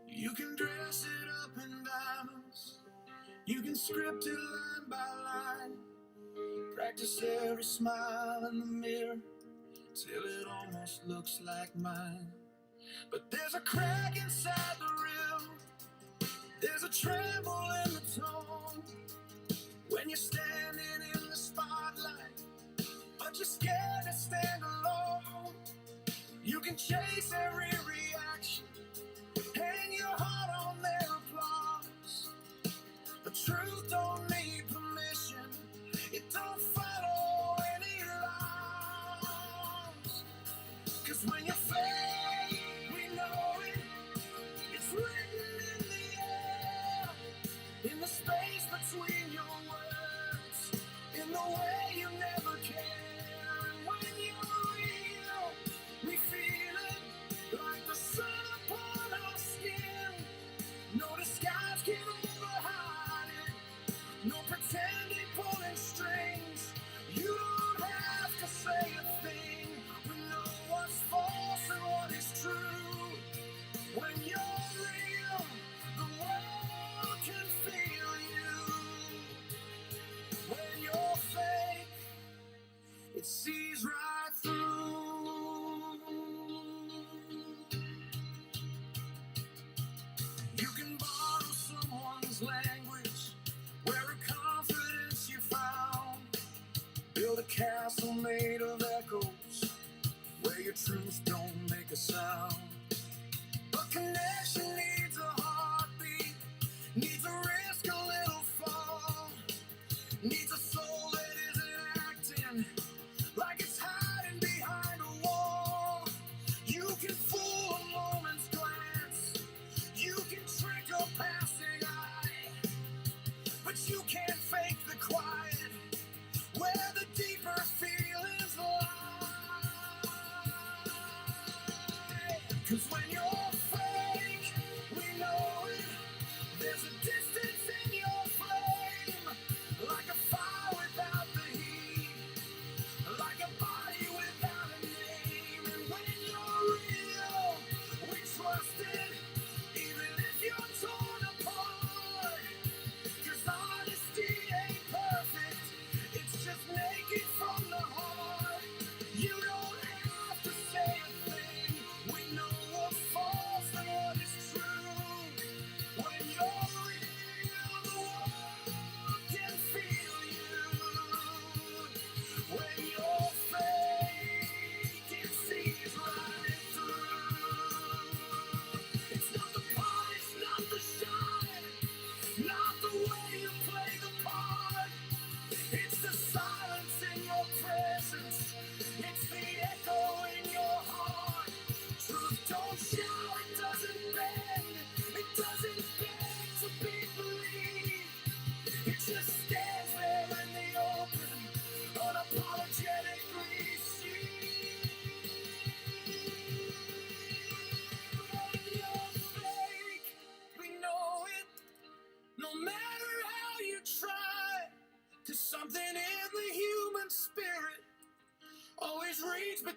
You can dress it up in diamonds, you can script it line by line, practice every smile in the mirror till it almost looks like mine. But there's a crack inside the rim, there's a tremble in the tone when you're standing in the spotlight, but you're scared to stand alone. You can chase every reaction, hang your heart on their applause. The truth don't need permission, it don't follow any laws. 'Cause when you're fake, we know it, it's written in the air, in the space between your words, in the way you never care. And when you're real, we feel it, like the sun upon our skin. No disguise can overhide it, no pretending pulling strings. You don't have to say a thing, we know what's false and what is true. When you're real, the world can feel you. When you're fake, it sees right through. You can borrow someone's language, wear a confidence you found, build a castle made of echoes where your truth don't make a sound. But connection needs a heartbeat, needs a risk, a little fall, needs a soul that isn't acting like it's hiding behind a wall. You can fool a moment's glance, you can trick a passing eye, but you can't fake the quiet where the deeper feelings lie. 'Cause when you're fake, we know it, there's a distance in your flame, like a fire without the heat, like a body without a name. And when you're real, we trust it, even if you're torn apart. 'Cause honesty ain't perfect, it's just naked from the heart. You don't have to say a thing, we know what's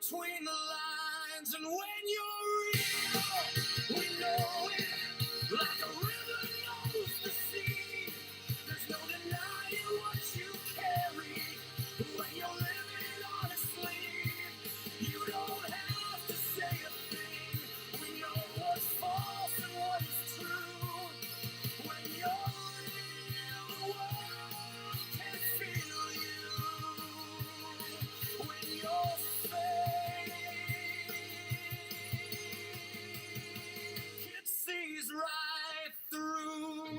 between the lines, and when you're real, we know it. Like a river knows the sea. There's no denying what you carry. When you're living honestly, you don't have to say a thing. We know what's false and what is true. When you're real, the world can feel you. When you're fake, it sees right through.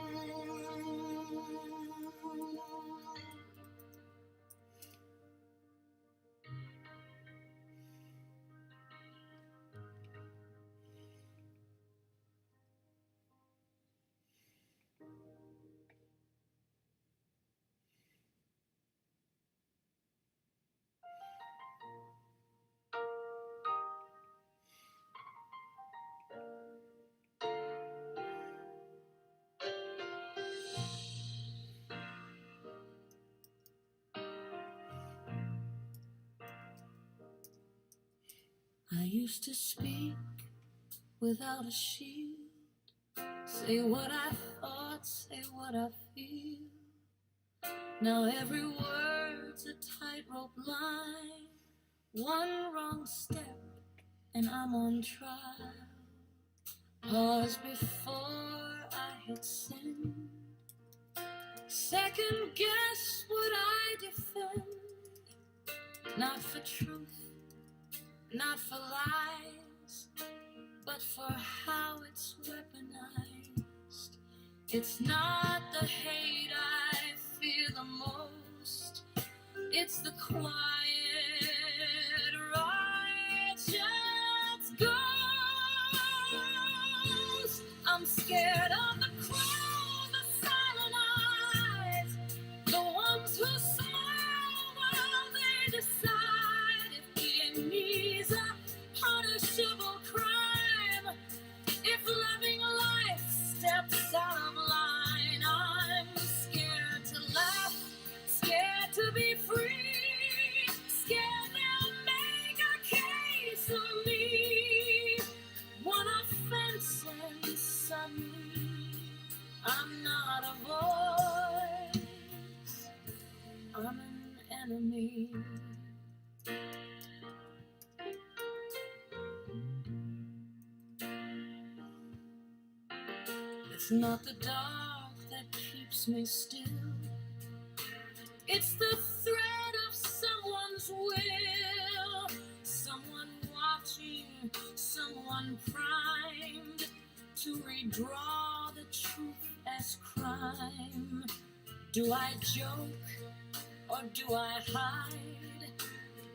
I used to speak without a shield. Say what I thought, say what I feel. Now every word's a tightrope line. One wrong step and I'm on trial. Pause before I hit send. Second guess what I defend. Not for truth, not for lies, but for how it's weaponized. It's not the hate I fear the most. It's the quiet righteous ghost. I'm scared of the crowd, the silent eyes, the ones who smile while they decide if being me's a punishable crime. If loving life steps out of line, I'm scared to laugh, scared to be free, scared they'll make a case of me. One offense and suddenly I'm not a voice, I'm an enemy. It's not the dark that keeps me still. It's the threat of someone's will. Someone watching, someone primed to redraw the truth as crime. Do I joke or do I hide?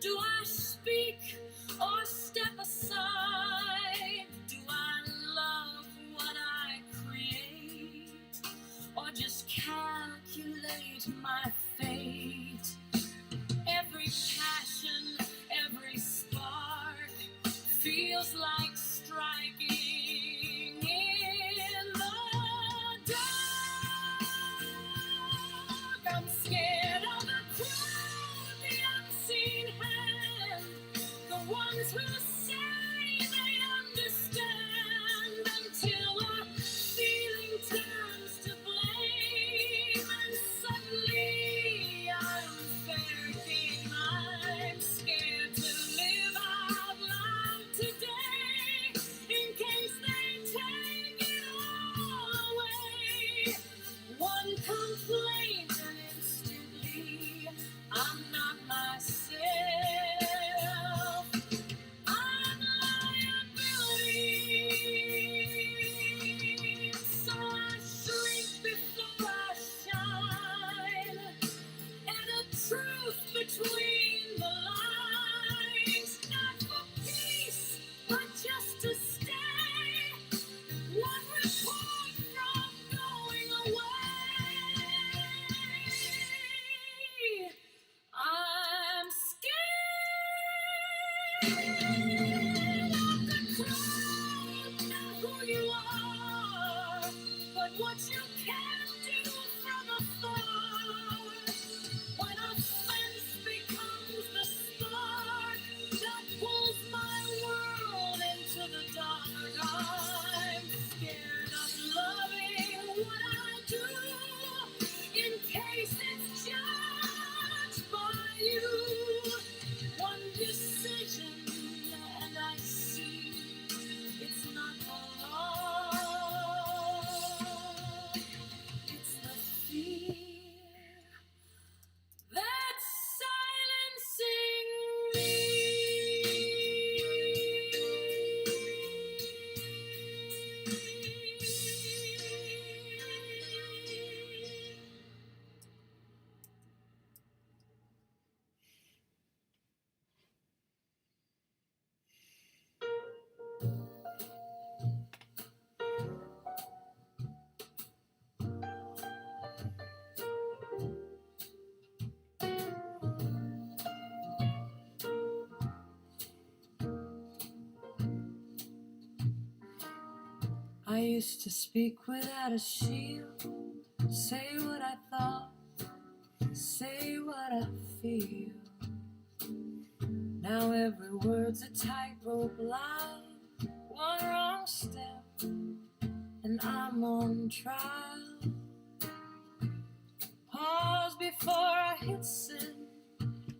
Do I speak or step aside? Do I love what I create or just calculate my fate? Every passion, every spark feels like striking in the dark. I'm scared of the crowd, the unseen hand, the ones who say they understand until a feeling turns to blame, and suddenly I'm fair game. I'm scared to live out loud today in case they take it all away. One complaint and instantly I'm not myself. I'm liability. So I shrink before I shine, and the truth between the lines, not for peace, but just to stay. One report from going away. I'm scared of the crowd, not who you are, but what you can do from afar. When offense becomes the spark that pulls
I used to speak without a shield, say what I thought, say what I feel. Now every word's a tightrope line, one wrong step, and I'm on trial. Pause before I hit send,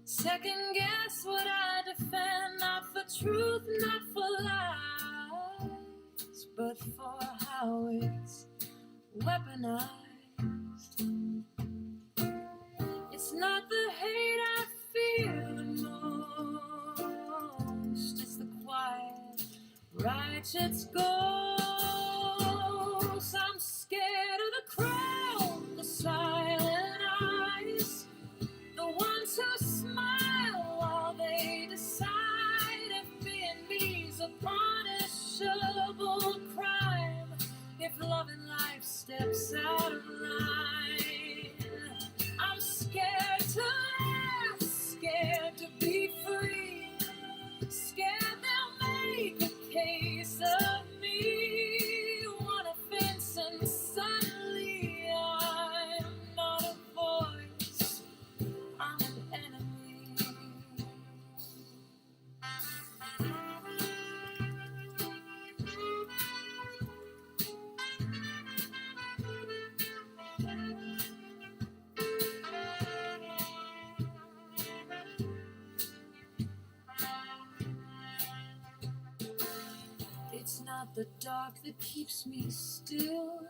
second guess what I defend, not for truth, not for lies, but for how it's weaponized. It's not the hate I fear the most, it's the quiet, righteous ghost. I'm scared of the crowd, the silent eyes, the ones who smile while they decide if being me's a punishable crime, if love and life steps out of line. I'm scared to laugh, scared to be free, scared they'll make a case of me. One offense and suddenly I'm not a voice, I'm an enemy. It's not the dark that keeps me still,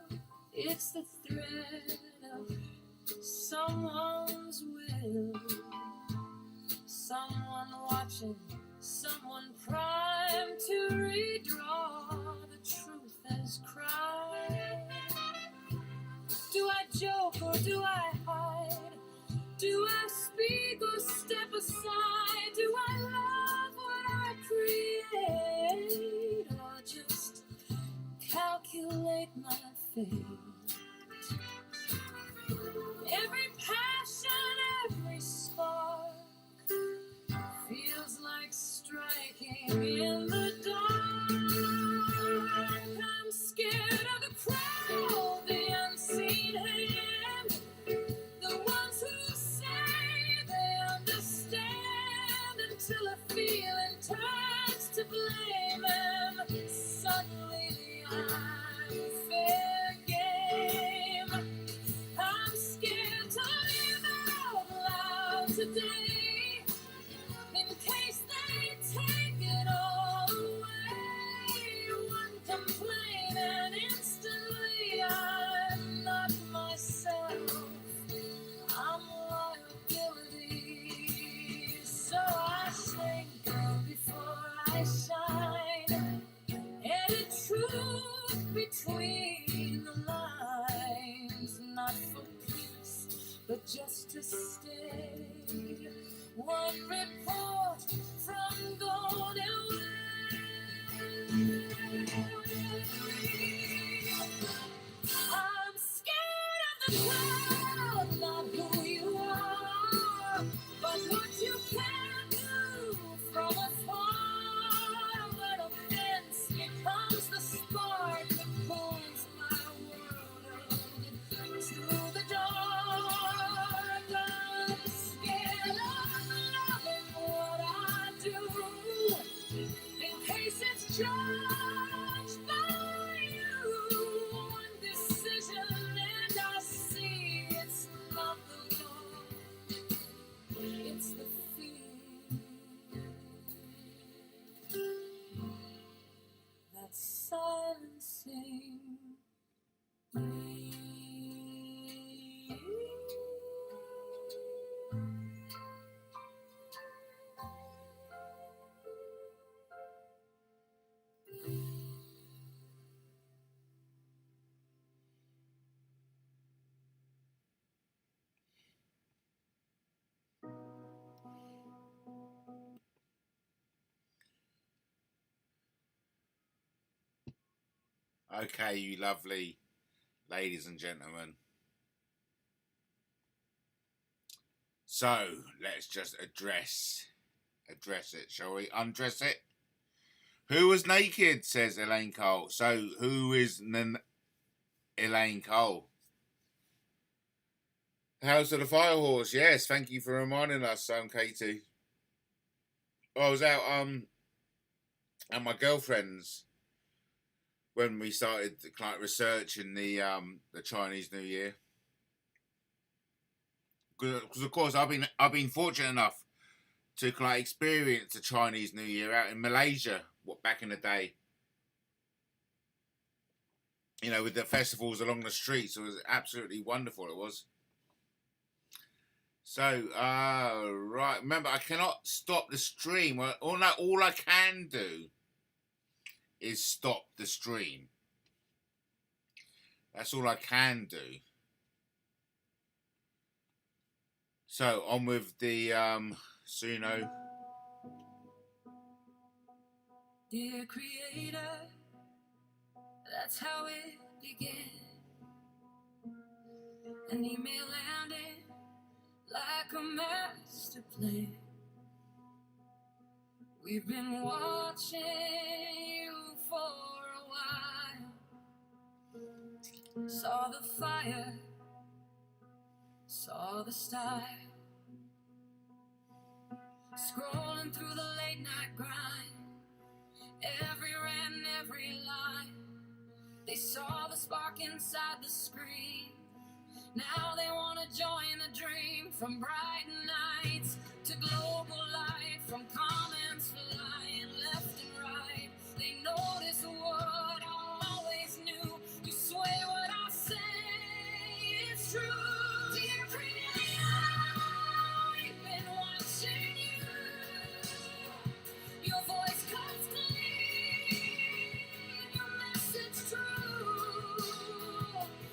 it's the thread of someone's will. Someone watching, someone primed to redraw the truth as crime. Do I joke or do I hide? Do I speak or step aside? Do I love what I create or just calculate my fate? Every passion, every spark feels like striking in the dark. I'm scared of the crowd, the unseen hand, the ones who say they understand until a feeling turns to blame, and suddenly I'm fair game. I'm scared to live out loud today, in case they take it all away. One complaint and instantly I'm not myself, I'm liability. So I shrink before I shine, edit truth between the lines, not for peace, but just to stay. One report from Golden Way. I'm scared of the crowd, not who you are, but what you can do from afar. When offense becomes the spark that pulls my world through the dark. I'm scared of loving what I do, in case it's judged by you. One decision and I see it's not the law, it's the fear that's silencing me.
Okay, you lovely ladies and gentlemen. So let's just address it, shall we? Undress it. Who was naked, says Elaine Cole. So, who is Elaine Cole? House of the Fire Horse. Yes, thank you for reminding us, Katie. I was out at my girlfriend's when we started like researching the Chinese New Year. Because of course I've been fortunate enough to like experience the Chinese New Year out in Malaysia. Back in the day, you know, with the festivals along the streets, it was absolutely wonderful. It was. So right, remember I cannot stop the stream. All I can do is stop the stream. That's all I can do. So on with the Suno.
Dear Creator, that's how it began. An email landed like a master plan. We've been watching you for a while. Saw the fire, saw the style. Scrolling through the late night grind, every rant and every line. They saw the spark inside the screen. Now they want to join the dream. From bright nights to global light, from comments flying left and right. They notice what I always knew. You sway what I say, it's true. Dear Creator, we've been watching you. Your voice cuts clean, your message true.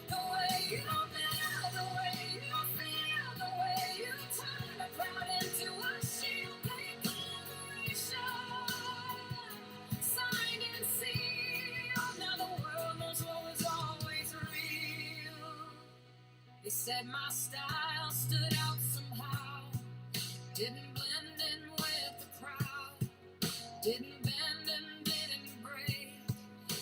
The way you feel, the way you feel, the way you turn the crowd into a shield. Paint collaboration, signed and sealed. Now the world knows what was always real. They said my style stood out somehow, didn't blend in with the crowd. Didn't bend and didn't break,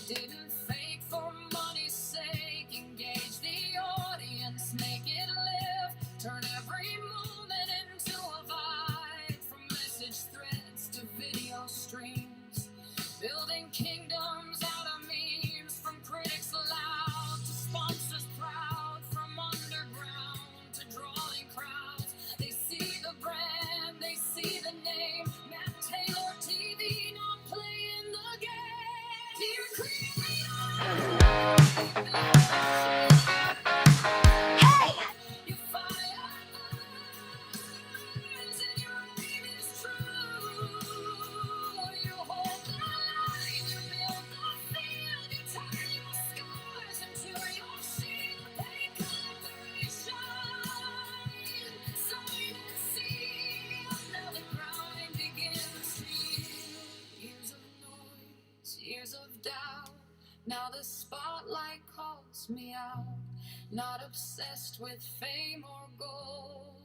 didn't fake for money's sake. Engage the audience, make it live, turn every moment into a vibe. From message threads to video streams, building kingdoms out of memes. From critics loud to sponsors proud, from underground to drawing crowds. They see the brand, they see the name. MattTaylorTV, not playing the game. Dear Creator, hey! Your fire burns and your aim is true. You hold the line, you build the field, you turn your scars into your shield. Paint collaboration, sign and seal. Now the grind begins. Years of noise, years of doubt. Now the spotlight calls me out. Not obsessed with fame or gold,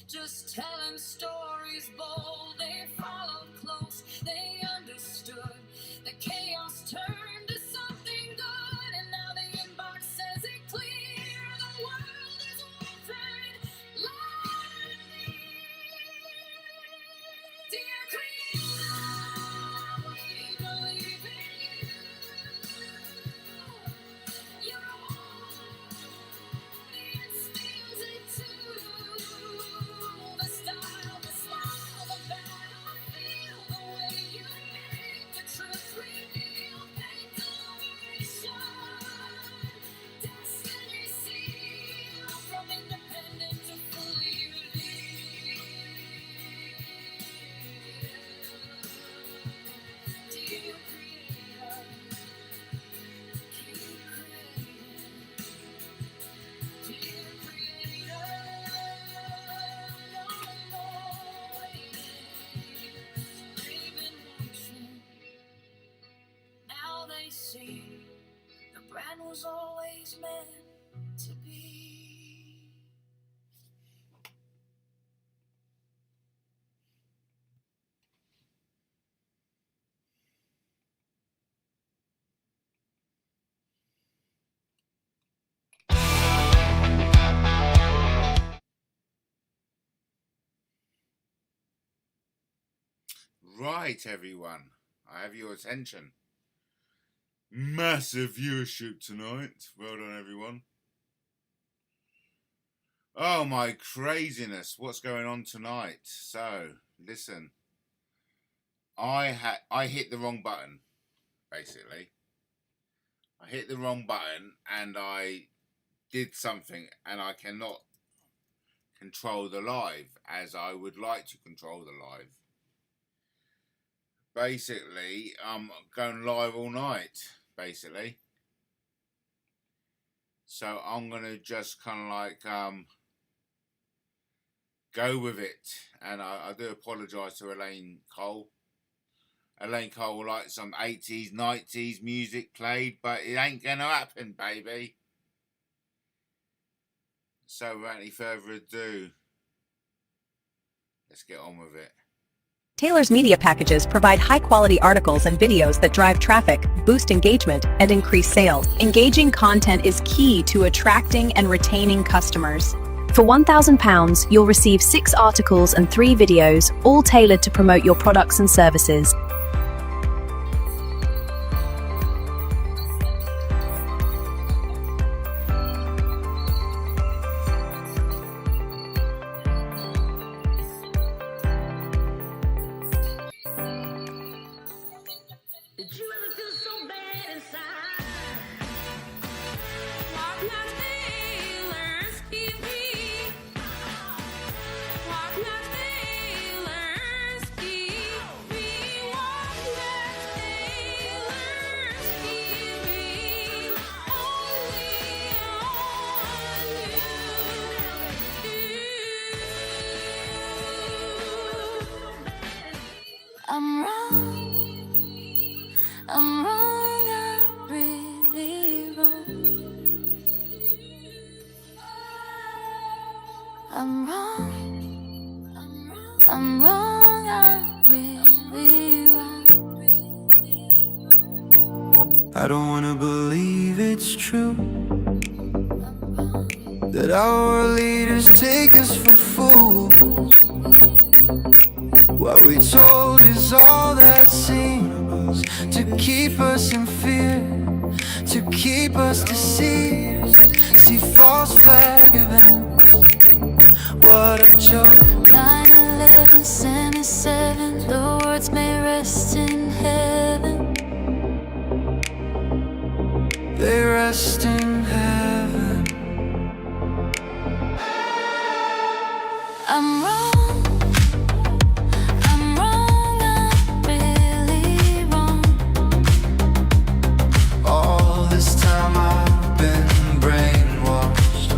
just telling stories bold. They followed close, they understood. The chaos turned to something good, and now the inbox says it clear. The world is open, louder than me. Dear Creator, we believe in you. Your audience feels it too. The style, the smile, the battlefield, the way you make the truth reveal. Paint collaboration, destiny seal. From independent to fully revealed. Dear Creator, keep creating. Dear Creator, no more waiting. They've been watching, now they see the brand was always meant to be.
Right, everyone, I have your attention. Massive viewership tonight. Well done, everyone. Oh, my craziness. What's going on tonight? So, listen. I hit the wrong button, basically. I hit the wrong button and I did something, and I cannot control the live as I would like to control the live. Basically, I'm going live all night, basically. So I'm going to just kind of like go with it. And I do apologise to Elaine Cole. Elaine Cole would like some 80s, 90s music played, but it ain't going to happen, baby. So without any further ado, let's get on with it.
Taylor's media packages provide high-quality articles and videos that drive traffic, boost engagement, and increase sales. Engaging content is key to attracting and retaining customers.
For £1,000, you'll receive 6 articles and 3 videos, all tailored to promote your products and services.
Did you ever feel so bad inside? Walk MattTaylor's TV. Walk MattTaylor's TV. Walk MattTaylor's TV. Only on you. I'm wrong. I'm wrong, I'm really wrong. I'm wrong, I'm wrong, I'm really wrong.
I don't wanna believe it's true that our leaders take us for fools. What we told is all that seems to keep us in fear, to keep us deceived. See false flag events, what a joke.
9/11, 77, the words may rest in heaven.
They rest in heaven.
I'm wrong. I'm wrong, I'm really wrong.
All this time I've been brainwashed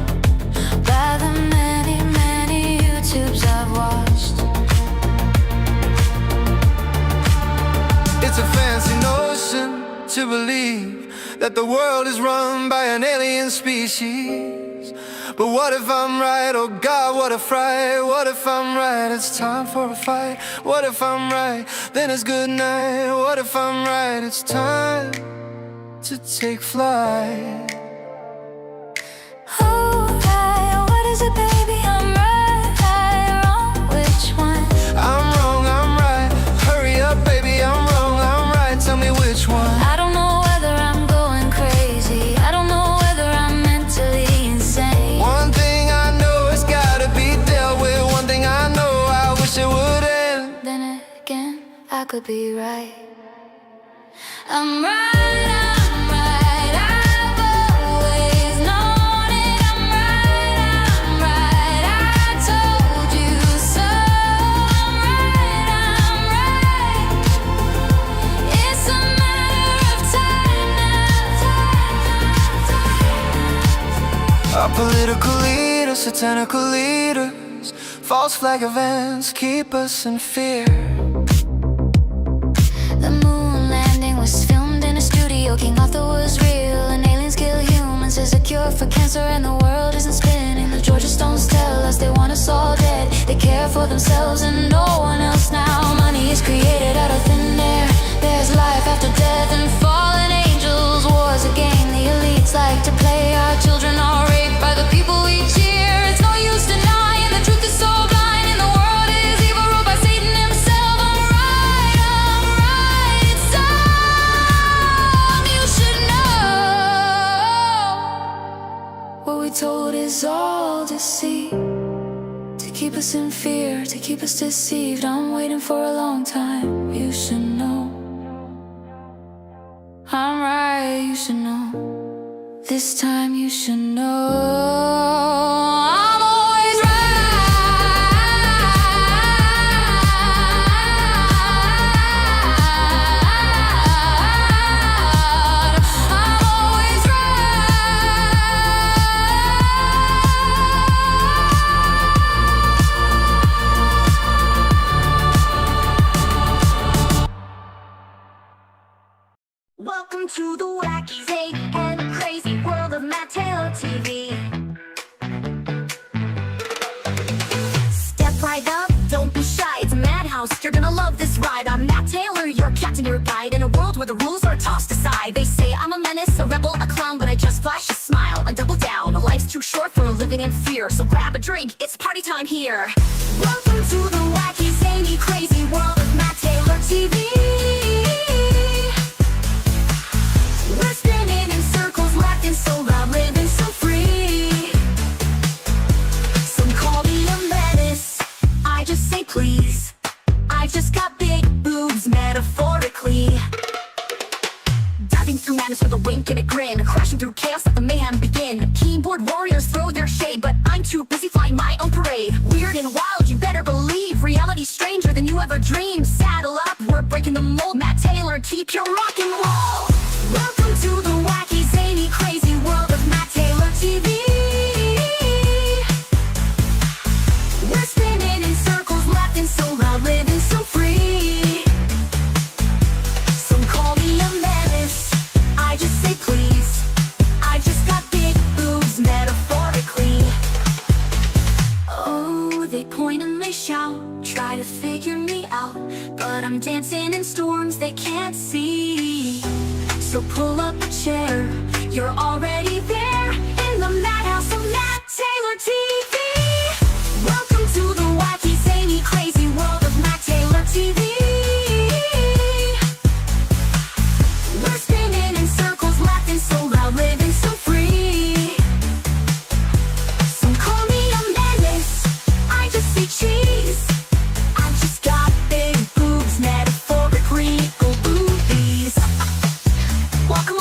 By the many, many YouTubes I've watched.
It's a fancy notion to believe that the world is run by an alien species. But what if I'm right? Oh God, what a fright. What if I'm right? It's time for a fight. What if I'm right? Then it's good night. What if I'm right? It's time to take flight.
Alright, what is it, baby? I'm right, wrong, which one?
I'm wrong, I'm right. Hurry up, baby, I'm wrong, I'm right. Tell me which one.
I don't know whether I'm going crazy. I don't know whether I'm mentally insane.
One thing I know, it's gotta be dealt with. One thing I know, I wish it would end.
Then again, I could be right. I'm right, I'm right. I've always known it. I'm right, I told you so. I'm right. It's a matter of time now.
Our political leaders, satanical leaders, false flag events keep us in fear.
The moon landing was filmed in a studio. King Arthur was real, and aliens kill humans. There's a cure for cancer, and the world isn't spinning. The Georgia Stones tell us they want us all dead. They care for themselves and no one else now. Money is created out of thin air. There's life after death and fallen angels. War's a game the elites like to play. Our children are raped by the people we cheer. It's no use denying the truth is so blind, and the world is evil ruled by Satan himself. I'm right.
fantasy to keep us in fear, to keep us deceived. I'm waiting for a long time. You should know I'm right, you should know. This time you should know I'm always right. I'm always
Welcome to the wacky, zany, and crazy world of MattTaylorTV. Step right up, don't be shy, it's a madhouse. You're gonna love this ride. I'm Matt Taylor, your captain, your guide. In a world where the rules are tossed aside, they say I'm a menace, a rebel, a clown, but I just flash a smile and double down. Life's too short for living in fear, so grab a drink, it's party time here. Welcome to the wacky, zany, crazy world of MattTaylorTV. We're spinning in circles, laughing so loud, living so free. Some call me a menace, I just say please. I just got big boobs, metaphorically. Diving through madness with a wink and a grin, crashing through chaos, let the mayhem begin. Keyboard warriors throw their shade, but I'm too busy flying my own parade. Weird and wild, you better believe. Reality stranger than you ever dreamed. Saddle up, we're breaking the mold. Matt Taylor, keep your rock and roll. Welcome to the wacky, zany, crazy world of MattTaylorTV. We're spinning in circles, laughing so loud, living so free. Some call me a menace, I just say please. I just got big boobs, metaphorically. Oh, they point and they shout, try to figure me out, but I'm dancing in storms they can't see. So pull up a chair, you're already there in the madhouse of MattTaylorTV. Welcome to the wacky, zany, crazy world of MattTaylorTV. We're spinning in circles, laughing so loud, living so free. Some call me a menace, I just say cheese. I just got big boobs, metaphorically, go boobies. Welcome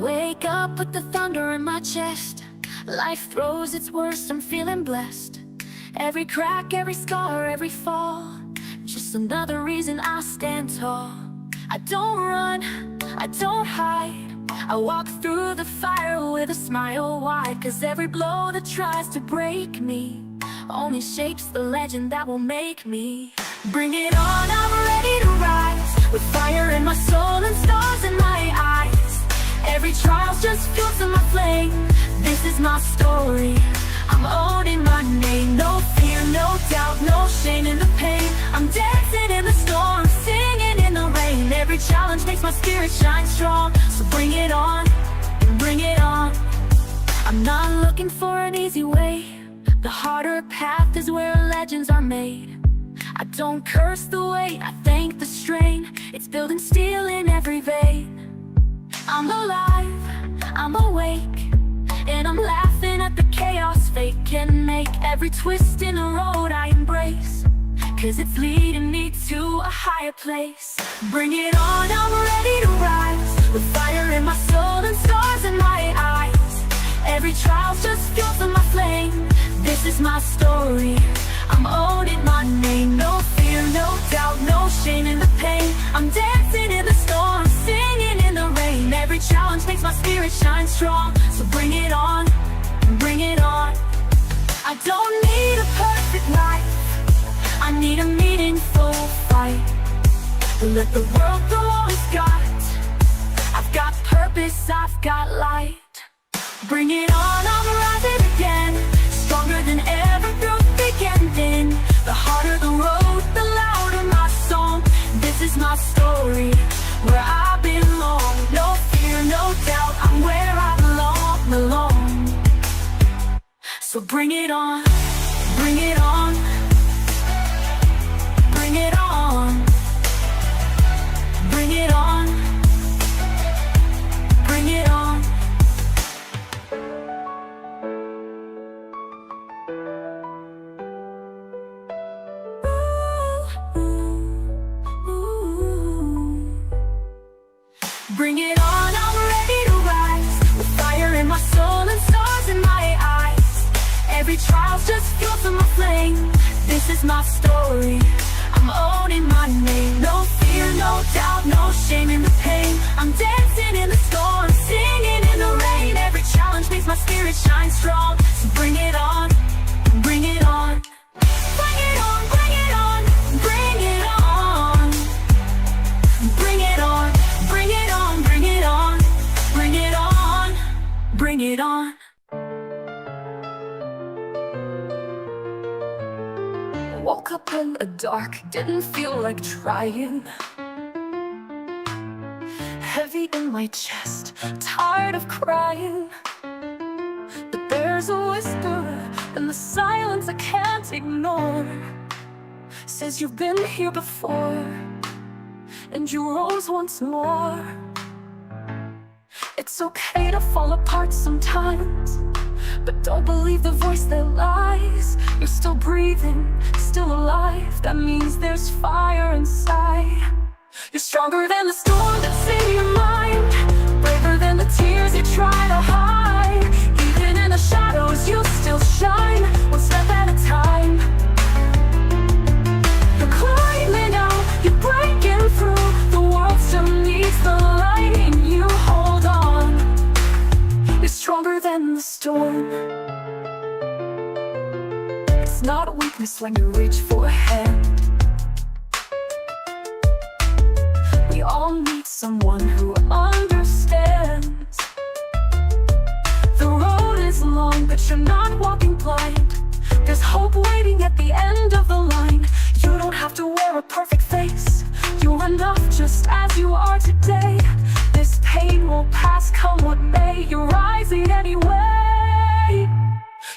wake up with the thunder in my chest. Life throws its worst, I'm feeling blessed. Every crack, every scar, every fall, just another reason I stand tall. I don't run, I don't hide, I walk through the fire with a smile wide. Cause every blow that tries to break me only shapes the legend that will make me. Bring it on, I'm ready to rise, with fire in my soul and stars in my eyes. Every trial's just fuel to my flame. This is my story, I'm owning my name. No fear, no doubt, no shame in the pain. I'm dancing in the storm, singing in the rain. Every challenge makes my spirit shine strong. So bring it on, bring it on. I'm not looking for an easy way. The harder path is where legends are made. I don't curse the weight, I thank the strain. It's building steel in every vein. I'm alive, I'm awake, and I'm laughing at the chaos fate can make. Every twist in the road I embrace, cause it's leading me to a higher place. Bring it on, I'm ready to rise, with fire in my soul and stars in my eyes. Every trial's just fuel to my flame. This is my story, I'm owning my name. No fear, no doubt, no shame in the pain. I'm dancing in the storm, singing in the rain. Every challenge makes my spirit shine strong. So bring it on, bring it on. I don't need a perfect life, I need a meaningful fight. Let the world go all it's got. I've got purpose, I've got light. Bring it on, I'm rising again, stronger than ever through thick and thin. The harder the road, the louder my song. This is my story, where I belong. No fear, no doubt, I'm where I belong. So bring it on, bring it on, bring it on, bring it on, bring it on. Bring it on, I'm ready to rise, with fire in my soul and stars in my eyes. Every trial's just fuel to my flame. This is my story, I'm owning my name. No fear, no doubt, no shame in the pain. I'm dancing in the storm, singing in the rain. Every challenge makes my spirit shine strong. So bring it on, bring it on. Bring it on, bring it on, bring it on. Bring it on, bring it on, bring it on, bring it on, bring it on. Woke up in the dark, didn't feel like trying. Heavy in my chest, tired of crying. But there's a whisper in the silence I can't ignore. Says you've been here before, and you rose once more. It's okay to fall apart sometimes, but don't believe the voice that lies. You're still breathing, still alive. That means there's fire inside. You're stronger than the storm that's in your mind, braver than the tears you try to hide. Even in the shadows you'll still shine, one step at a time. You're climbing out, you're breaking through. The world still needs the light in you. Hold on, you're stronger than the storm. It's not a weakness when you reach for a hand. We all need someone who understands. The road is long, but you're not walking blind. There's hope waiting at the end of the line. You don't have to wear a perfect face, you're enough just as you are today. This pain will pass, come what may. You're rising anyway.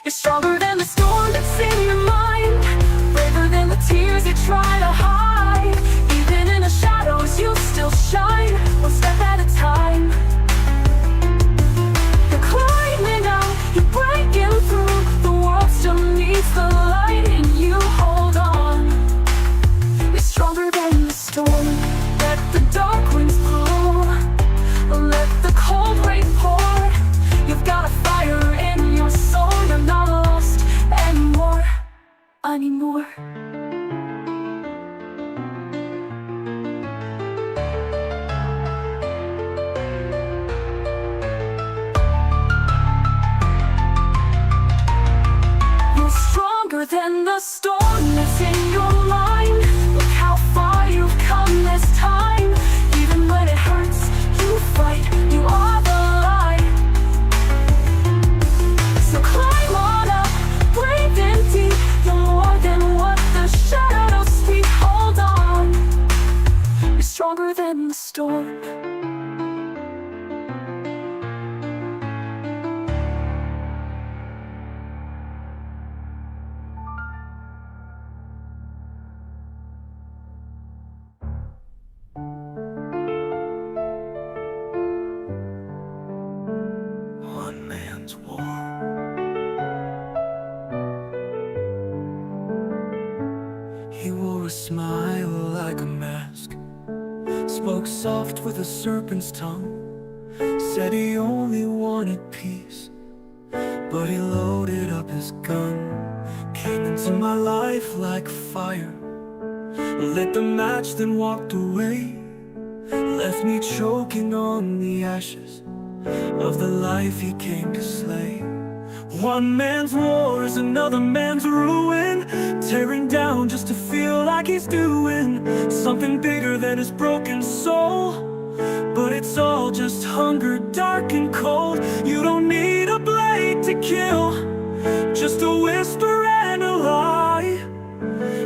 You're stronger than the storm that's in your mind, braver than the tears you try to hide. Even in the shadows you'll still shine, one step at a time. You're climbing out, you're breaking through. The world still needs the light in you. Hold on, you're stronger than the storm. Let the dark winds blow, let the cold
man's war. He wore a smile like a mask, spoke soft with a serpent's tongue, said he only wanted peace, but he loaded up his gun. Came into my life like fire, lit the match then walked away, left me choking on the ashes of the life he came to slay. One man's war is another man's ruin, tearing down just to feel like he's doing something bigger than his broken soul. But it's all just hunger, dark and cold. You don't need a blade to kill, just a whisper and a lie.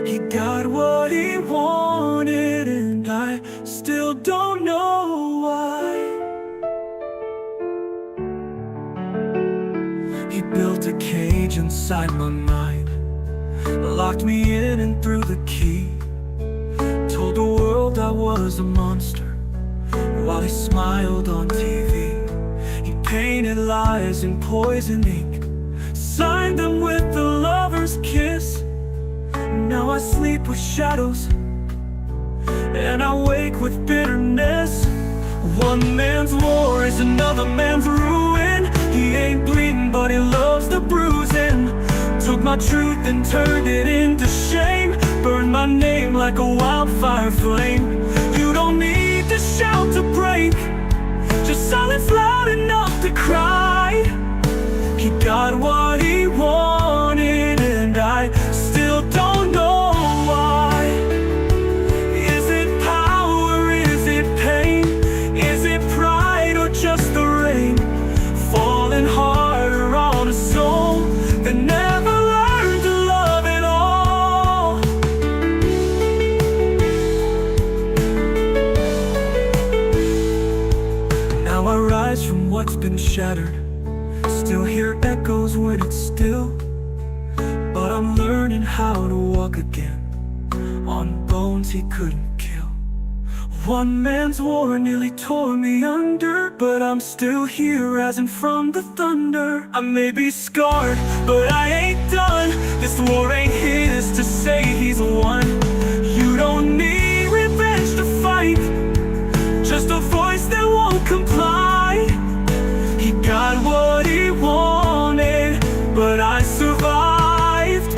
He got what he wanted, and I still don't know why. He built a cage inside my mind, locked me in and threw the key, told the world I was a monster while he smiled on TV. He painted lies in poison ink, signed them with the lover's kiss. Now I sleep with shadows, and I wake with bitterness. One man's war is another man's ruin. He ain't bleeding, but he loves the bruising. Took my truth and turned it into shame, burned my name like a wildfire flame. You don't need to shout to break, just silence loud enough to cry. He got what he wanted, and I still don't know why. Is it power, is it pain? Is it pride or just the rain falling harder on a soul that never learned to love at all? Now I rise from what's been shattered, still hear echoes when it's still, but I'm learning how to walk again on bones he couldn't kill. One man's war nearly tore me under, but I'm still here rising from the thunder. I may be scarred, but I ain't done. This war ain't his to say he's won. You don't need revenge to fight, just a voice that won't comply. He got what he wanted, but I survived.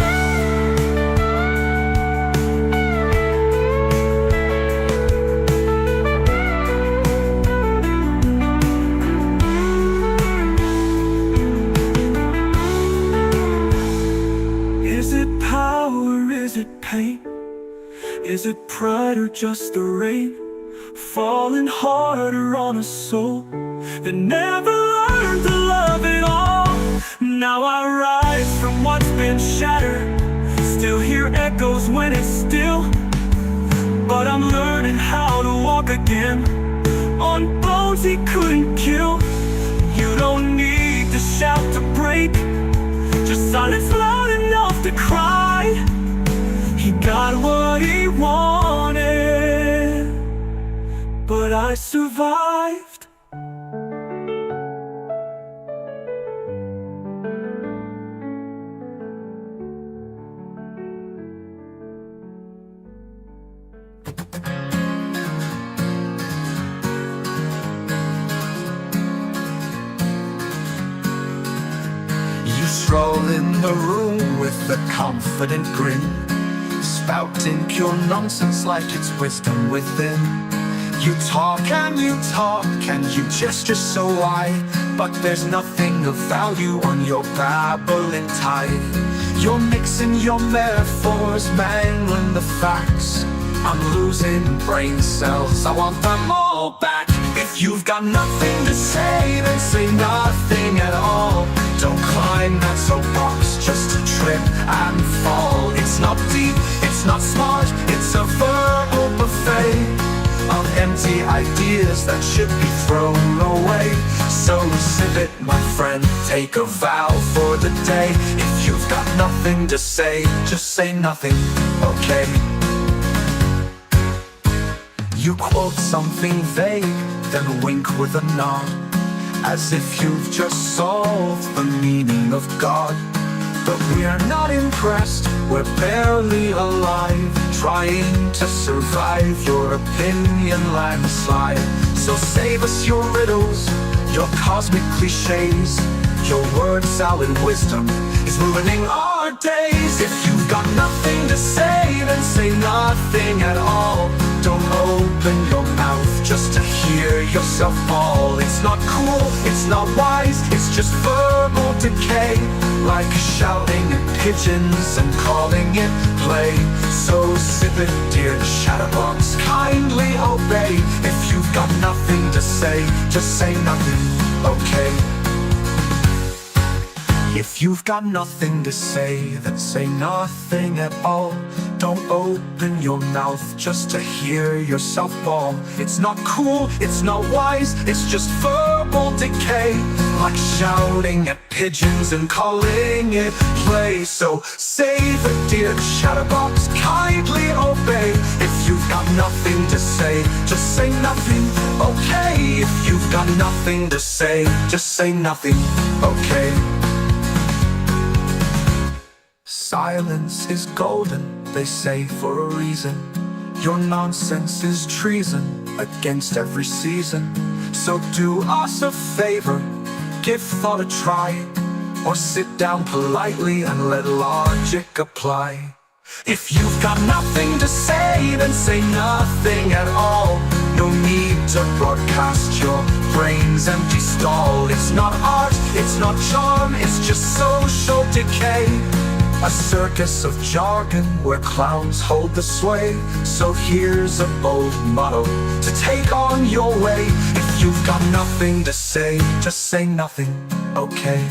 Is it power, is it pain? Is it pride or just the rain falling harder on a soul that never learned to love at all? Now I rise from what's been shattered, still hear echoes when it's still, but I'm learning how to walk again on bones he couldn't kill. You don't need to shout to break, just silence loud enough to cry. He got what he wanted, but I survived.
You stroll in the room with a confident grin, spouting pure nonsense like it's wisdom within. You talk and you gesture so wide, but there's nothing of value on your babbling tide. You're mixing your metaphors, mangling the facts. I'm losing brain cells, I want them all back. If you've got nothing to say, then say nothing at all. Don't climb that soapbox just to trip and fall. It's not deep, it's not smart, it's a verbal buffet of empty ideas that should be thrown away. So sip it, my friend, take a vow for the day. If you've got nothing to say, just say nothing, okay? You quote something vague, then wink with a nod,
as if you've just solved the meaning of God. But we're not impressed, we're barely alive, trying to survive your opinion landslide. So save us your riddles, your cosmic cliches. Your word salad wisdom is ruining our days. If you've got nothing to say, then say nothing at all. Don't open your mouth just to hear yourself bawl. It's not cool, it's not wise, it's just verbal decay, like shouting at pigeons and calling it play. So sip it, dear chatterbox, kindly obey. If you've got nothing to say, just say nothing, okay? If you've got nothing to say, then say nothing at all. Don't open your mouth just to hear yourself bawl. It's not cool, it's not wise, it's just verbal decay, like shouting at pigeons and calling it play. So save it, dear chatterbox, kindly obey. If you've got nothing to say, just say nothing, okay? If you've got nothing to say, just say nothing, okay? Silence is golden, they say, for a reason. Your nonsense is treason against every season. So do us a favor, give thought a try, or sit down politely and let logic apply. If you've got nothing to say, then say nothing at all. No need to broadcast your brain's empty stall. It's not art, it's not charm, it's just social decay. A circus of jargon where clowns hold the sway. So here's a bold motto to take on your way. If you've got nothing to say, just say nothing, okay?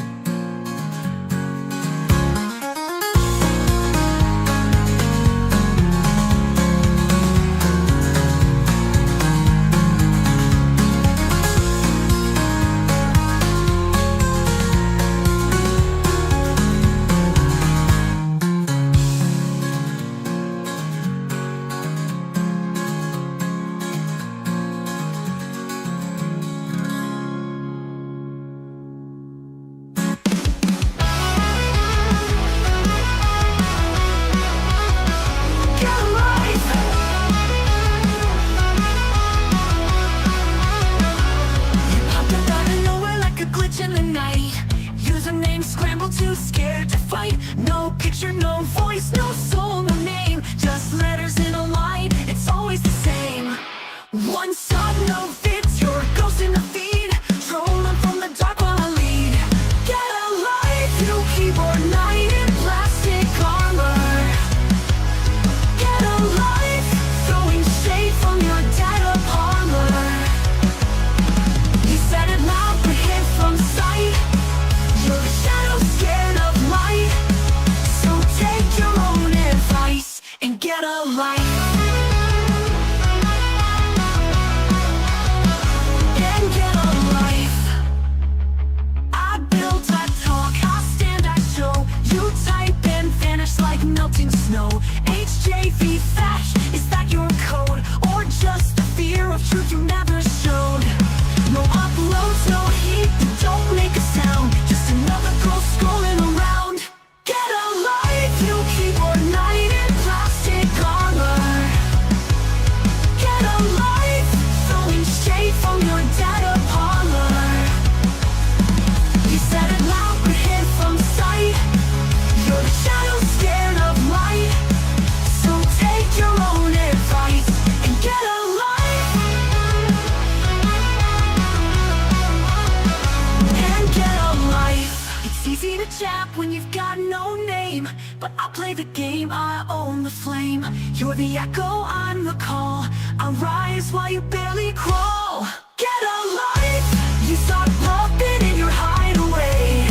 When you've got no name, but I play the game, I own the flame. You're the echo, I'm the call. I rise while you barely crawl. Get a life, you start pumping in your hideaway.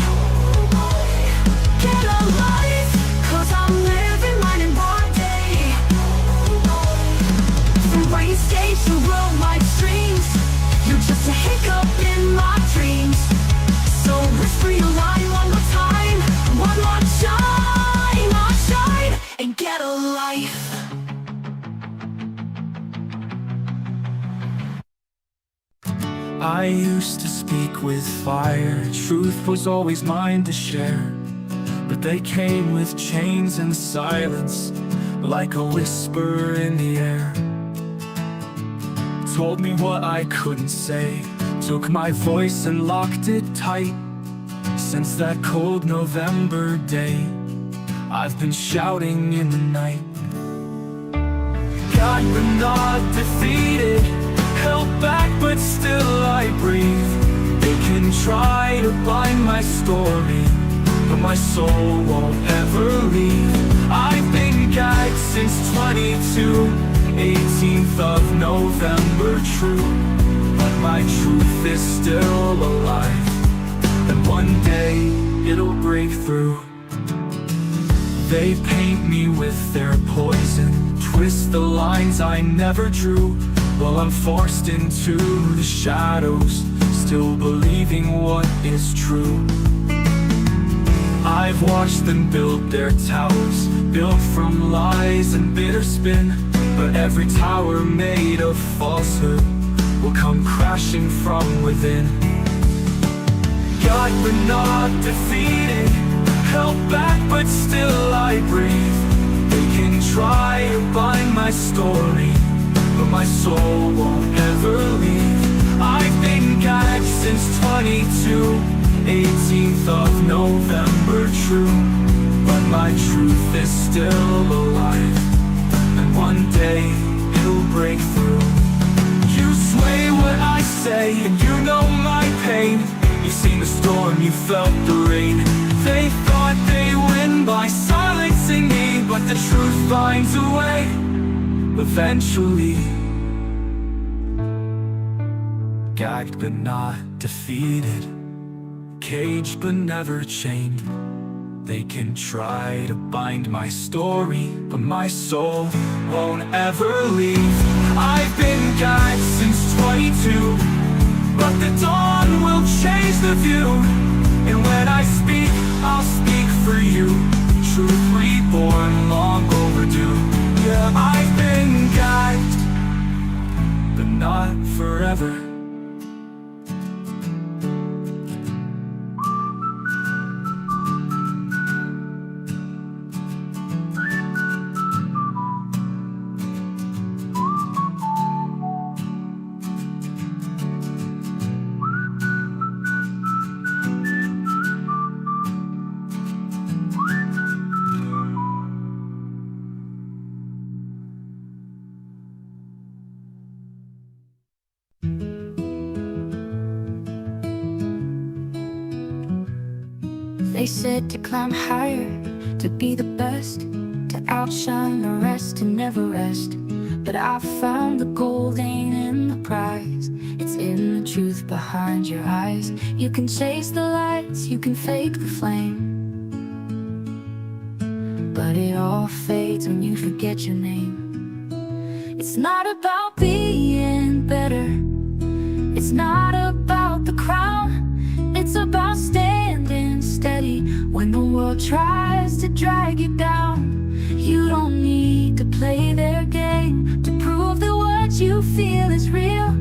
Get a life, cause I'm living mine in broad day. From brain stage to roll my dreams, you're just a hiccup in my dreams. So whisper your line one more time, one more shine, and get a life.
I used to speak with fire. Truth was always mine to share, but they came with chains and silence, like a whisper in the air. Told me what I couldn't say, took my voice and locked it tight. Since that cold November day, I've been shouting in the night. God, we're not defeated, held back but still I breathe. They can try to bind my story, but my soul won't ever leave. I've been gagged since 22, 18th of November, true. But my truth is still alive, and one day it'll break through. They paint me with their poison, twist the lines I never drew, while I'm forced into the shadows, still believing what is true. I've watched them build their towers, built from lies and bitter spin, but every tower made of falsehood will come crashing from within. God, we're not defeated, held back but still I breathe. They can try to bind my story, but my soul won't ever leave. I've been gagged since 22, 18th of November, true. But my truth is still alive, and one day it'll break through. You sway what I say, and you know my pain. You've seen the storm, you felt the rain. They thought they win by silencing me, but the truth finds a way, eventually. Gagged but not defeated, caged but never chained. They can try to bind my story, but my soul won't ever leave. I've been gagged since 22, but the dawn will change the view. And when I speak, I'll speak for you. Truth reborn, long overdue. Yeah, I've been gagged, but not forever.
They said to climb higher, to be the best, to outshine the rest and never rest. But I found the gold ain't in the prize, it's in the truth behind your eyes. You can chase the lights, you can fake the flame, but it all fades when you forget your name. It's not about being better, it's not about the crown, it's about standing steady when the world tries to drag you down. You don't need to play their game to prove that what you feel is real.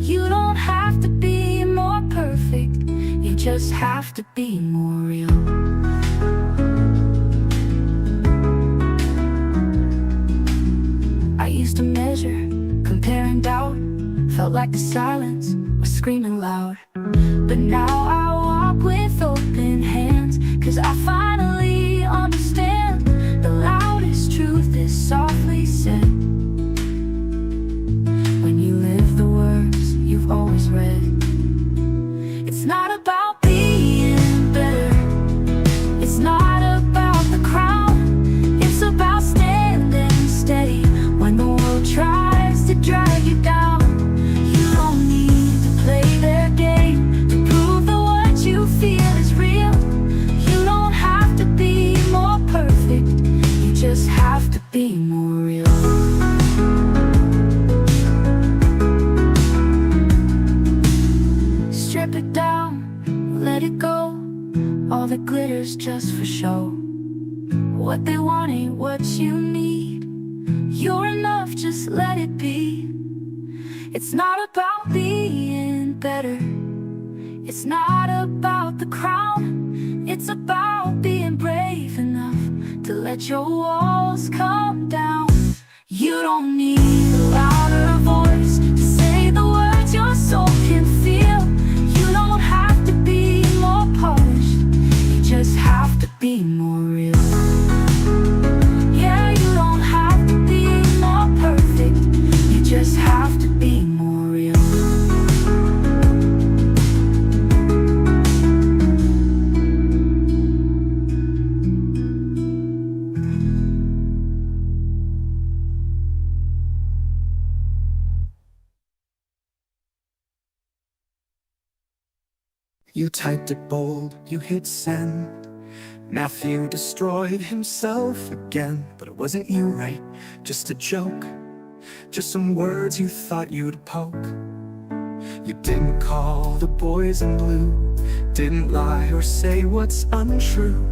You don't have to be more perfect, you just have to be more real. I used to measure, compare and doubt, felt like the silence was screaming loud. But now I walk with open hands, 'cause I finally understand the loudest truth is softly said. When you live the words you've always read. It's not about being better, it's not about the crown, it's about standing steady when the world tries to drag you down. You don't need to play their game to prove that what you feel is real. You don't have to be more perfect, you just have to be more real. Strip it down, let it go, all that glitters just for show. What they want ain't what you need, you're enough, just let it be. It's not about being better, It's not about the crown, it's about being brave enough to let your walls come down. You don't need a louder voice to say the words your soul can feel. You don't have to be more polished, you just have to be more real. Yeah, you don't have to be more perfect, you just have to be more real.
You typed it bold, you hit send. Matthew destroyed himself again. But it wasn't you, right? Just a joke. Just some words you thought you'd poke. You didn't call the boys in blue, didn't lie or say what's untrue,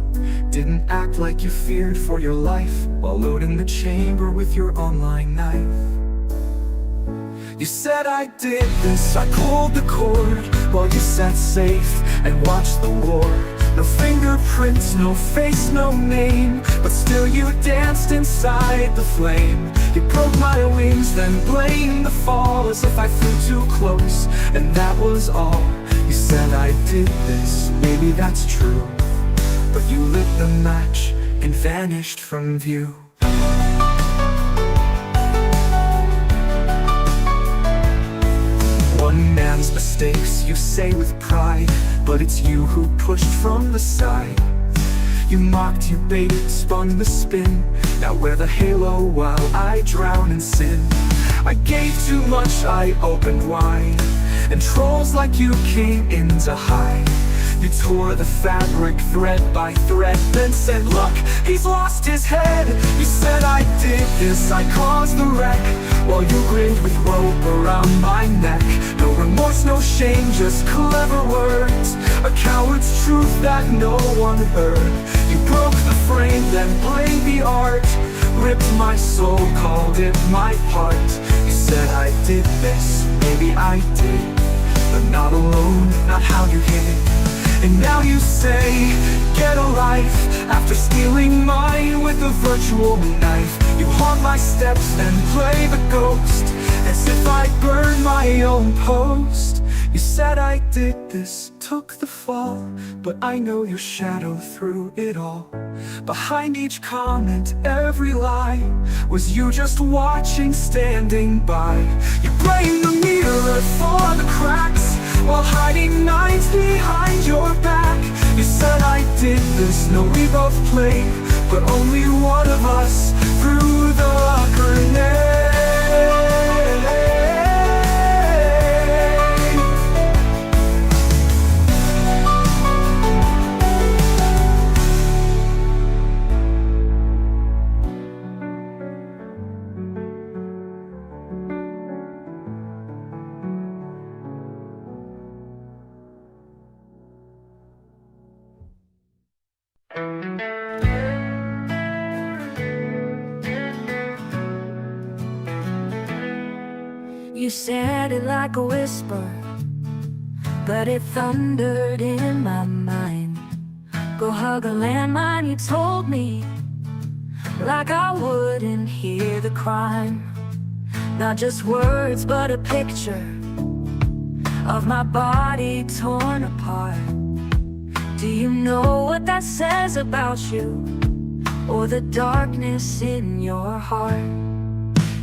didn't act like you feared for your life while loading the chamber with your online knife. You said I did this, I pulled the cord while you sat safe and watched the war. No fingerprints, no face, no name, but still you danced inside the flame. You broke my wings, then blamed the fall as if I flew too close, and that was all. You said I did this, maybe that's true, but you lit the match and vanished from view. One man's mistakes you say with pride, but it's you who pushed from the side. You mocked, you baited, spun the spin. Now wear the halo while I drown in sin. I gave too much, I opened wide, and trolls like you came in to hide. You tore the fabric thread by thread, then said, look, he's lost his head. You said I did this, I caused the wreck, while you grinned with rope around my neck. No remorse, no shame, just clever words, a coward's truth that no one heard. You broke the frame, then blamed the art, ripped my soul, called it my part. You said I did this, maybe I did, but not alone, not how you hid it. And now you say, get a life, after stealing mine with a virtual knife. You haunt my steps and play the ghost, as if I burned my own post. You said I did this, took the fall, but I know your shadow through it all. Behind each comment, every lie, was you just watching, standing by. You blamed the mirror for the cracks, while hiding knives behind your back. You said I did this, no we both played, but only one of us threw the grenade.
You said it like a whisper, but it thundered in my mind. Go hug a landmine, you told me, like I wouldn't hear the crime. Not just words, but a picture of my body torn apart. Do you know what that says about you, or the darkness in your heart?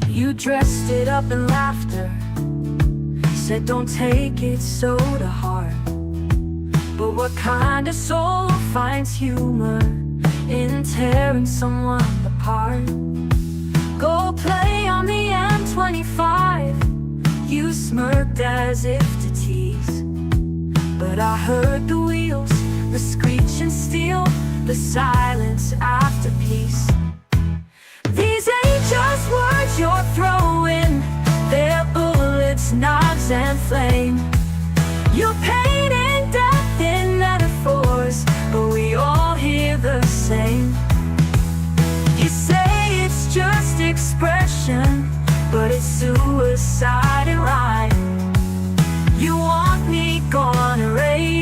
You dressed it up in laughter, said don't take it so to heart. But what kind of soul finds humor in tearing someone apart? Go play on the M25, you smirked as if to tease, but I heard the wheels, the screeching steel, the silence after peace. These ain't just words you're throwing, they're bullets, knives and flame. You're painting death in metaphors, but we all hear the same. You say it's just expression, but it's suicide in rhyme. You want me gone, erased,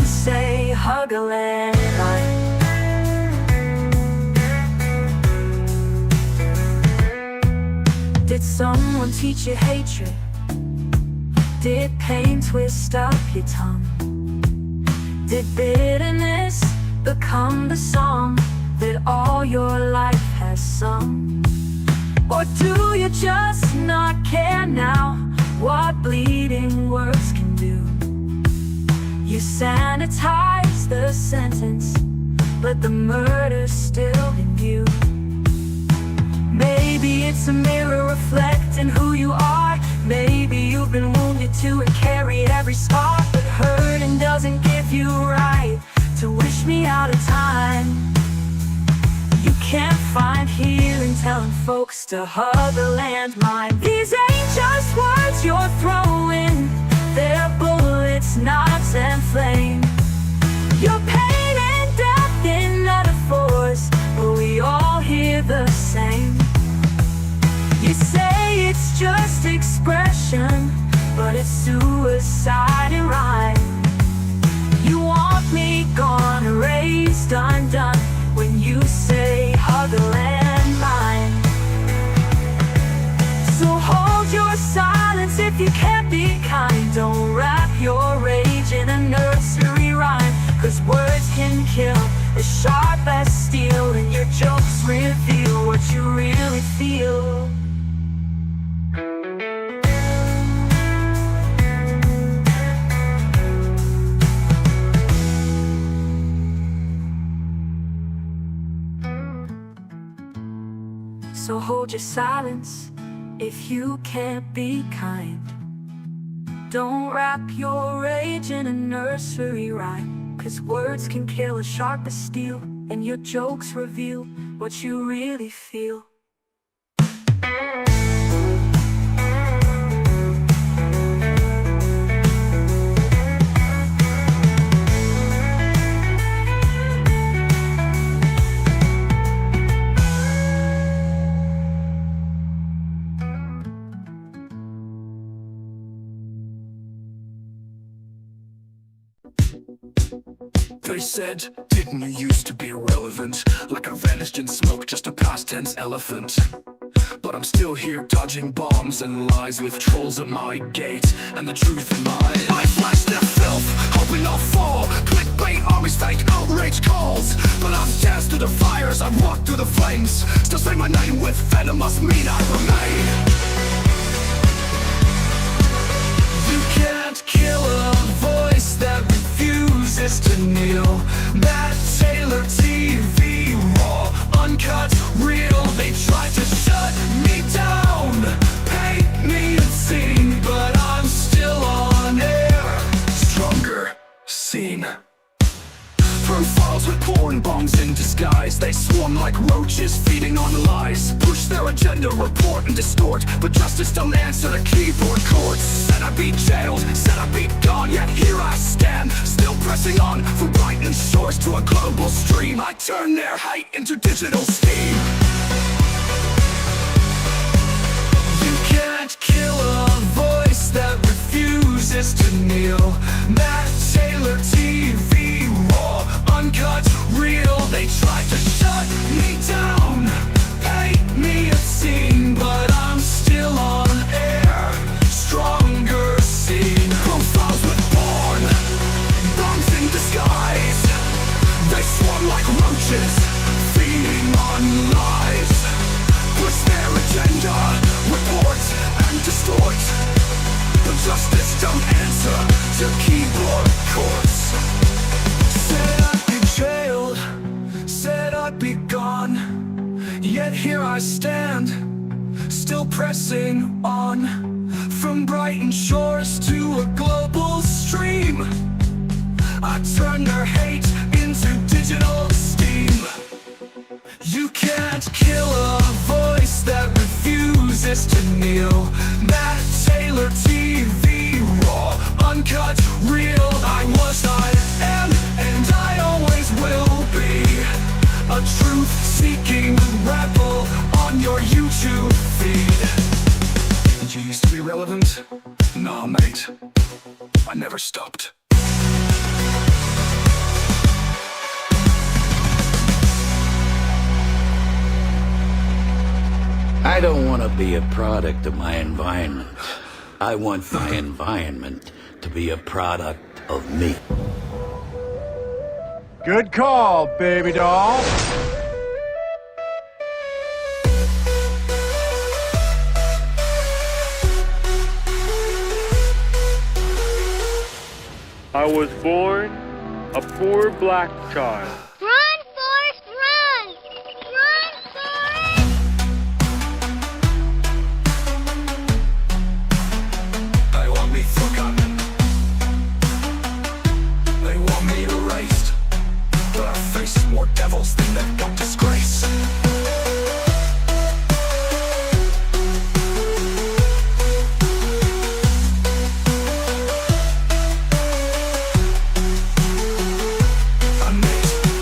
say hug a landmine. Did someone teach you hatred? Did pain twist up your tongue? Did bitterness become the song that all your life has sung? Or do you just not care now what bleeding words can do? You sanitize the sentence, but the murder's still in view. Maybe it's a mirror reflecting who you are. Maybe you've been wounded too and carried every scar. But hurting doesn't give you right to wish me out of time. You can't find healing telling folks to hug a landmine. These ain't just words you're throwing, they're bullets, knives, and flame. Your pain and death in metaphors, but we all hear the same. You say it's just expression, but it's suicide in rhyme. You want me gone, erased, undone, when you say hug a landmine. So hold your silence if you can't be kind. Don't wrap your rage in a nursery rhyme, 'cause words can kill as sharp as steel, and your jokes reveal what you really feel. So hold your silence if you can't be kind. Don't wrap your rage in a nursery rhyme, 'cause words can kill as sharp as steel, and your jokes reveal what you really feel.
They said, didn't you used to be irrelevant? Like I vanished in smoke, just a past tense elephant. But I'm still here dodging bombs and lies with trolls at my gate, and the truth in my I flash their filth, hoping I'll fall. Clickbait armies, fake outrage calls. But I've danced through the fires, I've walked through the flames. Still say my name with venom must mean I remain. You can't kill a voice that refuses to kneel. MattTaylorTV, raw, uncut, real. They tried to shut me down, paint me obscene, but I'm still on air, stronger, seen. Profiles with porn bombs in disguise. They swarm like roaches feeding on lies. Push their agenda, report and distort, but justice don't answer the keyboard chords. Said I'd be jailed, said I'd be gone, yet here I stand, still pressing on from Brighton shores to a global stream. I turn their hate into digital steam. You can't kill a voice that refuses to kneel. MattTaylorTV, raw, uncut, real. They tried to shut me down, paint me obscene, but I'm still on air, stronger seen. Profiles with porn, bombs in disguise. They swarm like roaches, feeding on lies. Push their agenda, report and distort, but justice don't answer to keyboard courts. Said I'd be jailed, said I'd be gone, yet here I stand, still pressing on. From Brighton shores to a global stream, I turn their hate into digital steam. You can't kill a voice that refuses to kneel. MattTaylorTV, raw, uncut, real. I was, I am, and I always will be a truth-seeking rebel on your YouTube feed. Did you used to be relevant? Nah, mate, I never stopped.
to be a product of my environment. I want my environment to be a product of me.
Good call, baby doll.
I was born a poor black child.
Run, Forrest, run! Run, Forrest!
They want me forgotten. They want me erased. But I face more devils than they've got disgrace.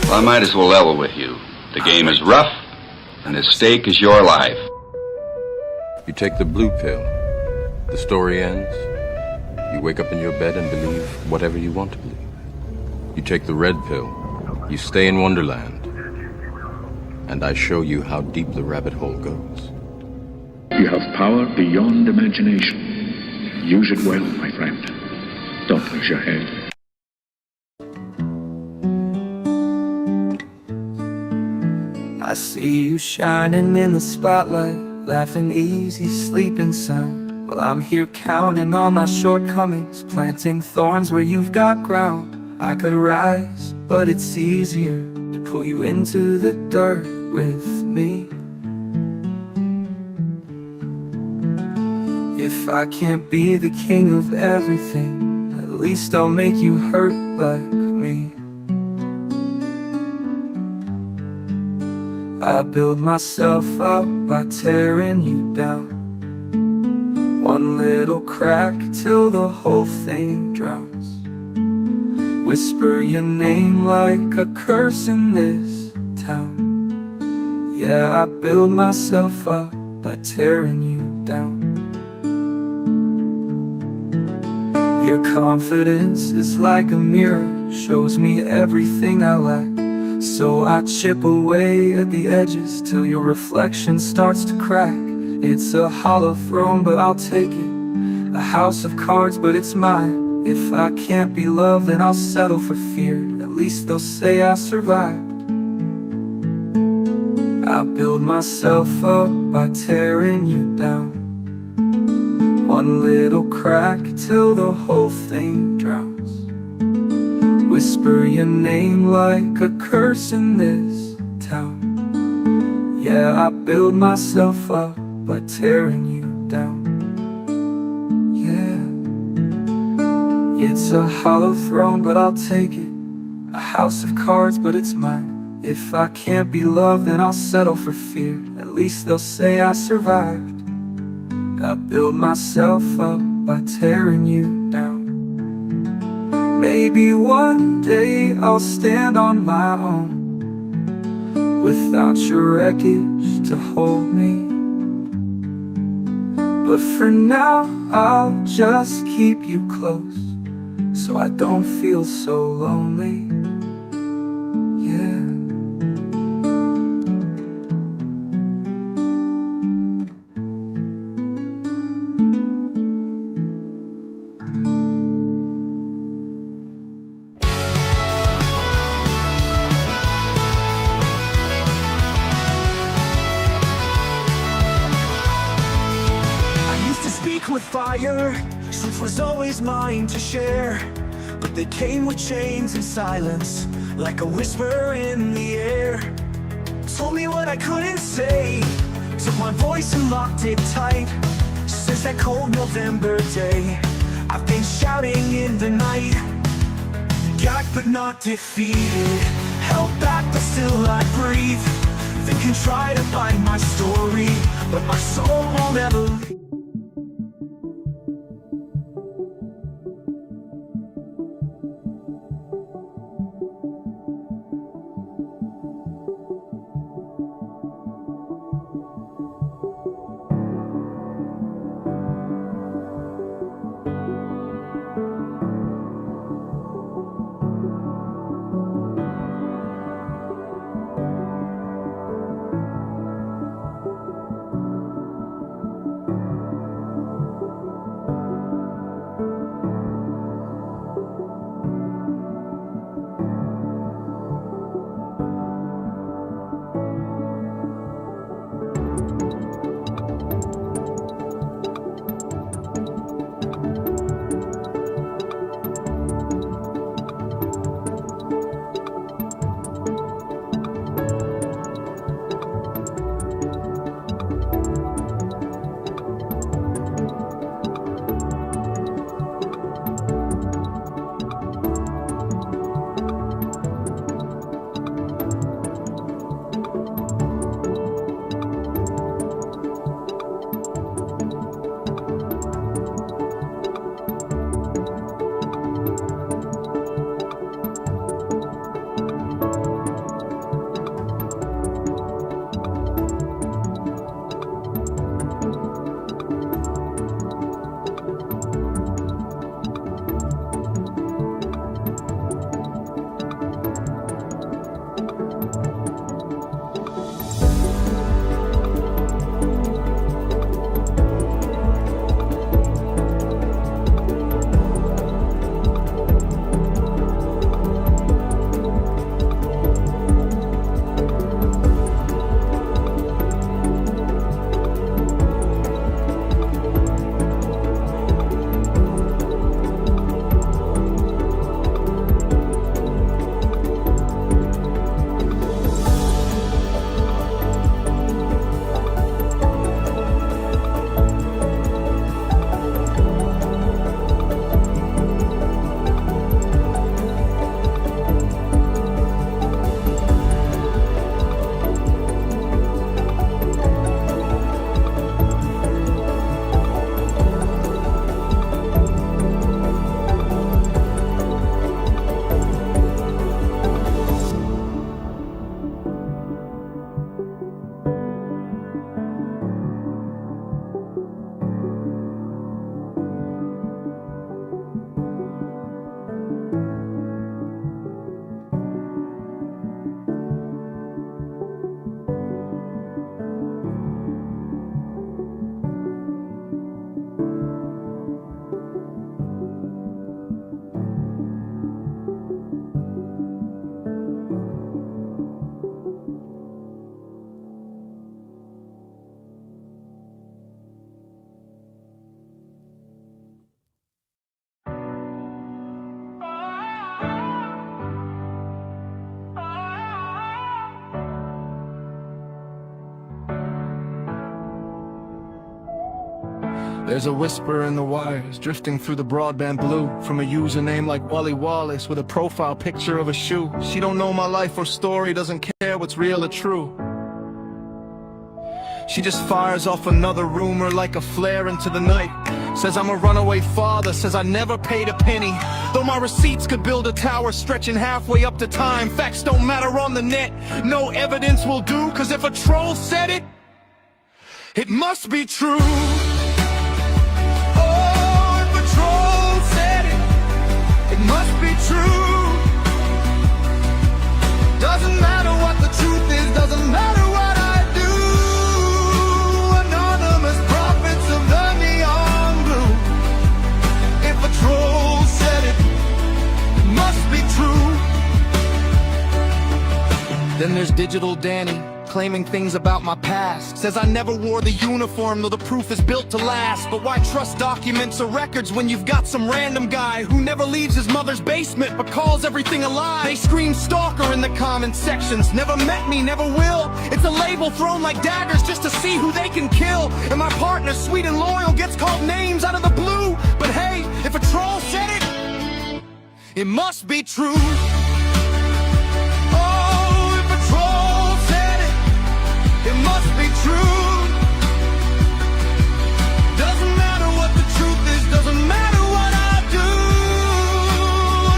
Well, I might as well level with you. The game is rough, and the stake is your life.
You take the blue pill. The story ends. You wake up in your bed and believe whatever you want to believe. You take the red pill. You stay in Wonderland. And I show you how deep the rabbit hole goes.
You have power beyond imagination. Use it well, my friend. Don't lose your head.
I see you shining in the spotlight, laughing easy, sleeping sound. Well, I'm here counting on my shortcomings, planting thorns where you've got ground. I could rise, but it's easier to pull you into the dirt with me. If I can't be the king of everything, at least I'll make you hurt like me. I build myself up by tearing you down, one little crack till the whole thing drowns. Whisper your name like a curse in this town. Yeah, I build myself up by tearing you down. Your confidence is like a mirror, shows me everything I lack. So I chip away at the edges till your reflection starts to crack. It's a hollow throne, but I'll take it. A house of cards, but it's mine. If I can't be loved, then I'll settle for fear. At least they'll say I survived. I build myself up by tearing you down, one little crack till the whole thing drowns. Whisper your name like a curse in this town. Yeah, I build myself up by tearing you down. Yeah, it's a hollow throne, but I'll take it. A house of cards, but it's mine. If I can't be loved, then I'll settle for fear. At least they'll say I survived. I build myself up by tearing you down. Maybe one day I'll stand on my own, without your wreckage to hold me. But for now, I'll just keep you close, so I don't feel so lonely. Yeah. With fire, truth was always mine to share, but they came with chains and silence, like a whisper in the air. Told me what I couldn't say, took my voice and locked it tight. Since that cold November day, I've been shouting in the night. Got but not defeated, held back but still I breathe. They can try to find my story, but my soul won't ever leave.
There's a whisper in the wires, drifting through the broadband blue, from a username like Wally Wallace with a profile picture of a shoe. She don't know my life or story, doesn't care what's real or true. She just fires off another rumor like a flare into the night. Says I'm a runaway father, says I never paid a penny, though my receipts could build a tower stretching halfway up to time. Facts don't matter on the net, no evidence will do, cause if a troll said it, it must be true. Oh, if a troll said it, it must be true. Doesn't matter what the truth is, doesn't matter what I do. Anonymous prophets of the neon blue. If a troll said it, it must be true. Then there's Digital Danny, claiming things about my past. Says I never wore the uniform, though the proof is built to last. But why trust documents or records when you've got some random guy who never leaves his mother's basement but calls everything a lie? They scream stalker in the comment sections. Never met me, never will. It's a label thrown like daggers just to see who they can kill. And my partner, sweet and loyal, gets called names out of the blue. But hey, if a troll said it, it must be true. It must be true. Doesn't matter what the truth is, doesn't matter what I do.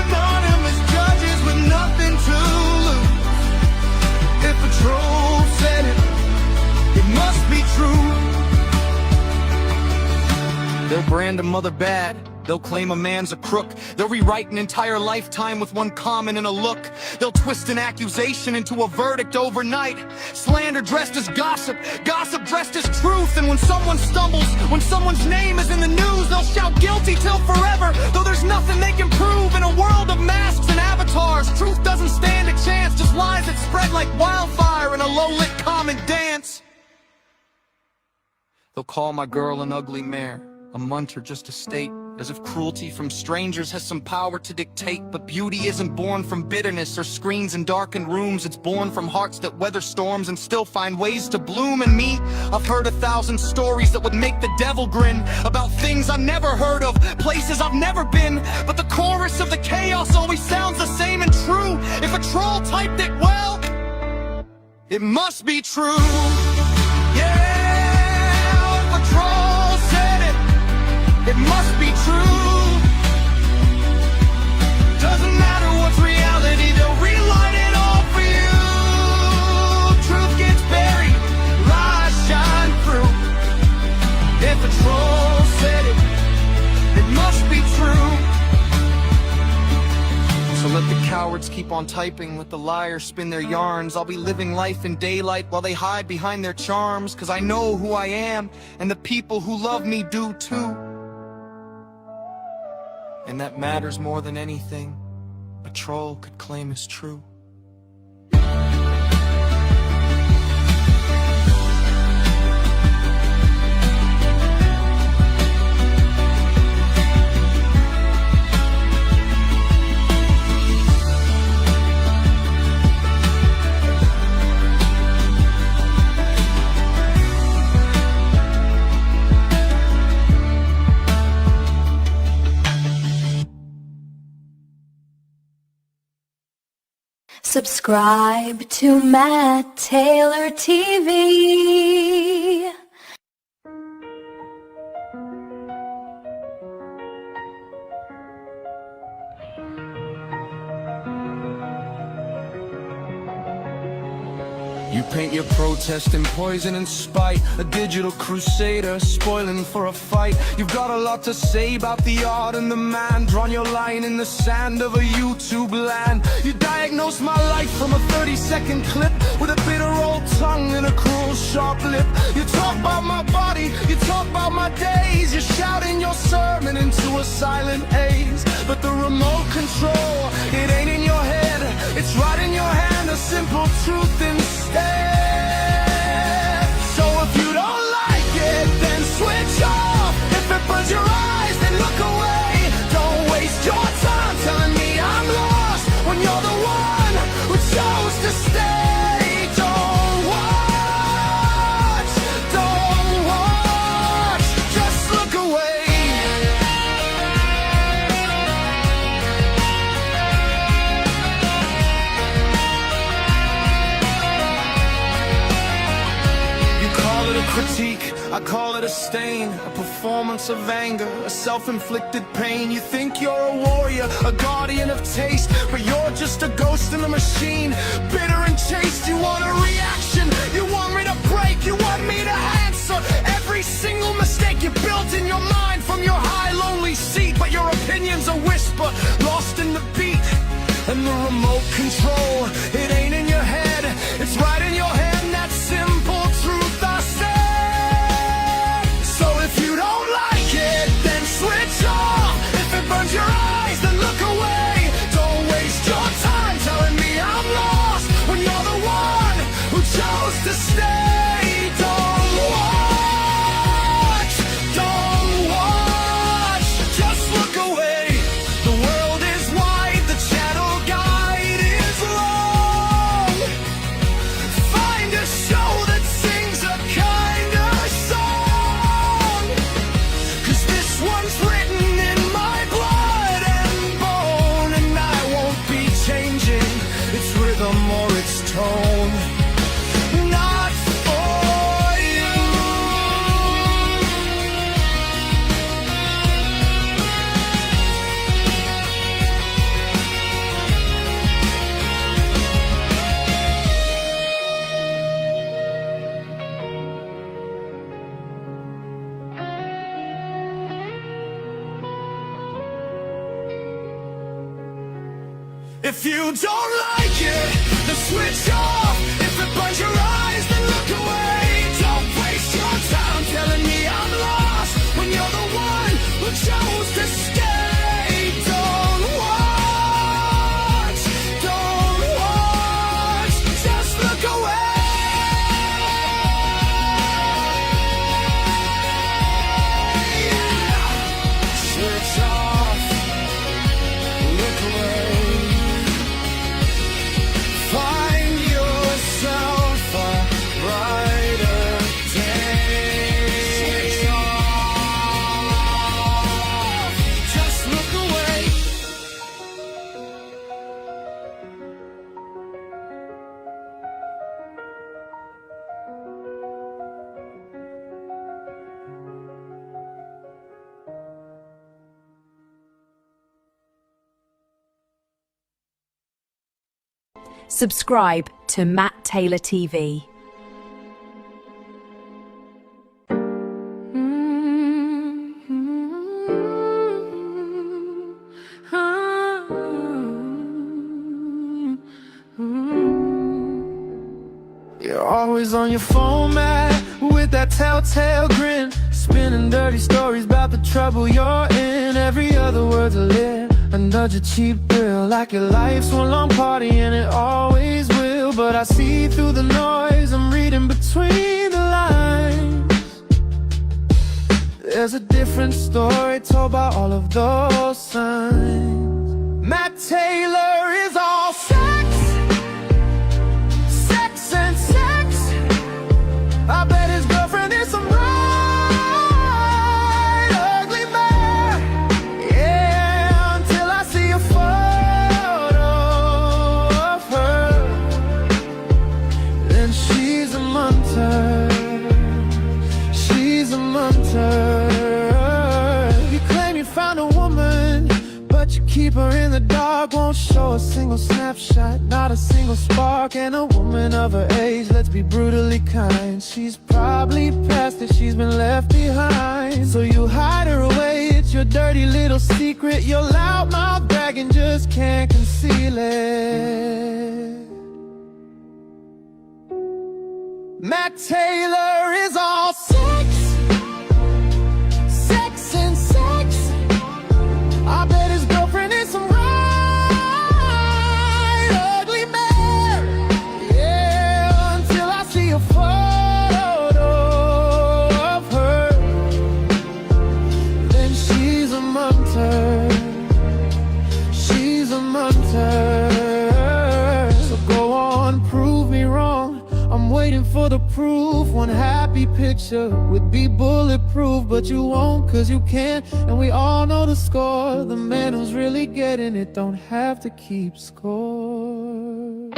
Anonymous judges with nothing to lose. If a troll said it, it must be true. They'll brand a mother bad, they'll claim a man's a crook. They'll rewrite an entire lifetime with one comment and a look. They'll twist an accusation into a verdict overnight. Slander dressed as gossip, gossip dressed as truth. And when someone stumbles, when someone's name is in the news, they'll shout guilty till forever, though there's nothing they can prove. In a world of masks and avatars, truth doesn't stand a chance. Just lies that spread like wildfire in a low-lit comment dance. They'll call my girl an ugly mare, a munter just a state, as if cruelty from strangers has some power to dictate. But beauty isn't born from bitterness or screens in darkened rooms. It's born from hearts that weather storms and still find ways to bloom. And me, I've heard 1,000 stories that would make the devil grin, about things I've never heard of, places I've never been. But the chorus of the chaos always sounds the same and true. If a troll typed it, well, it must be true. Yeah, if a troll said it, it must be true. Doesn't matter what's reality, they'll relight it all for you. Truth gets buried, lies shine through. If a troll said it, it must be true. So let the cowards keep on typing, let the liars spin their yarns. I'll be living life in daylight while they hide behind their charms. Cause I know who I am, and the people who love me do too. And that matters more than anything a troll could claim is true.
Subscribe to Matt Taylor TV.
You paint your protest in poison and spite, a digital crusader spoiling for a fight. You've got a lot to say about the art and the man, drawn your line in the sand of a YouTube land. You diagnose my life from a 30-second clip with a bitter old tongue and a cruel sharp lip. You talk about my body, you talk about my days. You're shouting your sermon into a silent haze. But the remote control, it ain't in your head, it's right in your hand, a simple truth instead. So if you don't like it, then switch off. If it burns your eyes, then look away. Don't waste your time telling me I'm lost when you're the one who chose to stay. Don't watch, just look away. I call it a stain, a performance of anger, a self-inflicted pain. You think you're a warrior, a guardian of taste, but you're just a ghost in a machine, bitter and chaste. You want a reaction, you want me to break, you want me to answer every single mistake you built in your mind from your high lonely seat. But your opinion's a whisper, lost in the beat, and the remote control, it ain't in your head, it's right in your hand. That simple truth I say. So if you don't like it, then switch off. If it burns your eyes, then look away. Don't waste your time telling me I'm lost when you're the one who chose to stay. Don't watch, just look away. The world is wide, the channel guide is long. Find a show that sings a kind of song, 'cause this one's written in my blood and bone, and I won't be changing its rhythm or its tone. Not for you. If you don't like it, then switch off. If it burns your eyes, then look away. Don't waste your time telling me I'm lost when you're the one who chose to stay. Don't watch, just look away. Yeah. Switch off, look away. Find yourself a brighter day. Switch off, just look away.
Subscribe to Matt Taylor TV.
You're always on your phone, Matt, with that telltale grin, spinning dirty stories about the trouble you're in. Every other word's a lit, another cheap thrill, like your life's one long party and it always will. But I see through the noise, I'm reading between the lines. There's a different story told by all of those signs. Matt Taylor is all sex, sex and sex. I bet his girlfriend is some right ugly man. Yeah, until I see a photo of her, then she's a munter. She's a munter. You claim you found a woman, but you keep her in the dark. Won't show a single snapshot, not a single spark. And a woman of her age, let's be brutally kind, she's probably past it, she's been left behind. So you hide her away, it's your dirty little secret. Your loud mouth bragging just can't conceal it. Matt Taylor is all sex, sex and sex. I bet his girlfriend is some right ugly man. Yeah, until I see a photo of her, then she's a munter. She's a munter. So go on, prove me wrong. I'm waiting for the proof. One happy picture would be bulletproof, but you won't, 'cause you can't, and we all know the score. The man who's really getting it don't have to keep score.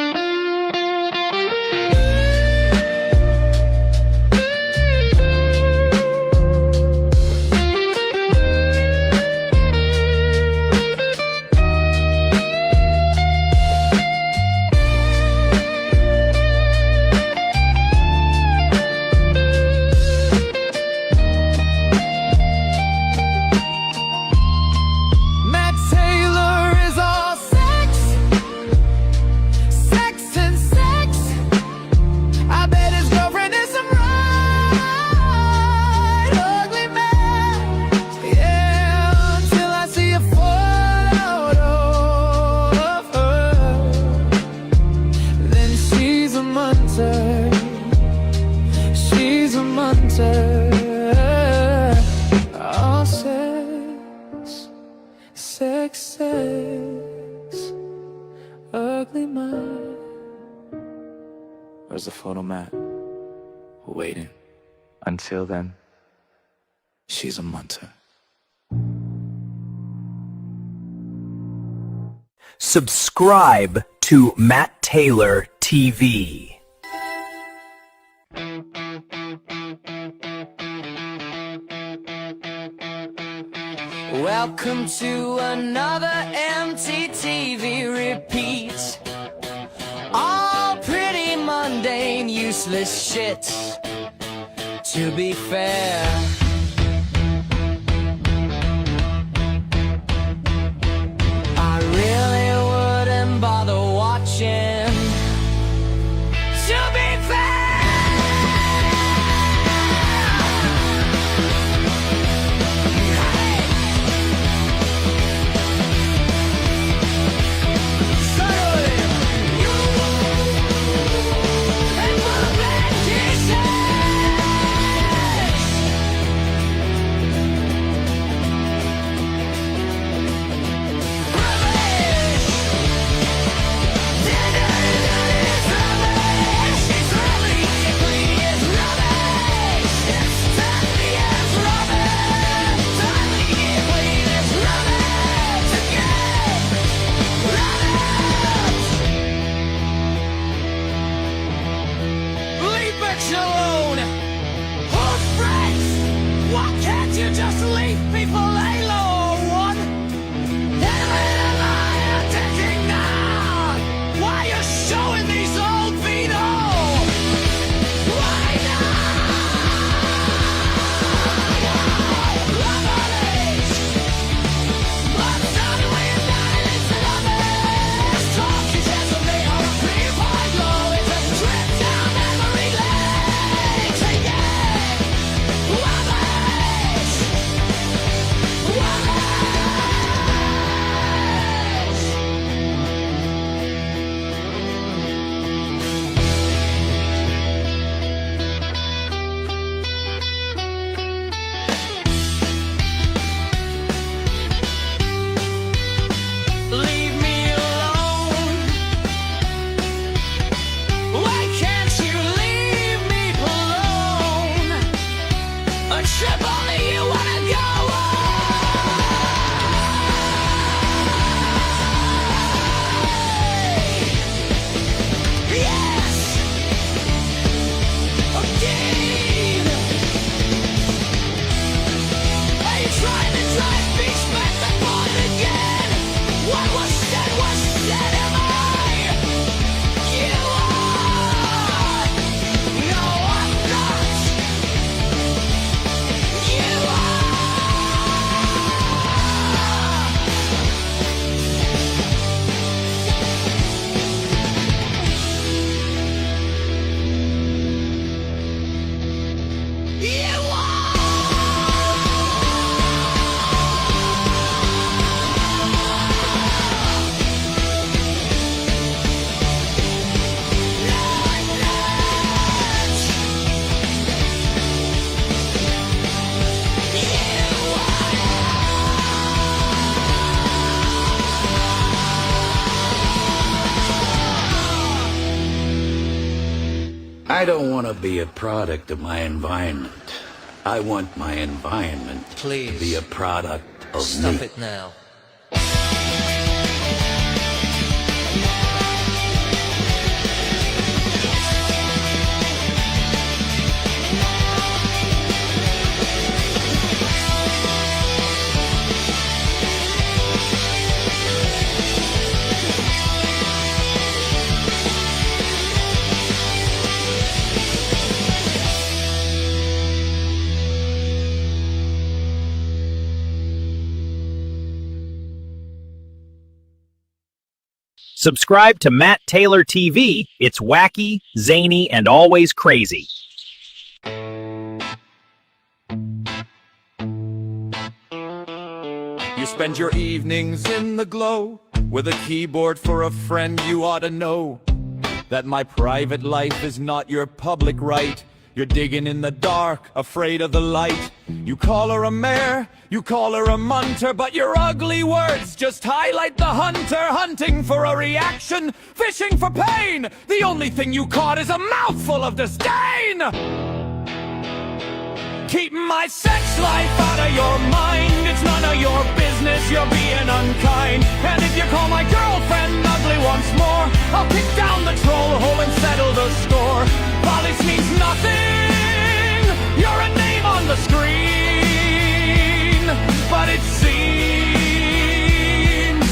ugly man. Where's the photo, Matt? We're waiting. Until then, she's a munter.
Subscribe to Matt Taylor TV.
Welcome to another empty TV repeat. All pretty mundane, useless shit. To be fair, I really wouldn't bother watching. To be fair. Alone. Oh, friends, why can't you just leave people alone? Am I taking now? Why are you showing these old people? Why not? Lovers, but suddenly silence lovers. Talk is as a they are a purified glow. It's a trip down memory lane. Leave me alone. Why can't you leave me alone? A trip only you wanna go on. Yes, again. Are you trying to drive peace back the point again? What was said, am I? You are. No, I'm not. You are. You
I don't want to be a product of my environment. I want my environment to be a product of
Stop
me.
it now.
Subscribe to Matt Taylor TV. It's wacky, zany, and always crazy.
You spend your evenings in the glow with a keyboard for a friend. You ought to know that my private life is not your public right. You're digging in the dark, afraid of the light. You call her a mare, you call her a munter, but your ugly words just highlight the hunter, hunting for a reaction, fishing for pain. The only thing you caught is a mouthful of disdain. Keep my sex life out of your mind. It's none of your business, you're being unkind. And if you call my girlfriend ugly once more, I'll kick down the troll hole and settle the score. Polish means nothing, you're a name on the screen. But it seems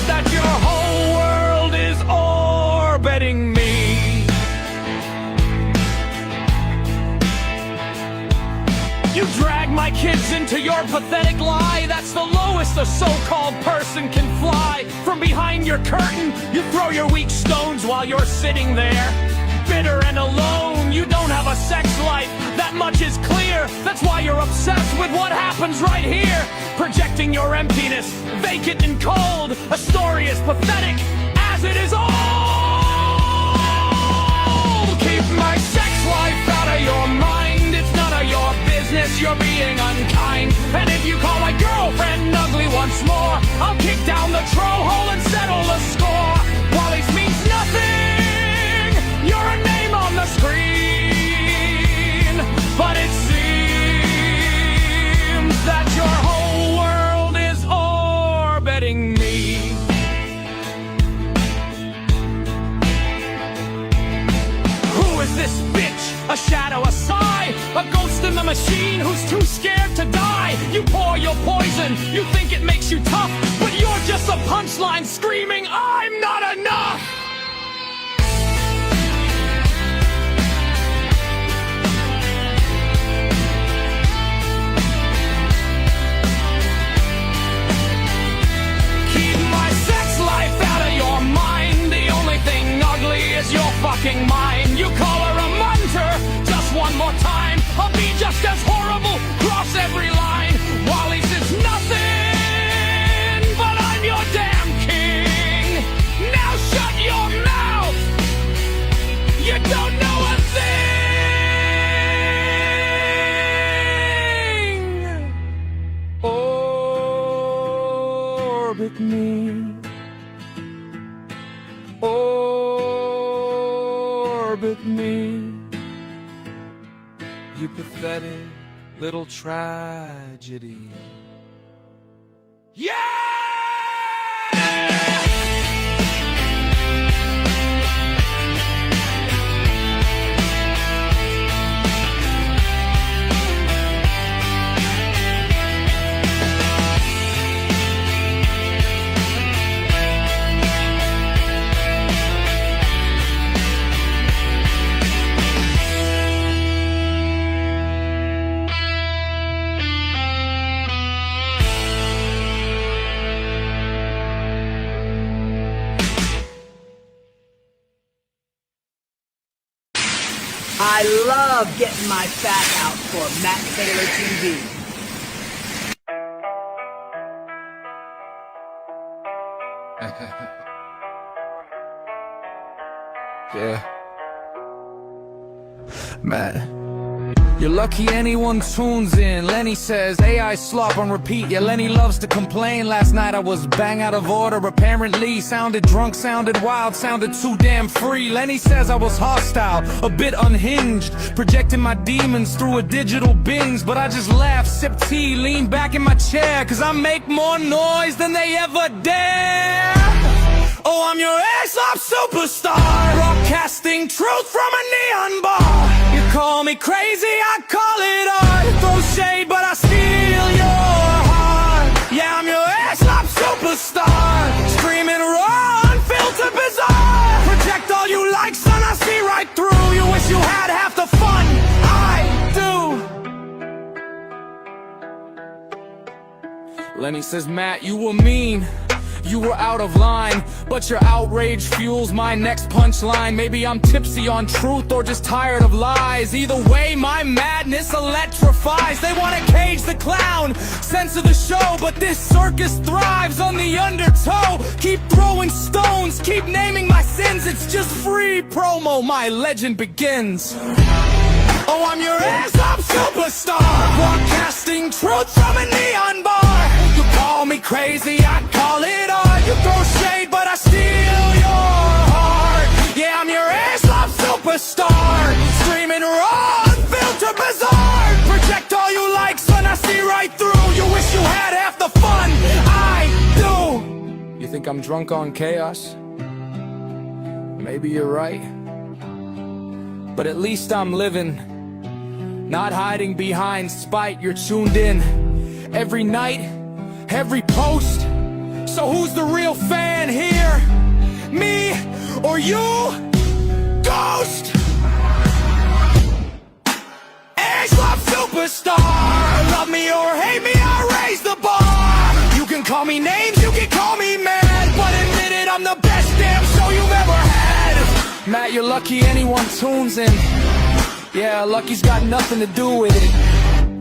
that your whole world is orbiting me. You drag my kids into your pathetic lie. That's the lowest a so-called person can fly. From behind your curtain, you throw your weak stones while you're sitting there, bitter and alone. You don't have a sex life, that much is clear. That's why you're obsessed with what happens right here, projecting your emptiness, vacant and cold. A story as pathetic as it is old. Keep my sex life out of your mind. It's none of your business, you're being unkind. And if you call my girlfriend ugly once more, I'll kick down the troll hole and settle the score. Wallies means nothing, you're a name on the screen. But it seems that your whole world is orbiting me. Who is this bitch? A shadow, a sigh, a ghost in the machine who's too scared to die. You pour your poison, you think it makes you tough, but you're just a punchline screaming, I'm not enough! Keep my sex life out of your mind. The only thing ugly is your fucking mind. You call her a munter, just one more time, I'll be just as horrible, cross every line. Wally's it's nothing, but I'm your damn king. Now shut your mouth, you don't know a thing. Orbit me, orbit me, you pathetic little tragedy. Yeah!
I love getting my fat out for MattTaylorTV.
Yeah. Matt. You're lucky anyone tunes in. Lenny says AI slop on repeat. Yeah, Lenny loves to complain. Last night I was bang out of order. Apparently sounded drunk, sounded wild, sounded too damn free. Lenny says I was hostile, a bit unhinged, projecting my demons through a digital binge. But I just laugh, sip tea, lean back in my chair, cause I make more noise than they ever dare. Oh, I'm your ass-up superstar, broadcasting truth from a neon bar. You call me crazy, I call it art. Throw shade, but I steal your heart. Yeah, I'm your ass-up superstar, screaming raw, unfiltered, bizarre. Project all you like, son, I see right through. You wish you had half the fun I do. Lenny says, Matt, you were mean, you were out of line, but your outrage fuels my next punchline. Maybe I'm tipsy on truth or just tired of lies. Either way, my madness electrifies. They want to cage the clown, censor the show, but this circus thrives on the undertow. Keep throwing stones, keep naming my sins. It's just free promo, my legend begins.
Oh, I'm your ass-up superstar, broadcasting truth from a neon bar. You call me crazy, I call it art. You throw shade, but I steal your heart. Yeah, I'm your ass-up superstar, streaming raw, unfiltered, bizarre. Project all you like, son, I see right through. You wish you had half the fun I do. You think I'm drunk on chaos? Maybe you're right, but at least I'm living, not hiding behind spite. You're tuned in every night, every post. So who's the real fan here? Me or you? Ghost! Age-love superstar. Love me or hate me, I raise the bar. You can call me names, you can call me mad, but admit it, I'm the best damn show you've ever had. Matt, you're lucky anyone tunes in. Yeah, lucky's got nothing to do with it.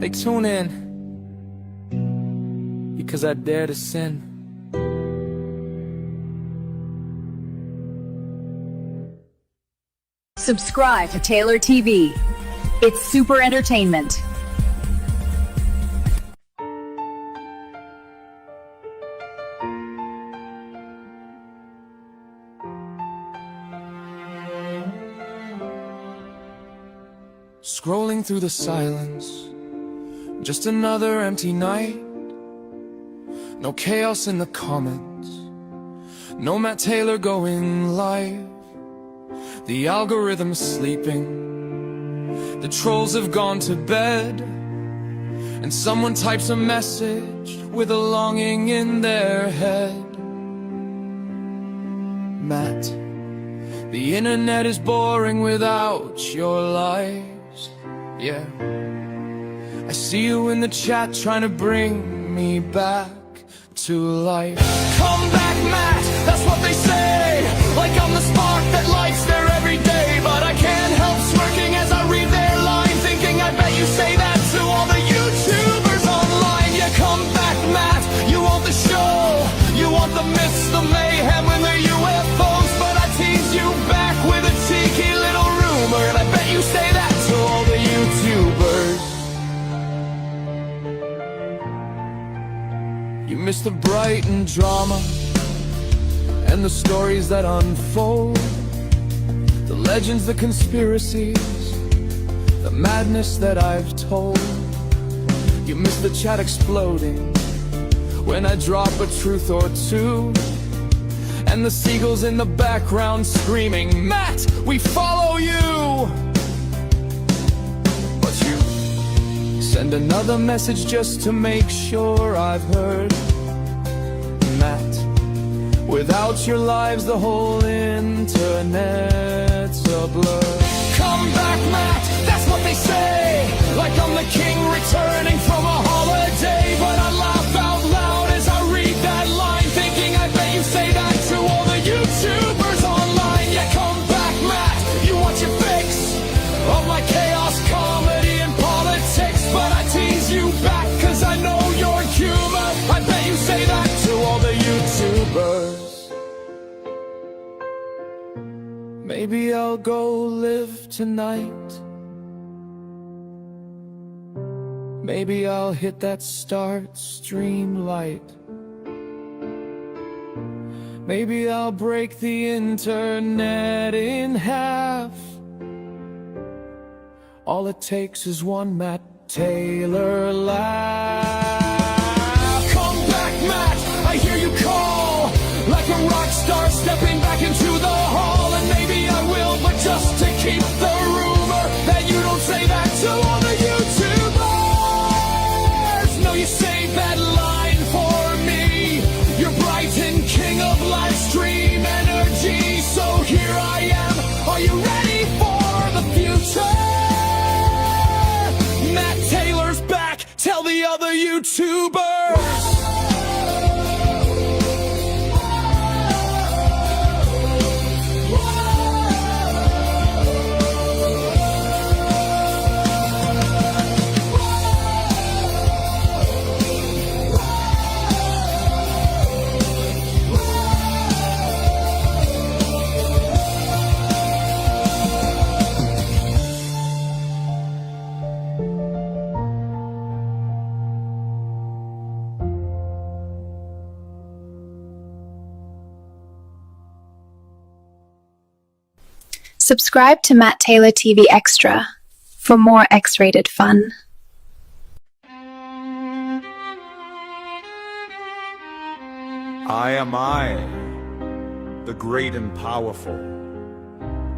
They tune in because I dare to sin.
Subscribe to Taylor TV. It's super entertainment.
Scrolling through the silence, just another empty night. No chaos in the comments, no Matt Taylor going live. The algorithm's sleeping, the trolls have gone to bed, and someone types a message with a longing in their head. Matt, the internet is boring without your lives. Yeah, I see you in the chat trying to bring me back to life. Come back, Matt, that's what they say. Like I'm the spark that lights their every day. But I can't help smirking as I read their line, thinking I bet you say that to all the YouTubers online. Yeah, come back, Matt, you want the show, you want the myths, the mayhem, and the UFOs. But I tease you back with a cheeky little rumor, and I bet you say that to all the YouTubers. You miss the Brighton drama and the stories that unfold, the legends, the conspiracies, the madness that I've told. You miss the chat exploding when I drop a truth or two, and the seagulls in the background screaming, Matt, we follow you. But you send another message just to make sure I've heard. Matt, without your lives the whole internet's a blur. Come back, Matt, that's what they say. Like I'm the king returning from a holiday. But I laugh out loud as I read that line, thinking I bet you say that to all the YouTubers online. Yeah, come back, Matt, you want your fix of my chaos, comedy, and politics. But I tease you back cause I know your humor. I bet you say that to all the YouTubers. Maybe I'll go live tonight. Maybe I'll hit that start stream light. Maybe I'll break the internet in half. All it takes is one Matt Taylor laugh. Come back, Matt, I hear you call, like a rock star stepping back into the hall. And maybe I will, but just to keep the rumor that you don't say that to all the YouTubers. No, you saved that line for me. You're Brighton, king of live stream energy. So here I am, are you ready for the future? Matt Taylor's back, tell the other YouTubers.
Subscribe to Matt Taylor TV Extra for more X-rated fun.
I am I, the great and powerful.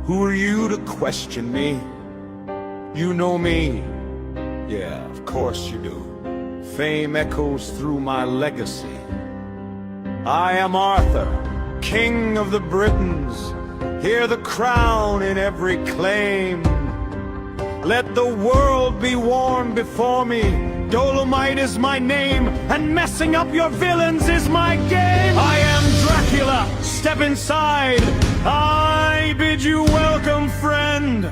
Who are you to question me? You know me. Yeah, of course you do. Fame echoes through my legacy. I am Arthur, King of the Britons. Hear the crown in every claim. Let the world be warned before me. Dolomite is my name, and messing up your villains is my game. I am Dracula, step inside. I bid you welcome, friend.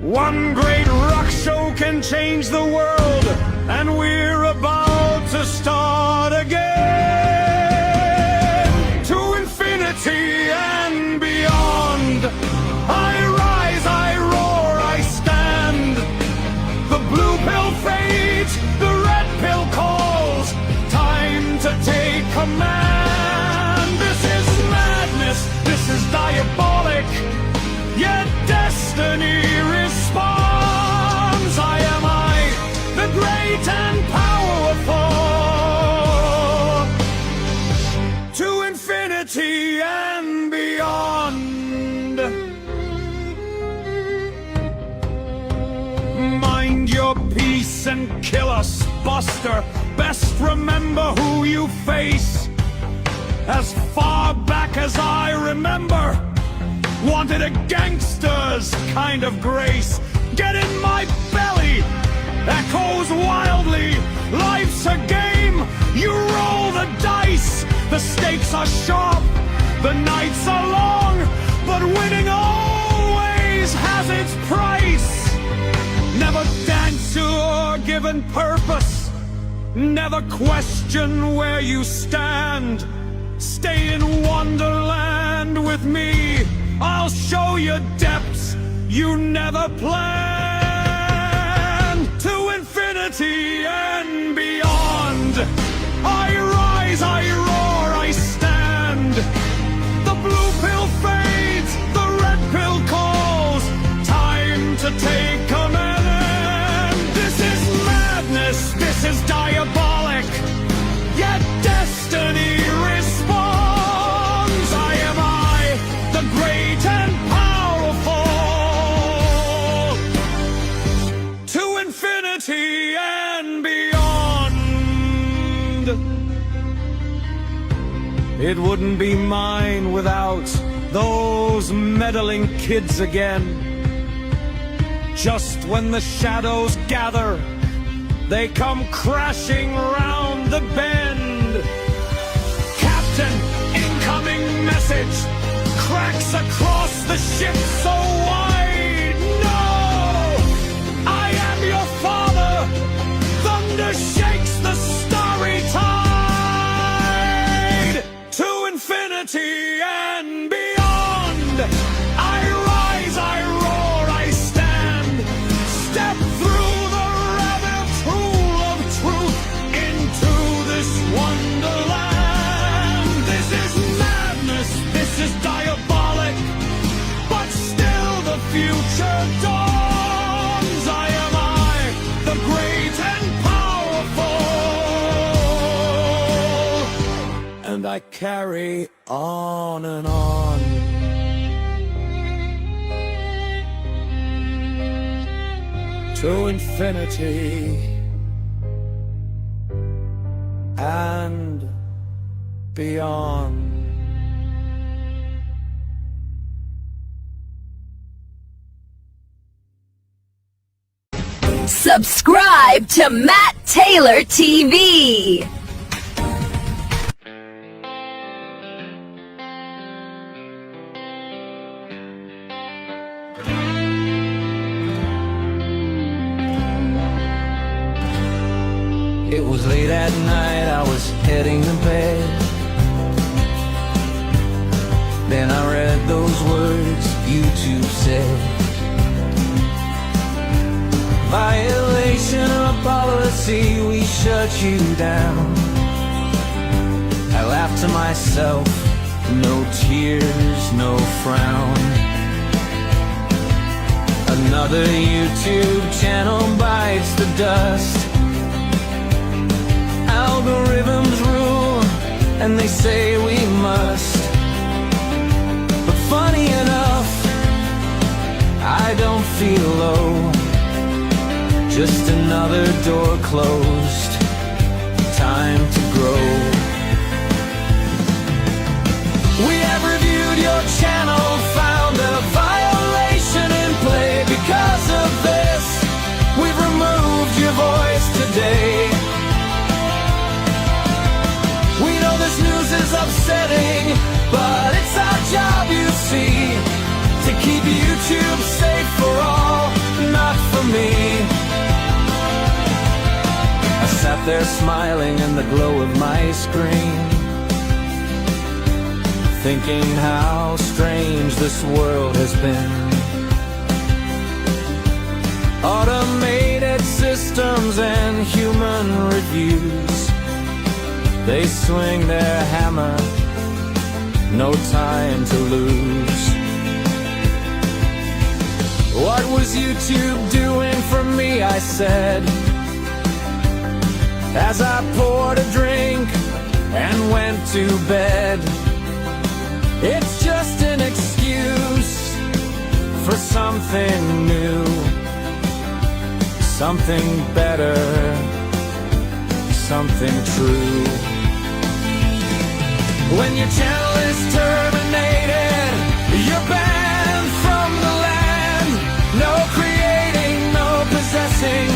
One great rock show can change the world, and we're about to start again. To infinity and beyond. I rise, I roar, I stand. The blue pill fades, the red pill calls. Time to take command. This is madness, this is diabolic. Yet destiny responds. I am I, the great and powerful. To infinity and beyond. Mind your peace and kill us, Buster. Best remember who you face. As far back as I remember, wanted a gangster's kind of grace. Get in my belly, echoes wildly. Life's a game, you roll the dice. The stakes are sharp, the nights are long, but winning always has its price. Never dance your given purpose. Never question where you stand. Stay in Wonderland with me. I'll show you depths you never planned. To infinity and beyond. I rise, I roar, I stand. The blue pill fades, the red pill calls. Time to take command. This is madness, this is diabolic. Yet destiny responds. I am I, the great and powerful. To infinity and beyond. It wouldn't be mine without those meddling kids again. Just when the shadows gather, they come crashing round the bend. Captain, incoming message. Cracks across the ship so wide. No! I am your father. Thunder shakes the starry tide. To infinity and beyond. I rise, I roar, I stand. Step through the rabbit hole of truth into this wonderland. This is madness, this is diabolic, but still the future dawns. I am I, the great and powerful, and I carry on and on. To infinity and beyond.
Subscribe to Matt Taylor TV.
It was late at night, I was heading to bed. Then I read those words YouTube said. Violation of policy, we shut you down. I laughed to myself, no tears, no frown. Another YouTube channel bites the dust. Algorithms rule, and they say we must. But funny enough, I don't feel low. Just another door closed. Time to grow. We have reviewed your channel, found a violation in play. Because of this, we've removed your voice today. We know this news is upsetting, but it's our job, you see, to keep YouTube safe for all, not for me. I sat there smiling in the glow of my screen, thinking how strange this world has been. Automated systems and human reviews, they swing their hammer, no time to lose. What was YouTube doing for me, I said, as I poured a drink and went to bed. It's just an excuse for something new, something better, something true. When your channel is terminated, you're banned from the land. No creating, no possessing.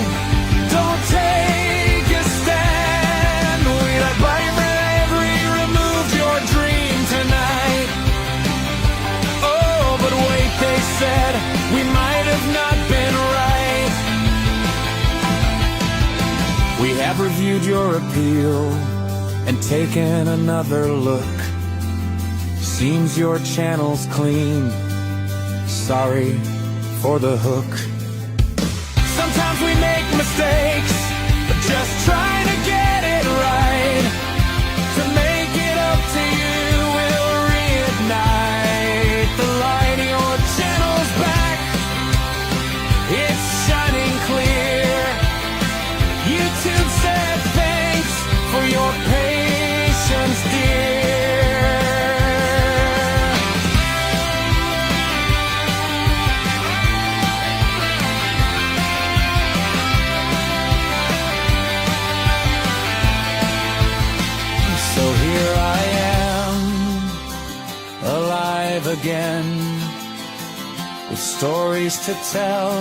Don't take a stand. We'd have bravely removed your dream tonight. Oh, but wait, they said we might have not been right. We have reviewed your appeal and taken another look. Seems your channel's clean. Sorry for the hook. Sometimes we make mistakes, but just trying to get it right. To make it up to you, we'll reignite the light. Your channel's back, it's shining clear. YouTube said thanks for your patience, dear. So here I am, alive again, with stories to tell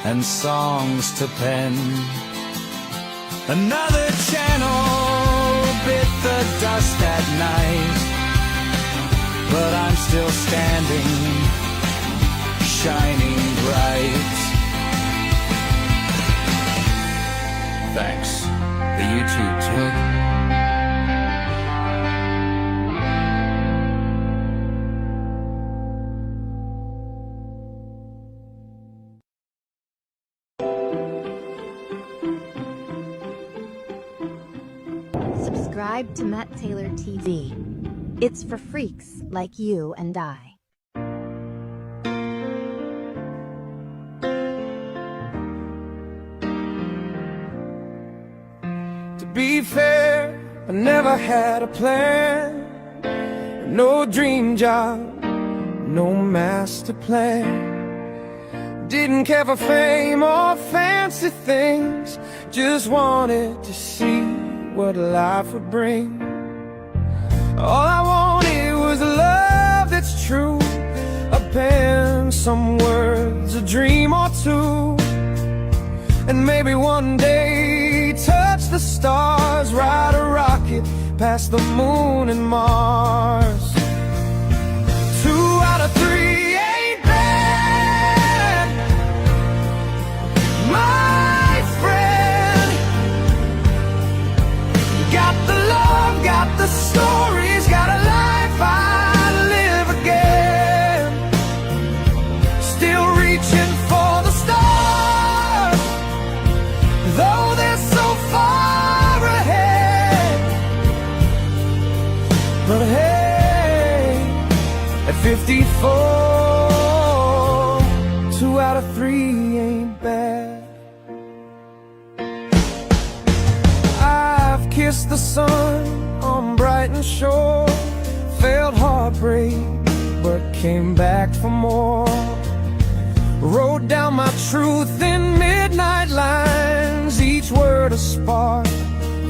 and songs to pen. Another channel bit the dust at night, but I'm still standing, shining bright. Thanks, the YouTube team.
Subscribe to MattTaylorTV. It's for freaks like you and I.
To be fair, I never had a plan, no dream job, no master plan. Didn't care for fame or fancy things, just wanted to see what life would bring. All I wanted was love that's true, a pen, some words, a dream or two, and maybe one day touch the stars, ride a rocket past the moon and Mars. 2 out of 3 ain't bad, my friend. Got the love, got the stories, got a life I live again. Still reaching for the stars, though they're so far ahead. But hey, out of 3 ain't bad. I've kissed the sun on Brighton shore, felt heartbreak but came back for more. Wrote down my truth in midnight lines, each word a spark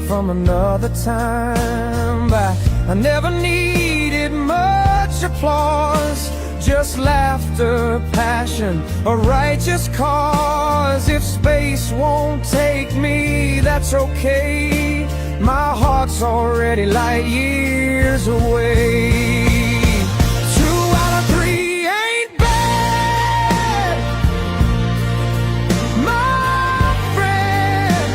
from another time back. I never needed much applause, just laughter, passion, a righteous cause. If space won't take me, that's okay. My heart's already light years away. 2 out of 3 ain't bad, my friend.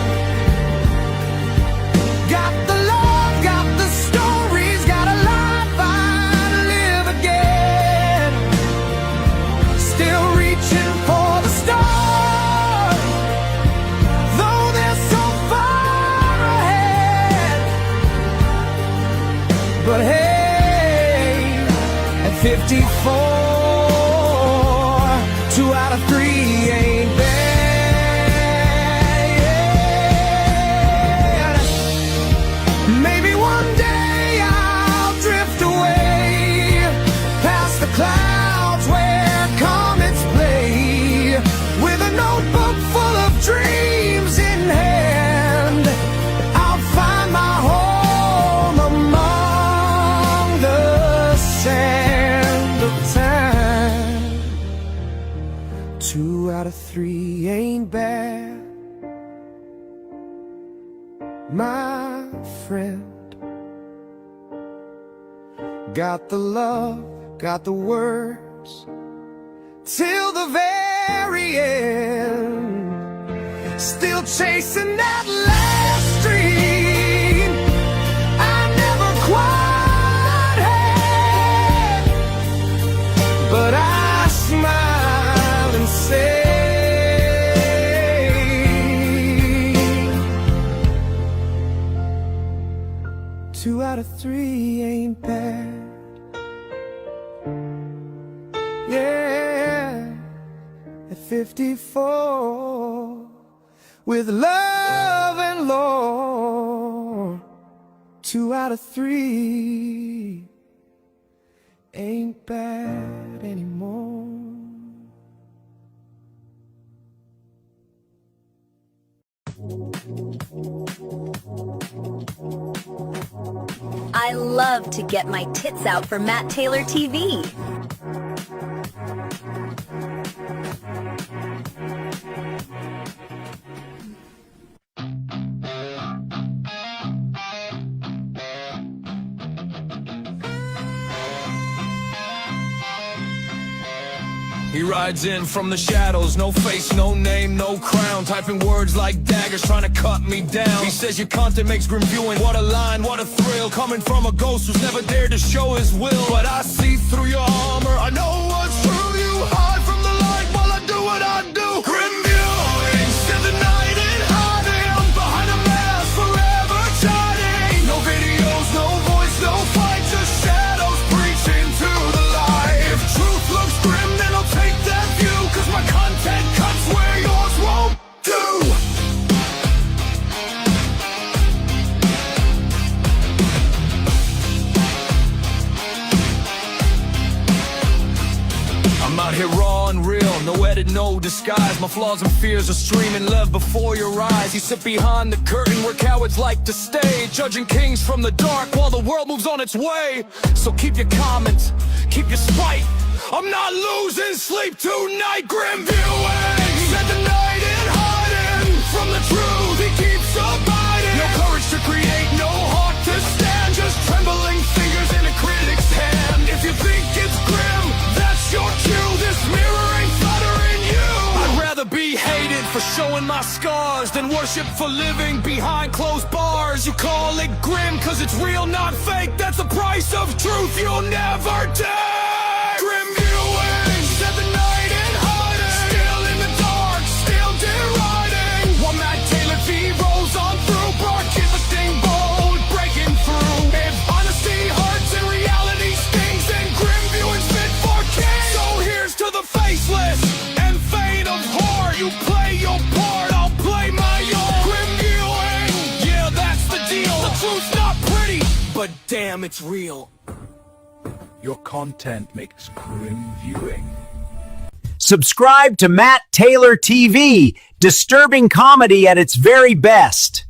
Got the love, got the stories, got a life I'd live again. Still reaching for the stars, though they're so far ahead. But hey, at 54, 2 out of 3 ain't bad. Maybe one day I'll drift away past the clouds where comets play, with a notebook full of dreams in hand. I'll find my home among the sand of time. 2 out of 3 ain't bad, my friend. Got the love, got the words, till the very end. Still chasing that last dream I never quite had, but I smile and say, 2 out of 3 ain't bad. Yeah, at 54, with love and lore, 2 out of 3 ain't bad anymore.
I love to get my tits out for Matt Taylor TV.
He rides in from the shadows, no face, no name, no crown, typing words like daggers trying to cut me down. He says your content makes grim viewing. What a line, what a thrill, coming from a ghost who's never dared to show his will. But I see through your armor, I know what's true. You hide from the light while I do what I do. Grim viewing, spend the night in hiding, behind a mask, forever shining. No videos, no voice, no fight, just shadows preaching to the light. If truth looks grim, then I'll take that view, 'cause my content cuts where yours won't do. I'm out here raw and real, no edit, no disguise. My flaws and fears are streaming love before your eyes. You sit behind the curtain where cowards like to stay, judging kings from the dark while the world moves on its way. So keep your comments, keep your spite. I'm not losing sleep tonight. Grim viewing, spend the night in hiding from the truth. He keeps abiding. No courage to create, no heart to stand, just trembling fingers in a critic's hand. If you think it's grim, that's your cue. This mirror ain't flattering you. I'd rather be hated for showing my scars than worship for living behind closed bars. You call it grim 'cause it's real, not fake. That's the price of truth you'll never take. Grim viewing, spend the night in hiding, still in the dark, still deriding. While MattTaylorTV rolls on through, broadcasting bold, breaking through. If honesty hurts and reality stings, then grim viewing's fit for kings. So here's to the faceless and fade Damn, it's real.
Your content makes grim viewing.
Subscribe to Matt Taylor TV, disturbing comedy at its very best.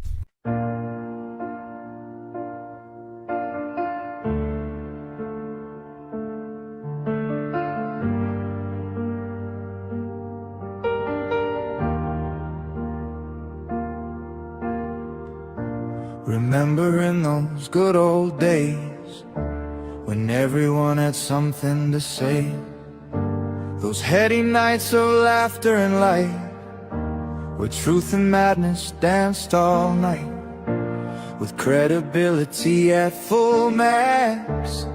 Remembering those good old days when everyone had something to say. Those heady nights of laughter and light, where truth and madness danced all night, with credibility at full max,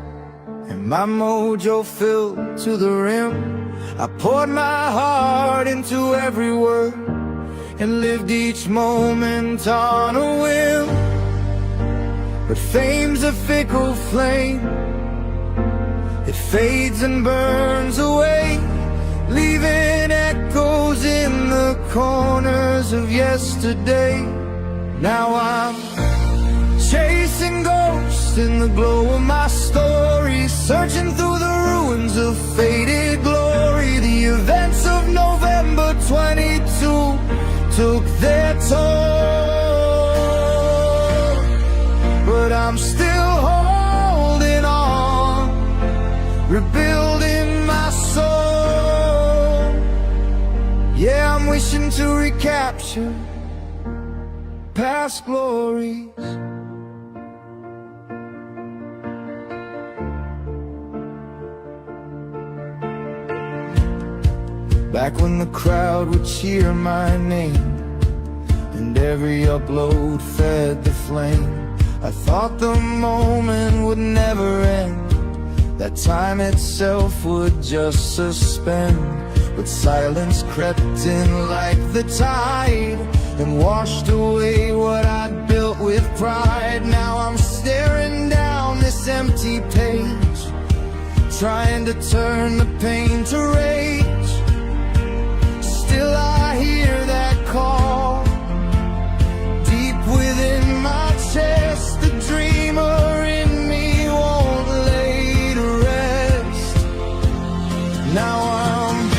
and my mojo filled to the rim. I poured my heart into every word and lived each moment on a whim. But fame's a fickle flame, it fades and burns away, leaving echoes in the corners of yesterday. Now I'm chasing ghosts in the glow of my story, searching through the ruins of faded glory. The events of November 22 took their toll, but I'm still holding on, rebuilding my soul. Yeah, I'm wishing to recapture past glories. Back when the crowd would cheer my name and every upload fed the flame, I thought the moment would never end, that time itself would just suspend. But silence crept in like the tide and washed away what I'd built with pride. Now I'm staring down this empty page, trying to turn the pain to rage. Still I hear that call deep within my chest. The dreamer in me won't lay to rest. Now I'm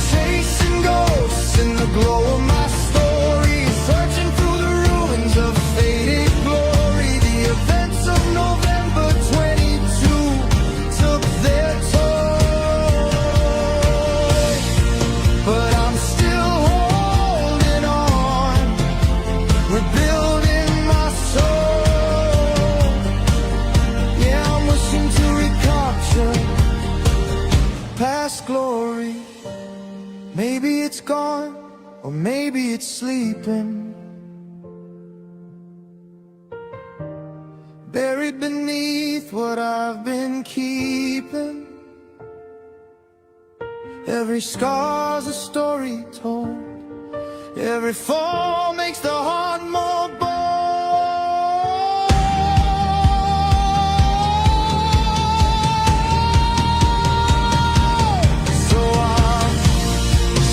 chasing ghosts in the glow of my story, searching through the ruins of faded glory. The events of November 22 took their toll, but I'm still holding on, rebuilding my soul. Yeah, I'm wishing to recapture past glory. Maybe it's gone, or maybe it's sleeping, buried beneath what I've been keeping. Every scar's a story told, every fall makes the heart more bold. So I'm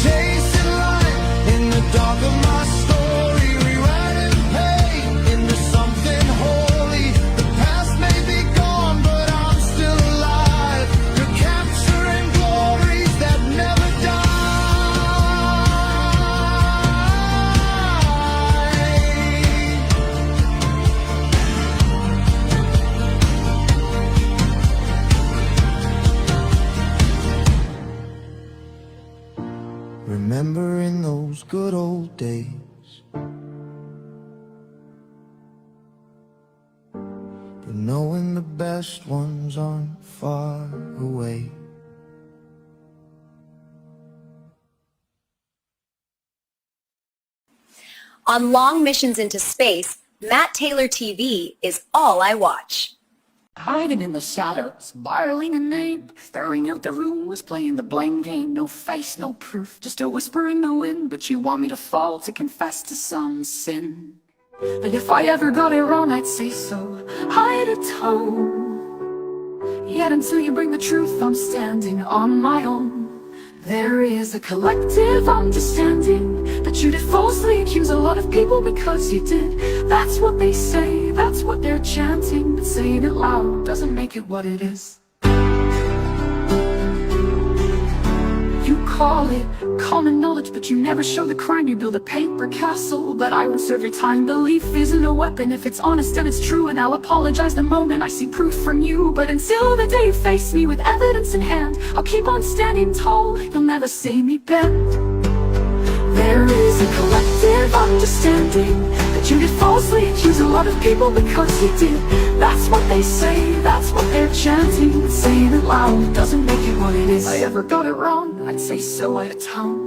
chasing light in the dark of my story, rewriting pain into something holy. The past may be gone, but I'm still alive. You're capturing glories that never die. Remembering those good old days, but knowing the best ones aren't far away.
On long missions into space, Matt Taylor TV is all I watch.
Hiding in the shadows, borrowing a name, staring out the rumors, playing the blame game. No face, no proof, just a whisper in the wind. But you want me to fall, to confess to some sin. But if I ever got it wrong, I'd say so. Hide a tone. Yet until you bring the truth, I'm standing on my own. There is a collective understanding that you did falsely accuse a lot of people because you did. That's what they say, that's what they're chanting, but saying it loud doesn't make it what it is. You call it common knowledge, but you never show the crime. You build a paper castle, but I won't serve your time. Belief isn't a weapon if it's honest and it's true, and I'll apologize the moment I see proof from you. But until the day you face me with evidence in hand, I'll keep on standing tall, you'll never see me bend. There is a collective understanding that you did falsely accuse a lot of people because you did. That's what they say, that's what they're chanting, but saying it loud doesn't make it what it is. If I ever got it wrong, I'd say so I atone.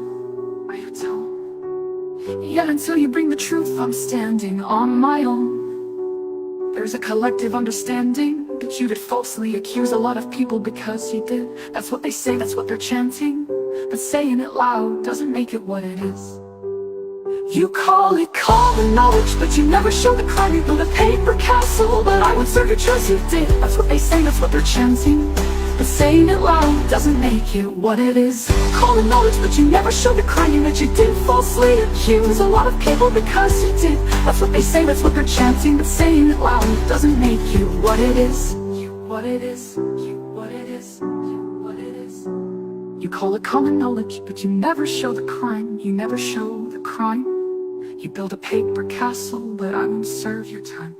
Yet until you bring the truth, I'm standing on my own. There's a collective understanding that you did falsely accuse a lot of people because you did. That's what they say, that's what they're chanting, but saying it loud doesn't make it what it is. You call it common knowledge, but you never show the crime. You build a paper castle, but I won't serve your choice. You did. That's what they say, that's what they're chanting, but saying it loud doesn't make it what it is. Common knowledge, but you never show the crime that you did falsely accuse a lot of people because you did. That's what they say, that's what they're chanting, but saying it loud doesn't make you what it is. You what it is. You what it is. You what it is. You call it common knowledge, but you never show the crime. You never show the crime. You build a paper castle, but I won't serve your time.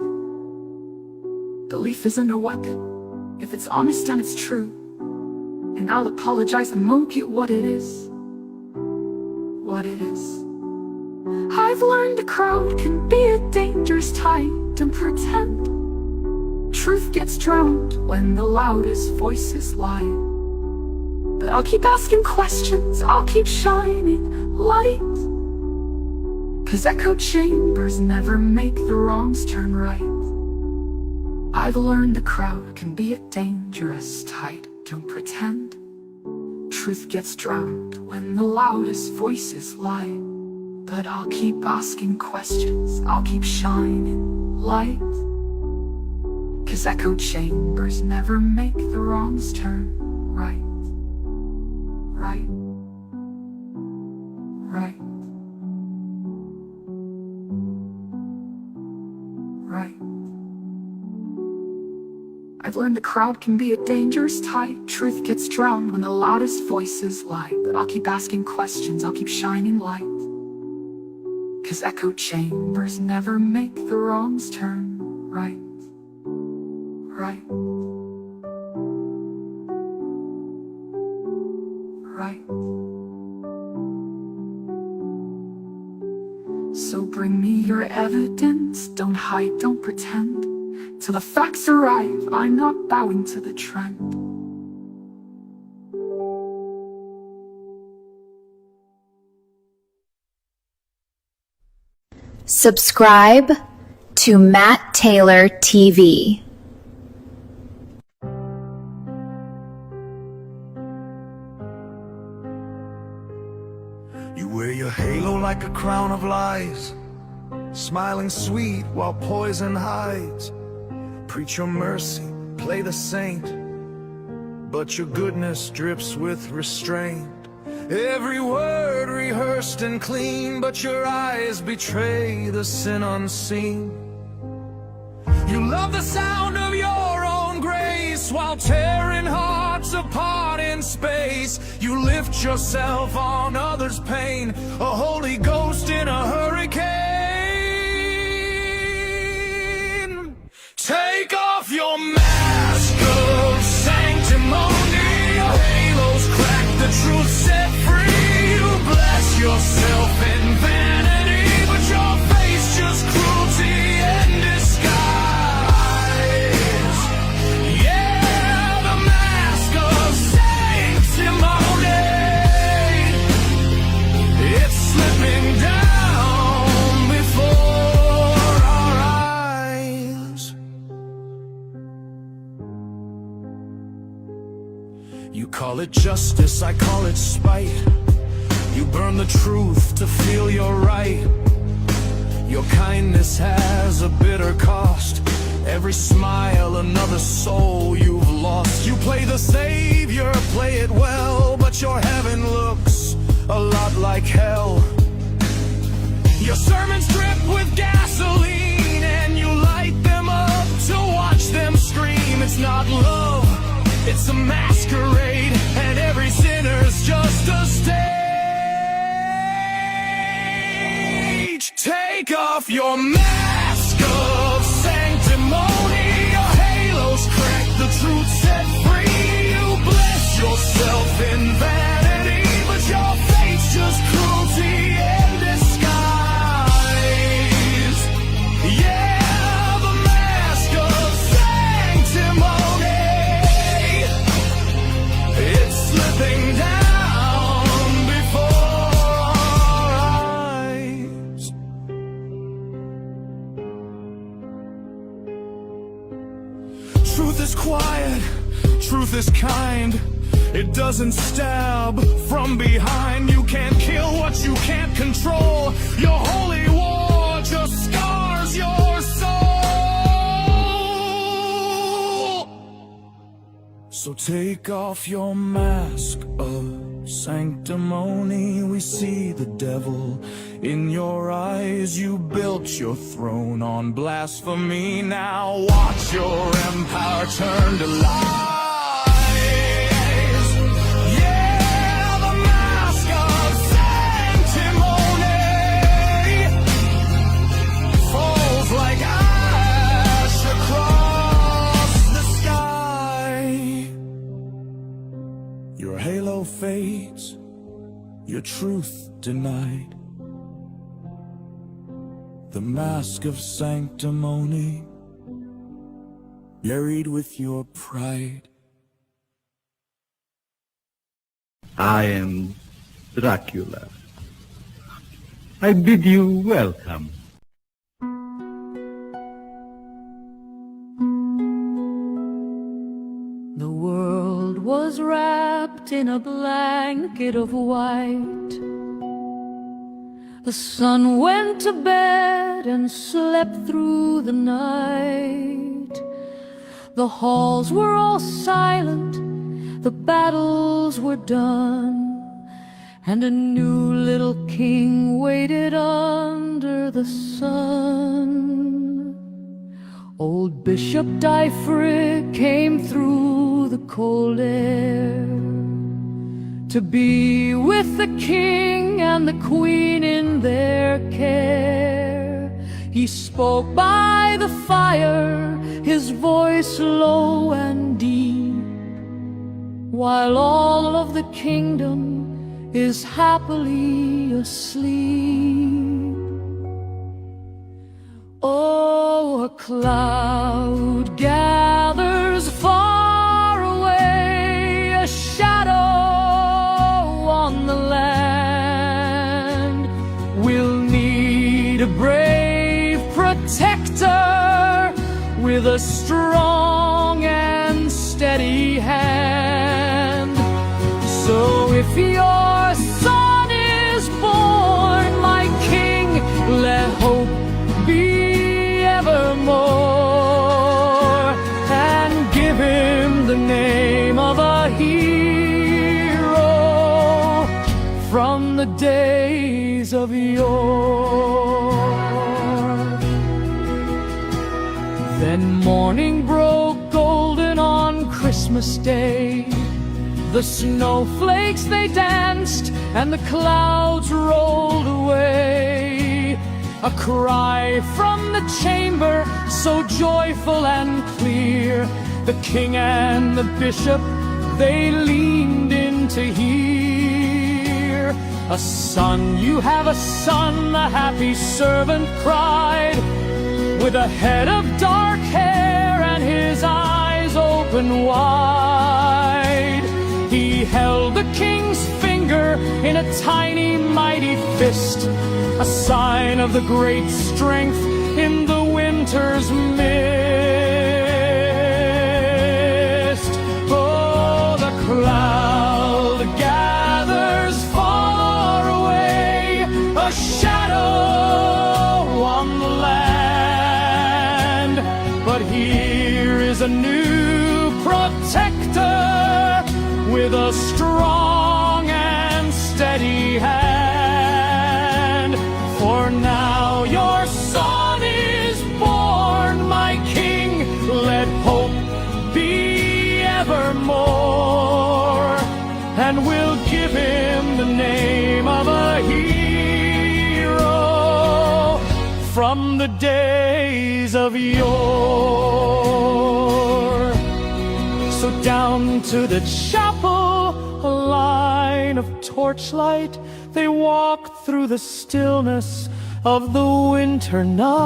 Belief isn't a weapon if it's honest and it's true, and I'll apologize and won't get what it is. What it is. I've learned the crowd can be a dangerous tide. Don't pretend. Truth gets drowned when the loudest voices lie. But I'll keep asking questions, I'll keep shining light, 'cause echo chambers never make the wrongs turn right. I've learned the crowd can be a dangerous tide. Don't pretend. Truth gets drowned when the loudest voices lie. But I'll keep asking questions, I'll keep shining light, 'cause echo chambers never make the wrongs turn right. Right. Right. Right. I've learned the crowd can be a dangerous tide. Truth gets drowned when the loudest voices lie. But I'll keep asking questions, I'll keep shining light, 'cause echo chambers never make the wrongs turn right. Right. Right. So bring me your evidence, don't hide, don't pretend. Till the facts arrive, I'm not bowing to the trend.
Subscribe to MattTaylorTV.
You wear your halo like a crown of lies, smiling sweet while poison hides. Preach your mercy, play the saint, but your goodness drips with restraint. Every word rehearsed and clean, but your eyes betray the sin unseen. You love the sound of your own grace while tearing hearts apart in space. You lift yourself on others' pain, a Holy Ghost in a hurricane. Take off your mask of sanctimony. Your halos crack, the truth set free. You bless yourself in vanity, but your face just cruelty in disguise. Yeah, the mask of sanctimony, it's slipping down before our eyes. You call it justice, I call it spite. You burn the truth to feel you're right. Your kindness has a bitter cost. Every smile, another soul you've lost. You play the savior, play it well, but your heaven looks
Your sermons drip with gasoline, and you light them up to watch them scream. It's not love, it's a masquerade, and every sinner's just a stage. Take off your mask of sanctimony. Your halo's cracked, the truth set free. You bless yourself in vanity, but your fate's just cruelty in disguise. Yeah, the mask of sanctimony, it's slipping down before our eyes. Truth is quiet, truth is kind. It doesn't stab from behind. You can't kill what you can't control. Your holy war just scars your soul. So take off your mask of sanctimony. We see the devil in your eyes. You built your throne on blasphemy. Now watch your empire turn to lies. Yeah, the mask of sanctimony falls like ash across the sky. Your halo fades, your truth denied. The mask of sanctimony buried with your pride.
I am Dracula. I bid you welcome.
The world was wrapped in a blanket of white. The sun went to bed and slept through the night. The halls were all silent, the battles were done, and a new little king waited under the sun. Old Bishop Dyfric came through the cold air to be with the king and the queen in their care. He spoke by the fire, his voice low and deep, while all of the kingdom is happily asleep. Oh, a cloud gathers far away, a shadow on the land. We'll need a brave protector with a strong and steady hand. So if your son is born, my king, let hope be evermore, and give him the name of a hero from the days of yore. Then morning broke golden on Christmas Day. The snowflakes they danced and the clouds rolled away. A cry from the chamber so joyful and clear. The king and the bishop, they leaned in to hear. A son, you have a son, the happy servant cried, with a head of dark hair and his eyes open wide. He held the king's finger in a tiny, mighty fist, a sign of the great strength in the winter's mist. Oh, the cloud gathers far away, a shadow on the land. But here is a new protector with a strong and steady hand. For now
will give him the name of a hero from the days of yore. So down to the chapel, a line of torchlight, they walk through the stillness of the winter night.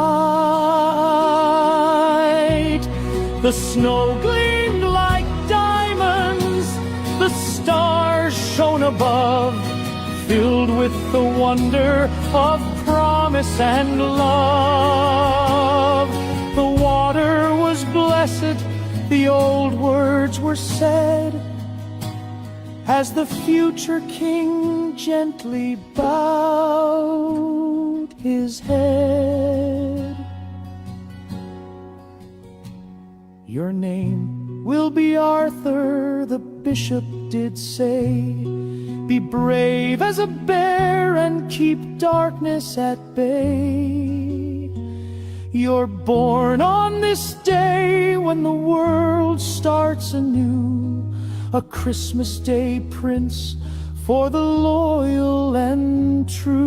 The snow gleamed like diamonds, the stars shone above, filled with the wonder of promise and love. The water was blessed, the old words were said, as the future king gently bowed his head. Your name will be Arthur, the bishop did say. Be brave as a bear and keep darkness at bay. You're born on this day when the world starts anew, a Christmas Day prince for the loyal and true.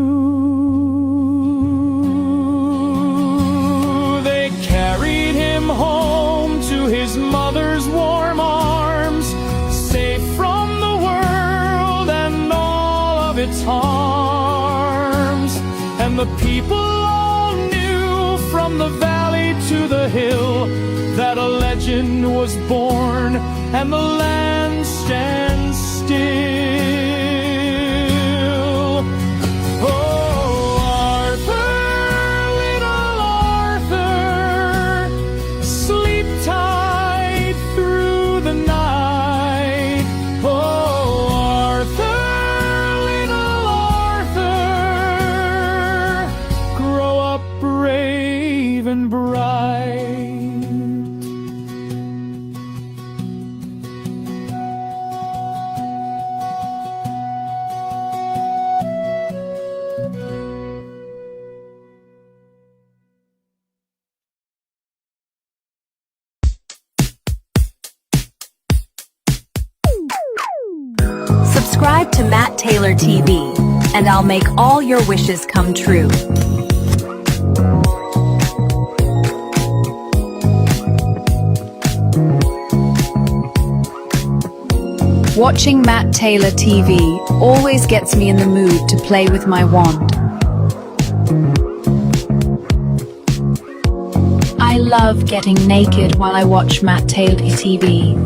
They carried him home to his mother's warm arms, safe from the world and all of its harms. And the people all knew from the valley to the hill that a legend was born and the land stands still. Oh, Arthur, little Arthur, sleep tight through the night. Oh, Arthur, little Arthur, grow up brave and bright.
Subscribe to Matt Taylor TV, and I'll make all your wishes come true.
Watching Matt Taylor TV always gets me in the mood to play with my wand. I love getting naked while I watch Matt Taylor TV.